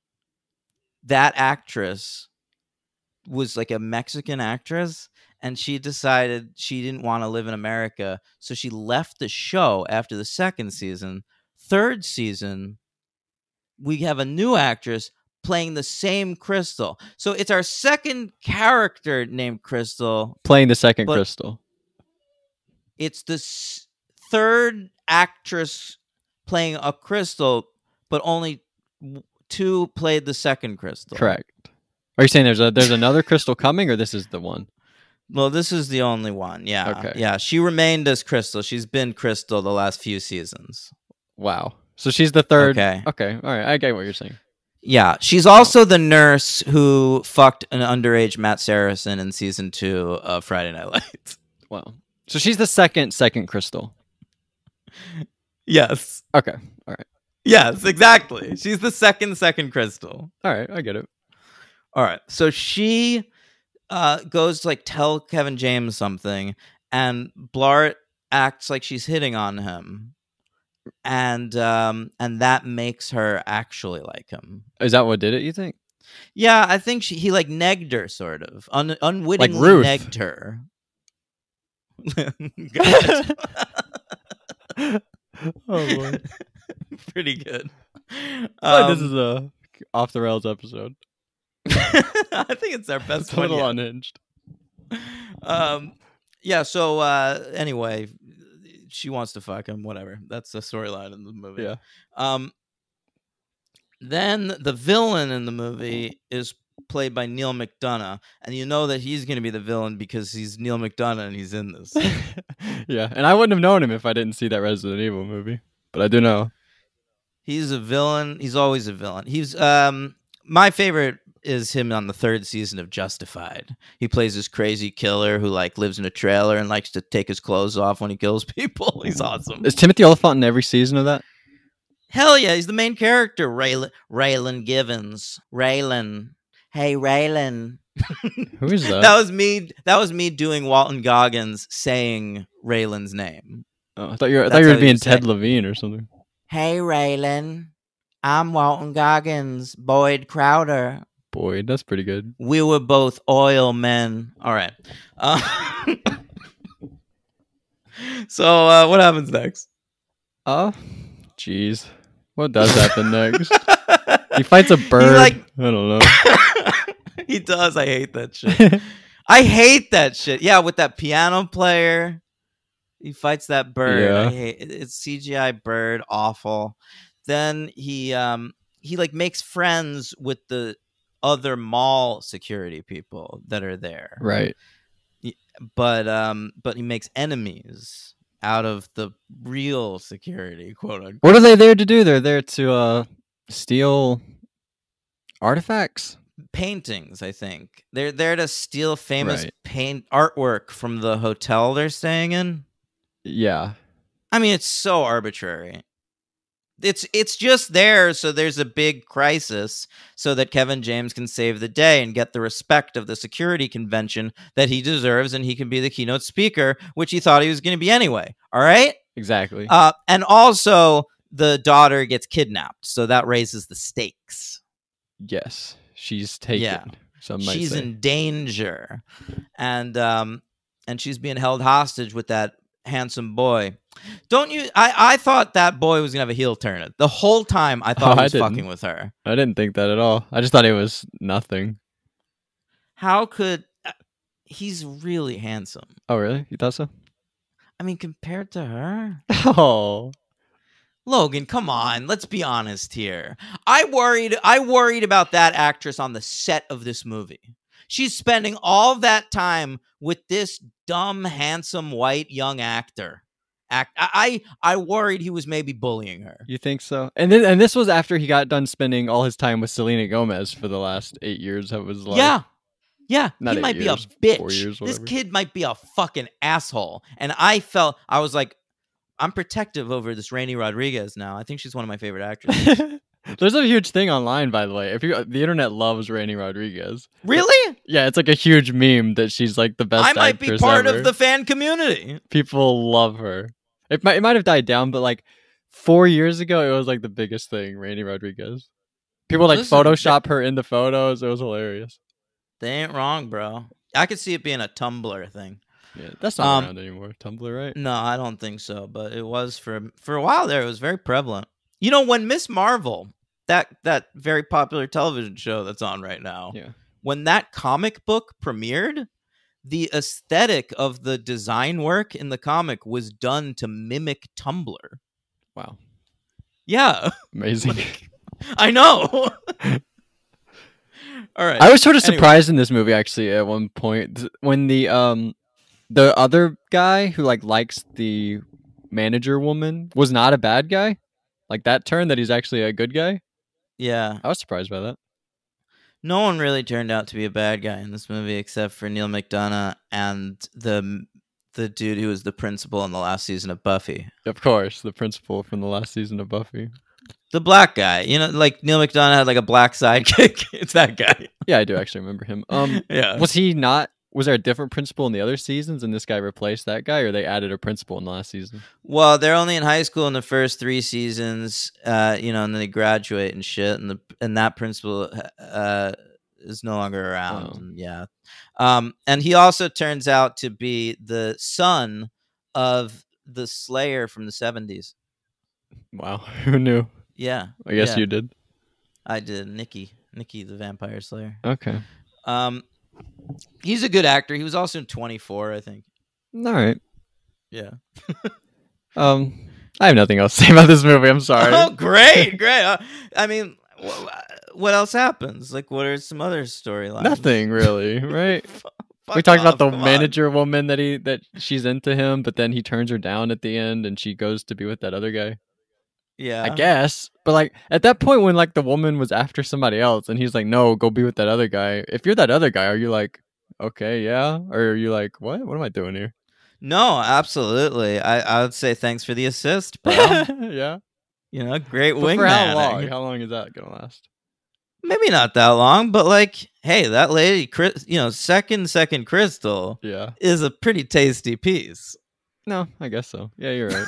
that actress was like a Mexican actress, and she decided she didn't want to live in America, so she left the show after the second season. Third season, we have a new actress playing the same Crystal. So it's our second character named Crystal. Playing the second But- Crystal. It's the third actress playing a Crystal, but only two played the second Crystal. Correct. Are you saying there's another Crystal coming, or this is the one? Well, this is the only one. Yeah. Okay. Yeah. She remained as Crystal. She's been Crystal the last few seasons. Wow. So she's the third. Okay. Okay. All right. I get what you're saying. Yeah. She's also the nurse who fucked an underage Matt Saracen in season 2 of Friday Night Lights. Wow. So she's the second Crystal. Yes. Okay. All right. Yes, exactly. She's the second Crystal. All right. I get it. All right. So she goes to like tell Kevin James something, and Blart acts like she's hitting on him. And that makes her actually like him. Is that what did it, you think? Yeah, I think he like negged her, sort of unwittingly Ruth. negged her. Oh boy. Pretty good. This is a off the rails episode. I think it's our best It's a one little yet. unhinged. Yeah, so anyway, she wants to fuck him, whatever. That's the storyline in the movie. Yeah. Then the villain in the movie is played by Neil McDonough, and you know that he's going to be the villain because he's Neil McDonough and he's in this. Yeah, and I wouldn't have known him if I didn't see that Resident Evil movie, but I do know. He's a villain. He's always a villain. He's my favorite is him on the third season of Justified. He plays this crazy killer who like lives in a trailer and likes to take his clothes off when he kills people. He's awesome. Is Timothy Olyphant in every season of that? Hell yeah, he's the main character. Raylan Givens. Raylan. Hey, Raylan. Who is that? That was me doing Walton Goggins saying Raylan's name. Oh, I thought you were That's how being you say Ted it. Levine or something. Hey, Raylan. I'm Walton Goggins. Boyd Crowder. Boyd, that's pretty good. We were both oil men. All right. So what happens next? Jeez. What does happen next? He fights a bird. I don't know. He does. I hate that shit. I hate that shit. Yeah, with that piano player. He fights that bird. Yeah. I hate it's CGI bird, awful. Then he like makes friends with the other mall security people that are there. Right. But he makes enemies out of the real security, quote unquote. What are they there to do? They're there to steal artifacts? Paintings, I think. They're there to steal famous Right. paint artwork from the hotel they're staying in. Yeah. I mean, it's so arbitrary. It's just there so there's a big crisis so that Kevin James can save the day and get the respect of the security convention that he deserves, and he can be the keynote speaker, which he thought he was going to be anyway. All right? Exactly. And also the daughter gets kidnapped, so that raises the stakes. Yes. She's taken. Yeah. Some might She's say. in danger, and she's being held hostage with that handsome boy. Don't you? I thought that boy was gonna have a heel turn. The whole time I thought Oh, he I was didn't. fucking with her. I didn't think that at all. I just thought it was nothing. How could? He's really handsome. Oh, really? You thought so? I mean, compared to her, Oh. Logan, come on. Let's be honest here. I worried about that actress on the set of this movie. She's spending all that time with this dumb, handsome, white young actor. I worried he was maybe bullying her. You think so? And this was after he got done spending all his time with Selena Gomez for the last 8 years of his life. Yeah. Not He 8 might years, be a 4 bitch. years, This whatever. kid might be a fucking asshole. And I was like, I'm protective over this Rainey Rodriguez now. I think she's one of my favorite actresses. There's a huge thing online, by the way. The internet loves Rainey Rodriguez. Really? Yeah, it's like a huge meme that she's like the best I might be actress part ever. of the fan community. People love her. It might have died down, but like 4 years ago, it was like the biggest thing. Rainy Rodriguez. People like Listen, Photoshop her in the photos. It was hilarious. They ain't wrong, bro. I could see it being a Tumblr thing. Yeah, that's not Um, around anymore. Tumblr, right? No, I don't think so, but it was for a while there. It was very prevalent. You know, when Miss Marvel, that very popular television show that's on right now, Yeah. when that comic book premiered, the aesthetic of the design work in the comic was done to mimic Tumblr. Wow. Yeah, Amazing. I know. All right. I was sort of Anyway. surprised in this movie actually at one point when the other guy who like likes the manager woman was not a bad guy. Like that turn that he's actually a good guy. Yeah. I was surprised by that. No one really turned out to be a bad guy in this movie except for Neil McDonough and the dude who was the principal in the last season of Buffy. Of course, the principal from the last season of Buffy. The black guy. You know, like Neil McDonough had like a black sidekick. It's that guy. Yeah, I do actually remember him. Yeah. Was he not? Was there a different principal in the other seasons, and this guy replaced that guy, or they added a principal in the last season? Well, they're only in high school in the first 3 seasons, you know, and then they graduate and shit, and that principal is no longer around. Oh. And yeah, and he also turns out to be the son of the Slayer from the 70s. Wow, who knew? Yeah, I guess yeah. you did. I did. Nikki the Vampire Slayer. Okay, He's a good actor. He was also in 24, I think. all right. Yeah. I have nothing else to say about this movie. I'm sorry. Oh, great. I mean, what else happens? Like, what are some other storylines? Nothing really, right? Fuck We talked about off, the come on. manager woman that she's into him, but then he turns her down at the end, and she goes to be with that other guy. Yeah. I guess, but like at that point when like the woman was after somebody else, and he's like, "No, go be with that other guy." If you're that other guy, are you like, "Okay, yeah," or are you like, "What? What am I doing here?" No, absolutely. I would say thanks for the assist, bro. Yeah. You know, great But wingman. for how long? How long is that gonna last? Maybe not that long, but like, hey, that lady, you know, second Crystal Yeah. is a pretty tasty piece. No, I guess so. Yeah, you're right.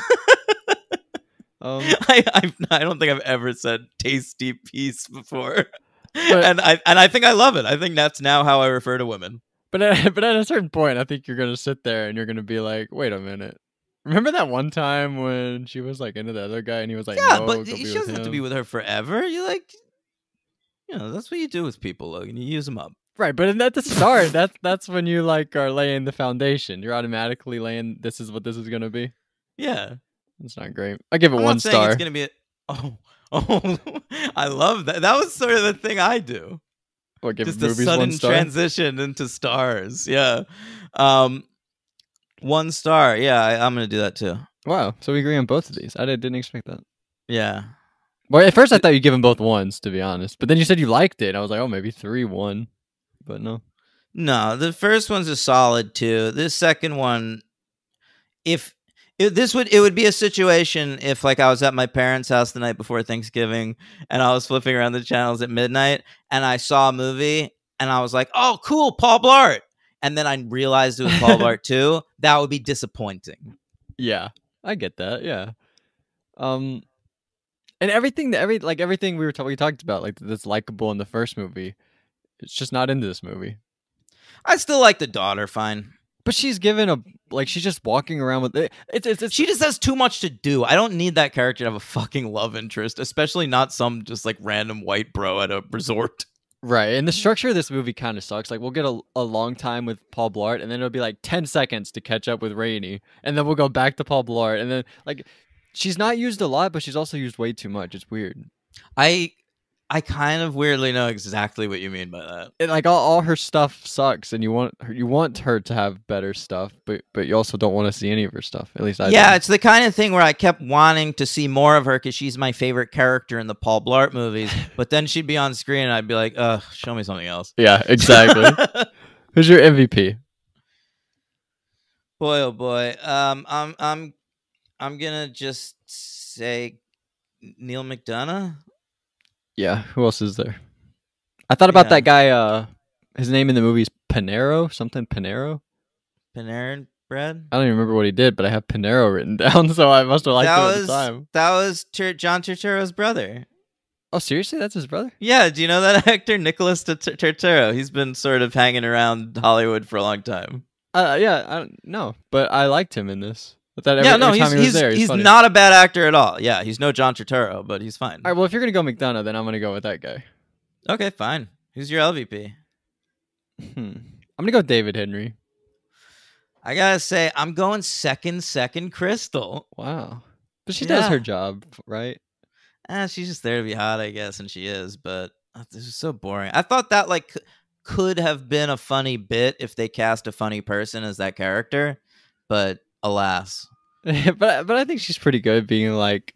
I don't think I've ever said tasty piece before, But- and I think I love it. I think that's now how I refer to women. But at a certain point, I think you're gonna sit there and you're gonna be like, "Wait a minute." Remember that one time when she was like into the other guy and he was like, Yeah, "No, but go she be doesn't with have to him." be with her forever. You like, you know, that's what you do with people, Logan. You use them up. Right, but at the start, that's when you like are laying the foundation. You're automatically laying. This is what this is gonna be. Yeah, It's not great. I give it I'm one not saying star. it's gonna be. Oh, I love that. That was sort of the thing I do. What, give Just a movies sudden 1 star? transition into stars. Yeah, 1 star. Yeah, I'm gonna do that too. Wow, so we agree on both of these. I didn't expect that. Yeah. Well, at first I thought you'd give them both 1s, to be honest. But then you said you liked it. I was like, oh, maybe 3-1. But no. No, the first one's a solid 2. This second one, it would be a situation if like I was at my parents' house the night before Thanksgiving and I was flipping around the channels at midnight and I saw a movie and I was like, "Oh, cool, Paul Blart." And then I realized it was Paul Blart 2. That would be disappointing. Yeah, I get that. Yeah. And everything everything we talked about, like that's likable in the first movie, it's just not into this movie. I still like the daughter fine. But she's given she's just walking around with it. It's She just has too much to do. I don't need that character to have a fucking love interest, especially not some just like random white bro at a resort. right. And the structure of this movie kind of sucks. Like we'll get a long time with Paul Blart, and then it'll be like 10 seconds to catch up with Rainey, and then we'll go back to Paul Blart, and then like she's not used a lot, but she's also used way too much. It's weird. I kind of weirdly know exactly what you mean by that. And like all her stuff sucks, and you want her to have better stuff, but you also don't want to see any of her stuff. At least I Yeah, don't. it's the kind of thing where I kept wanting to see more of her because she's my favorite character in the Paul Blart movies. But then she'd be on screen and I'd be like, "Ugh, show me something else." Yeah, exactly. Who's your MVP? Boy, oh boy. I'm gonna just say Neil McDonough. Yeah, who else is there? I thought about Yeah. that guy. His name in the movie is Panero, something Panero. Panarin. Brad? I don't even remember what he did, but I have Pinero written down, so I must have liked That him was at the time. that was John Turturro's brother. Oh, seriously? That's his brother? Yeah, do you know that actor Nicholas Turturro? He's been sort of hanging around Hollywood for a long time. Yeah, I don't know, but I liked him in this. I thought Yeah, no, every time he was there, he's funny. not a bad actor at all. Yeah, he's no John Turturro, but he's fine. All right, well, if you're gonna go McDonough, then I'm gonna go with that guy. Okay, fine. Who's your LVP? I'm gonna go David Henry. I gotta say, I'm going second Crystal. Wow, but she does Yeah. her job, right? She's just there to be hot, I guess, and she is. But this is so boring. I thought that like could have been a funny bit if they cast a funny person as that character, but alas. but I think she's pretty good being like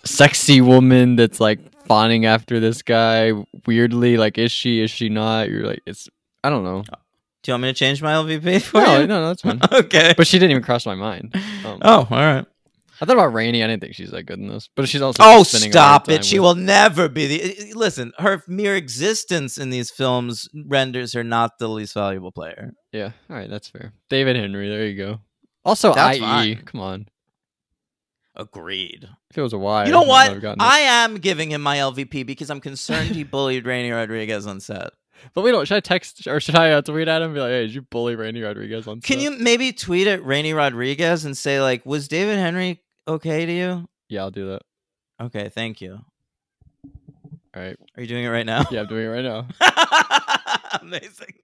sexy woman that's like fawning after this guy weirdly. Like, is she not? You're like, it's, I don't know. Do you want me to change my LVP for No, you? no, that's fine. Okay. But she didn't even cross my mind. Oh, all right. I thought about Rainey. I didn't think she's that good in this, but she's also Oh, spinning stop all the it. time She with- will never be the. Listen, her mere existence in these films renders her not the least valuable player. Yeah, all right, that's fair. David Henry, there you go. Also, That's IE. fine. Come on, Agreed. if it was a Y, You know I might what? not have gotten it. I am giving him my LVP because I'm concerned he bullied Rainy Rodriguez on set. But we don't. Should I text or should I tweet at him and be like, "Hey, did you bully Rainey Rodriguez on?" Can set?" you maybe tweet at Rainy Rodriguez and say, like, was David Henry okay to you? Yeah, I'll do that. Okay, thank you. All right. Are you doing it right now? Yeah, I'm doing it right now. Amazing.